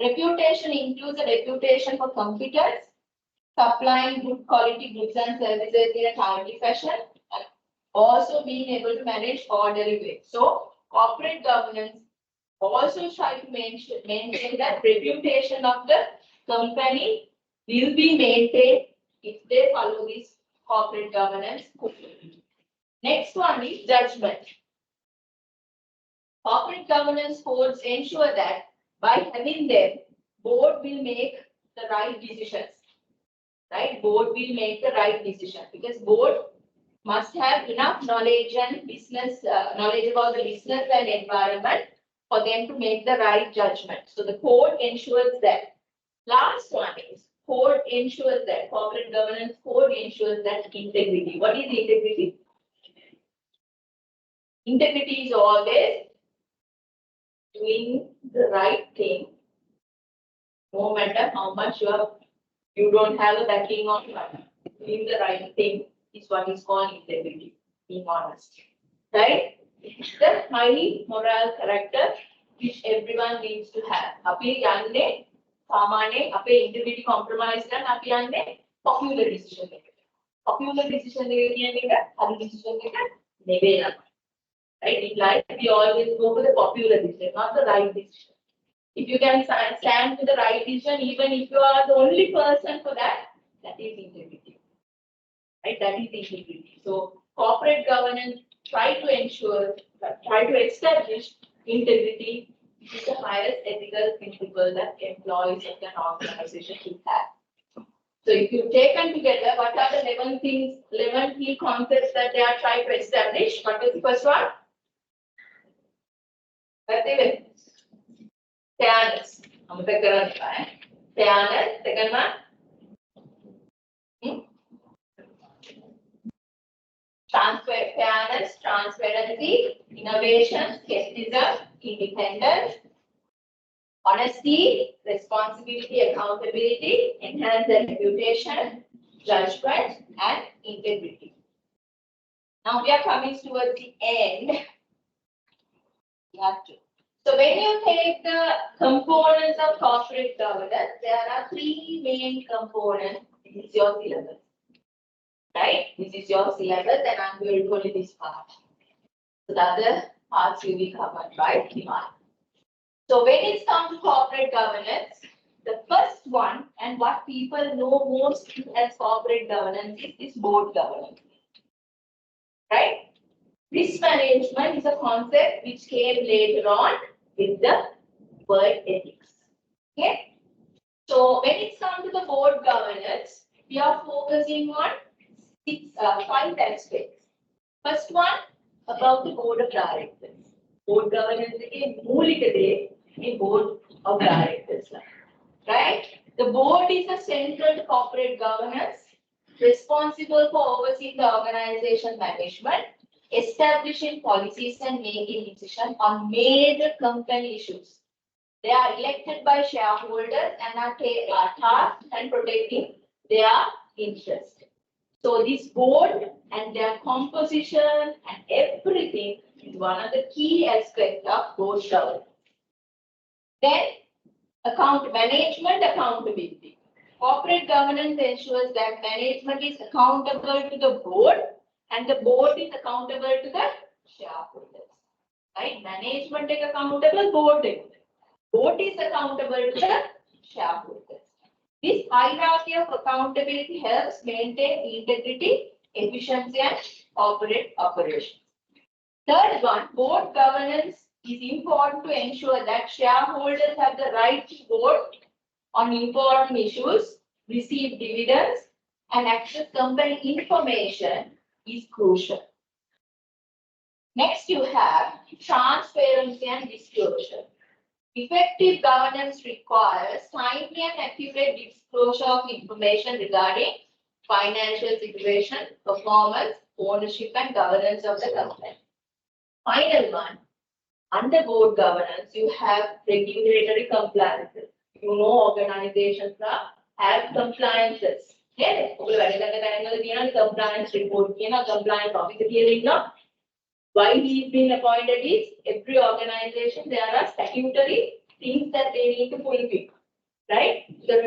Reputation includes a reputation for competence, supplying good quality goods and services in a timely fashion, and also being able to manage orderly way. So corporate governance also try to maintain that reputation of the company will be maintained if they follow this corporate governance code. Next one is judgment. Corporate governance codes ensure that by having them, board will make the right decisions. Right? Board will make the right decision because board must have enough knowledge and business knowledge about the business and environment for them to make the right judgment. So the code ensures that. Last one is code ensures that corporate governance code ensures that integrity. What is integrity? Integrity is always doing the right thing, no matter how much you don't have a backing on doing the right thing is what is called integrity, being honest. Right? It's the highly moral character which everyone needs to have. Api yanne samane api integrity compromise and api yanne popular decision making. Popular decision making hari decision making right? In life, we always go for the popular decision, not the right decision. If you can stand for the right decision, even if you are the only person for that, that is integrity. Right? That is integrity. So corporate governance try to establish integrity, which is the highest ethical principle that employees of an organization should have. So if you take them together, what are the 11 key concepts that they are trying to establish? What is the first one? Fairness. Fairness. Second one. Fairness, transparency, innovation, skepticism, independence, honesty, responsibility, accountability, enhance the reputation, judgment, and integrity. Now we are coming towards the end. We have to. So when you take the components of corporate governance, there are three main components. This is your syllabus. Right? This is your syllabus and I'm going to only this part. So the other parts will be covered by demand. So when it comes to corporate governance, the first one and what people know most as corporate governance is this board governance. Right? Risk management is a concept which came later on with the word ethics. Okay? So when it comes to the board governance, we are focusing on five aspects. First one, about the board of directors. Board governance is a board of directors. Right? The board is a central corporate governance responsible for overseeing the organization management, establishing policies and making decisions on major company issues. They are elected by shareholders and are tasked and protecting their interests. So this board and their composition and everything is one of the key aspects of board governance. Then management accountability. Corporate governance ensures that management is accountable to the board and the board is accountable to the shareholders. Right? Management is accountable, board is accountable to the shareholders. This hierarchy of accountability helps maintain integrity, efficiency, and corporate operations. Third one, board governance is important to ensure that shareholders have the right to vote on important issues, receive dividends, and access company information is crucial. Next, you have transparency and disclosure. Effective governance requires timely and accurate disclosure of information regarding financial situation, performance, ownership, and governance of the company. Final one, under board governance, you have regulatory compliances. You know organizations have compliances. Compliance report, compliance officer. Why he's been appointed is every organization, there are statutory things that they need to fulfill. Right? So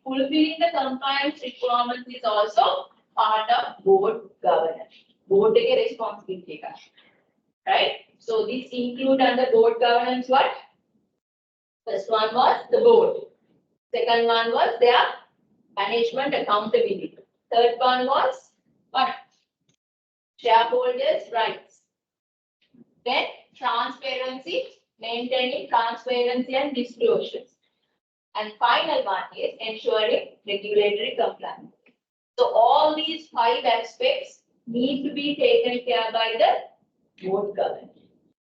fulfilling the compliance requirements is also part of board governance. Board responsibility. Right? So this include under board governance what? First one was the board. Second one was their management accountability. Third one was what? Shareholders' rights. Then transparency, maintaining transparency and disclosures. And final one is ensuring regulatory compliance. So all these five aspects need to be taken care by the board governance.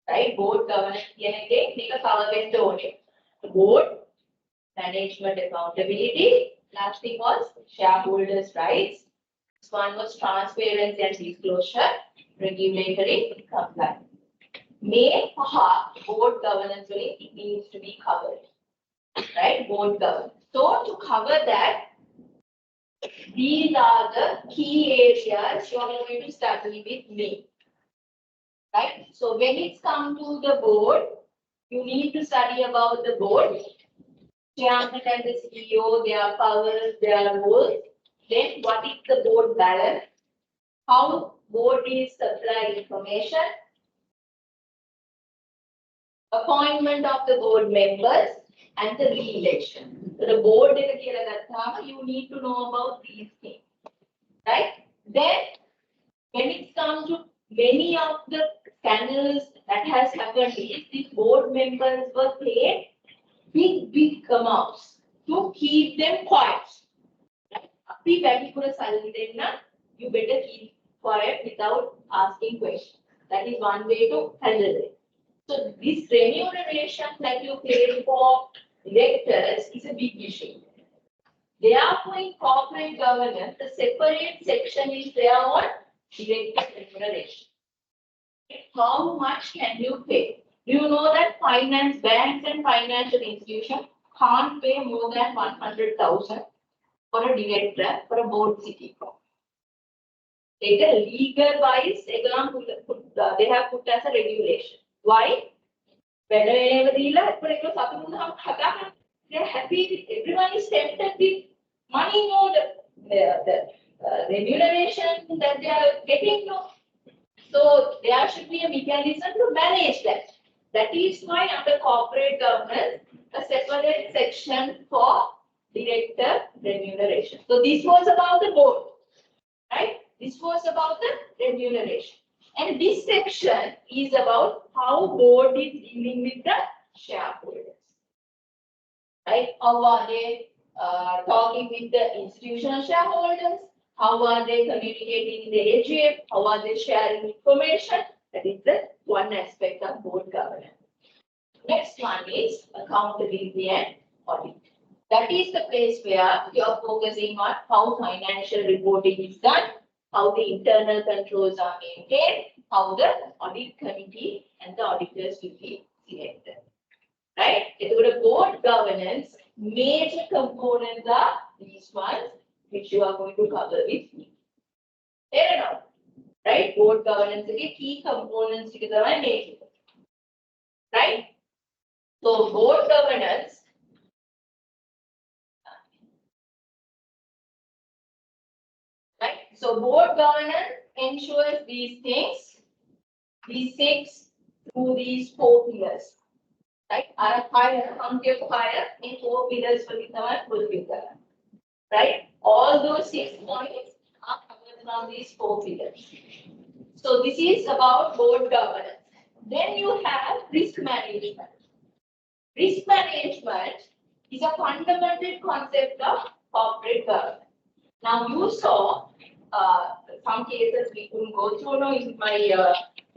Right? Board governance, the board, management accountability. Last thing was shareholders' rights. This one was transparency and disclosure, regulatory compliance. Board governance needs to be covered. Right? Board governance. So to cover that, these are the key areas you are going to study with me. Right? So when it's come to the board, you need to study about the board, chairman and the CEO, their powers, their roles. Then what is the board balance? How board is supply information? Appointment of the board members and the re-election. So the board you need to know about these things. Right? Then when it comes to many of the scandals that has happened is these board members were paid big amounts to keep them quiet. You better keep quiet without asking questions. That is one way to handle it. So this remuneration that you pay for directors is a big issue. Therefore, in corporate governance, the separate section is there on director remuneration. How much can you pay? Do you know that banks and financial institutions can't pay more than 100,000 for a director for a board sitting? Take a legal wise, they have put as a regulation. Why? Whenever they're happy, everyone is tempted with money, the remuneration that they are getting. So there should be a mechanism to manage that. That is why under corporate governance, a separate section for director remuneration. So this was about the board, right? This was about the remuneration. And this section is about how board is dealing with the shareholders. Right? How are they talking with the institutional shareholders? How are they communicating in the AGM? How are they sharing information? That is the one aspect of board governance. Next one is accountability and audit. That is the place where you are focusing on how financial reporting is done, how the internal controls are maintained, how the audit committee and the auditors will be selected. Right? The board governance, major components are these ones, which you are going to cover with me. Fair enough. Right? Board governance is key components together and major. Right? So board governance. Right? So board governance ensures these things, these six through these four pillars. Right? Higher in four pillars for the right? All those 6 points are covered on these 4 pillars. So this is about board governance. Then you have risk management. Risk management is a fundamental concept of corporate governance. Now you saw some cases we couldn't go through now in my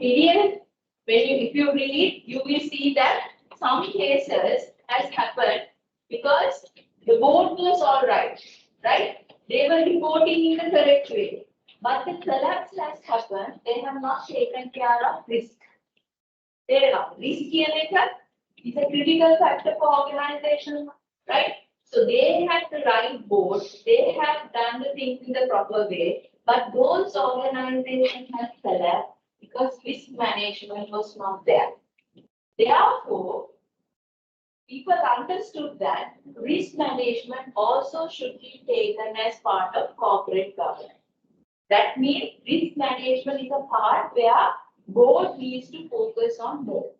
PDF. If you read, you will see that some cases has happened because the board was all right. They were reporting in the correct way. But the collapse has happened, they have not taken care of risk. Risk is a critical factor for organization, right? So they had the right board, they have done the things in the proper way, but those organizations have collapsed because risk management was not there. Therefore, people understood that risk management also should be taken as part of corporate governance. That means risk management is a part where board needs to focus on more.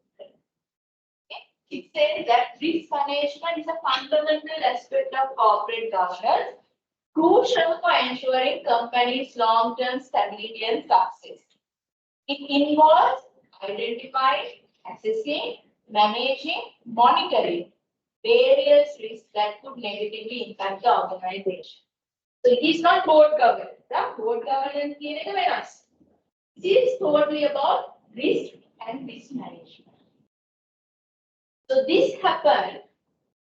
It says that risk management is a fundamental aspect of corporate governance, crucial for ensuring companies' long-term stability and success. It involves identifying, assessing, managing, monitoring various risks that could negatively impact the organization. So it is not board governance. Board governance is it is totally about risk and risk management. So this happened,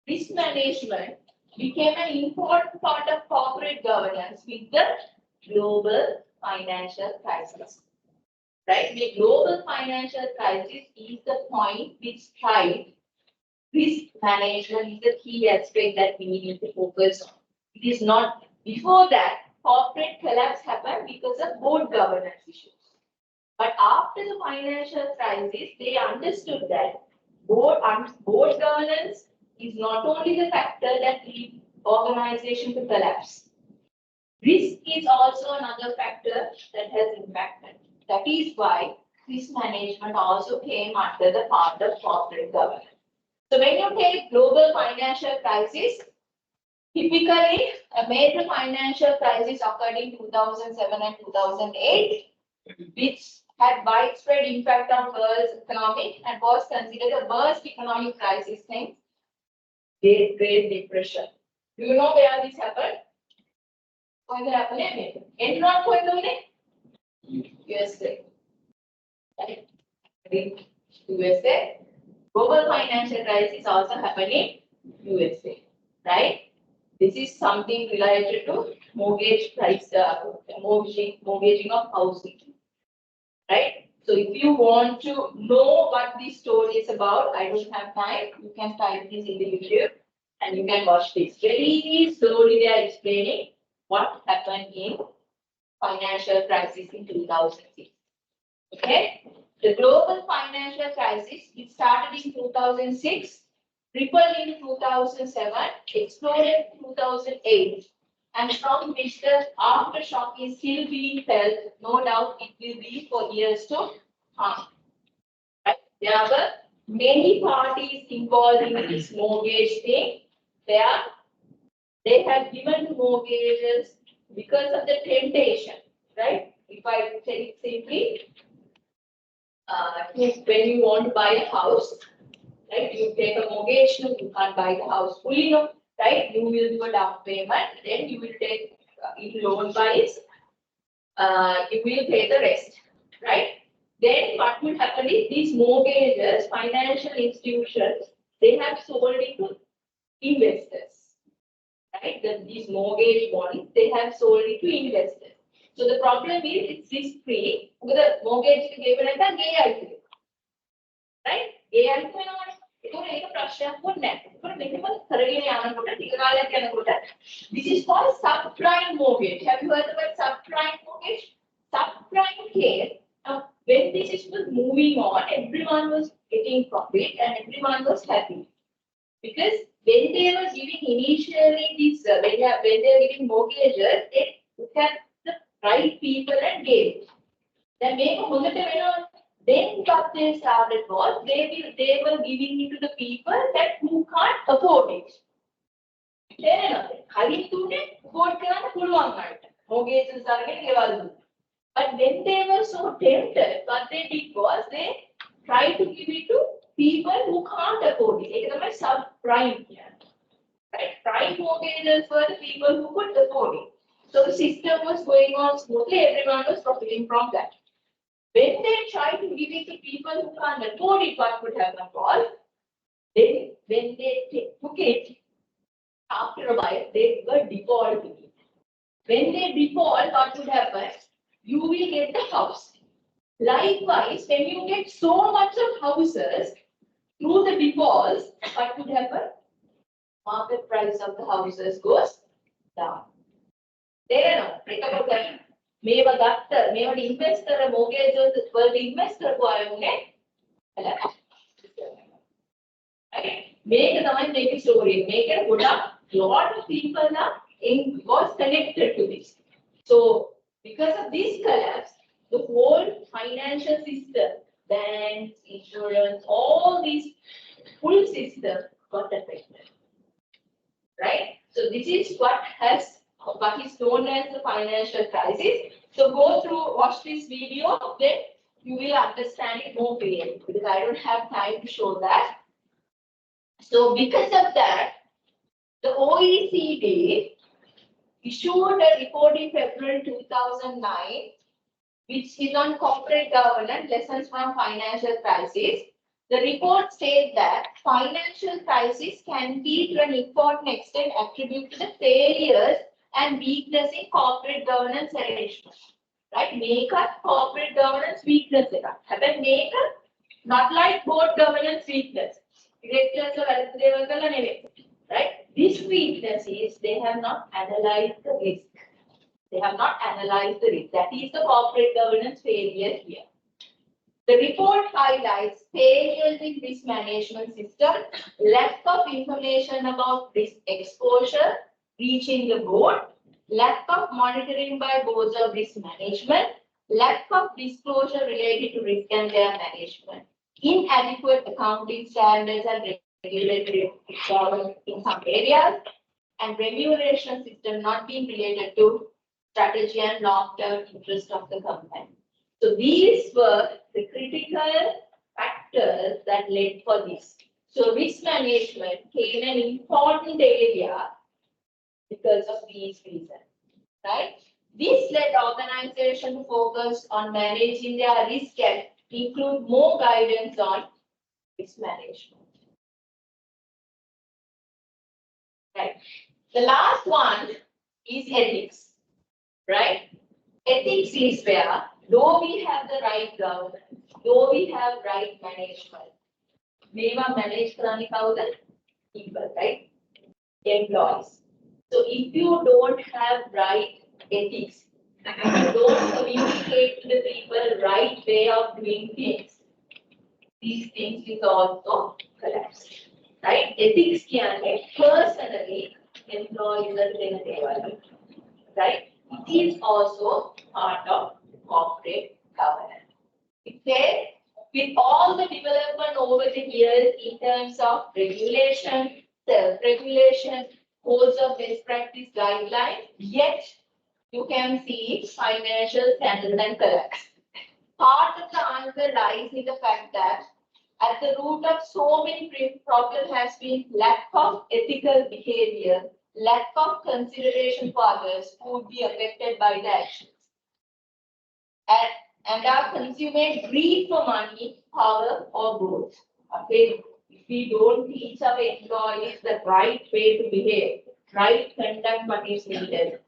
risk management became an important part of corporate governance with the global financial crisis. Right? The global financial crisis is the point which tried risk management is the key aspect that we need to focus on. It is not, before that, corporate collapse happened because of board governance issues. But after the financial crisis, they understood that board governance is not only the factor that leads organization to collapse. Risk is also another factor that has impacted. That is why risk management also came under the part of corporate governance. So when you take global financial crisis, typically a major financial crisis occurred in 2007 and 2008, which had widespread impact on world economy and was considered the worst economic crisis since the Great Depression. Do you know where this happened? Where it happened? USA. Right? USA. Global financial crisis also happening in USA. Right? This is something related to mortgage price, mortgaging of housing. Right? So if you want to know what this story is about, I don't have time, you can type this in the YouTube and you can watch this. Very slowly they are explaining what happened in financial crisis in 2006. Okay? The global financial crisis, it started in 2006, rippled in 2007, exploded in 2008. And from which the aftershock is still being felt, no doubt it will be for years to come. Right? There were many parties involved in this mortgage thing. They have given mortgages because of the temptation, right? If I say it simply, when you want to buy a house, right? You take a mortgage, no, you can't buy the house fully, no, right? You will do a down payment, then you will take in loan buys, you will pay the rest, right? Then what will happen is these mortgages, financial institutions, they have sold it to investors, right? These mortgage bonds, they have sold it to investors. So the problem is it's risk free. The mortgage given at the gay, right? Gay this is called subprime mortgage. Have you heard about subprime mortgage? Subprime case. Now, when this was moving on, everyone was getting profit and everyone was happy. Because when they were giving initially this, when they were giving mortgages, they looked at the right people and gave it. Then what they started was they were giving it to the people that who can't afford it. But when they were so tempted, what they did was they tried to give it to people who can't afford it. It's subprime here. Right? Prime mortgages were the people who could afford it. So the system was going on smoothly, everyone was profiting from that. When they tried to give it to people who can't afford it, what would happen was, when they took it, after a while, they were defaulting it. When they default, what would happen? You will get the house. Likewise, when you get so much of houses through the defaults, what would happen? Market price of the houses goes down. There no, මේව ගත්ත මේවට investor මොගේජ් වලට investor කොහොමනේ මේක තමයි මේකේ story මේකේ ගොඩක් lot of people was connected to this. So because of this collapse, the whole financial system, banks, insurance, all these full system got affected. Right? So this is what is known as the financial crisis. So go through, watch this video, then you will understand it more clearly because I don't have time to show that. So because of that, the OECD issued a report in February 2009, which is on corporate governance, lessons from financial crisis. The report states that financial crisis can be to an important extent attributed to the failures and weakness in corporate governance arrangements. Right? Make up corporate governance weakness. Make up not like board governance weakness. Right? This weakness is they have not analyzed the risk. They have not analyzed the risk. That is the corporate governance failure here. The report highlights failures in risk management system, lack of information about risk exposure, reaching the board, lack of monitoring by boards of risk management, lack of disclosure related to risk and their management, inadequate accounting standards and regulatory requirements in some areas, and remuneration system not being related to strategy and long-term interest of the company. So these were the critical factors that led for this. So risk management became an important area because of these reasons, right? This led organizations to focus on managing their risk and include more guidance on risk management. Right. The last one is ethics, right? Ethics is where Though we have the right government, though we have right management, we must manage the people, right? Employees. So if you don't have right ethics, if you don't communicate to the people right way of doing things, these things will also collapse. Right? Ethics can personally employees are taken. Right? It is also part of corporate governance. Okay? With all the development over the years in terms of regulation, self-regulation, codes of best practice guidelines, yet you can see financial scandal and collapse. Part of the answer lies in the fact that at the root of so many problems has been lack of ethical behavior, lack of consideration for others who would be affected by the actions. And are consuming greed for money, power, or both. Okay, if we don't teach our employees the right way to behave, right conduct what is needed,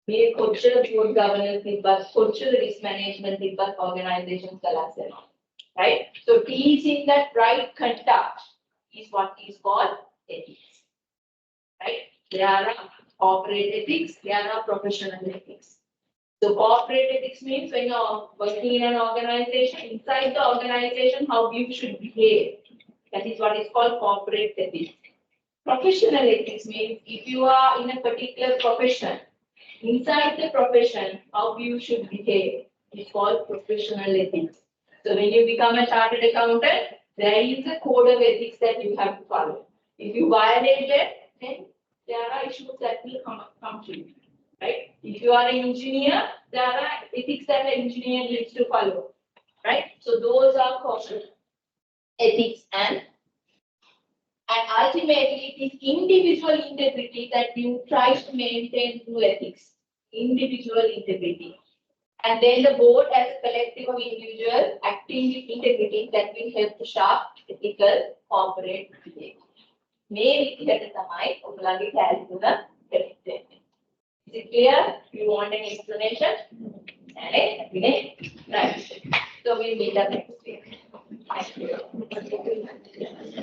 we culture good governance, but culture risk management, but organizations collapse. Right? So teaching that right conduct is what is called ethics. Right? There are corporate ethics, there are professional ethics. So corporate ethics means when you're working in an organization, inside the organization, how you should behave. That is what is called corporate ethics. Professional ethics means if you are in a particular profession, inside the profession, how you should behave. It's called professional ethics. So when you become a chartered accountant, there is a code of ethics that you have to follow. If you violate that, then there are issues that will come to you. Right? If you are an engineer, there are ethics that an engineer needs to follow. Right? So those are corporate ethics and ultimately it is individual integrity that you try to maintain through ethics. Individual integrity. And then the board as a collective of individuals acting with integrity that will help to shape ethical corporate behavior. May විදිහට තමයි ඔයගොල්ලන්ගේ tally තුන දෙන්නේ. Is it clear? You want an explanation? Right. So we'll meet up next week. Thank you.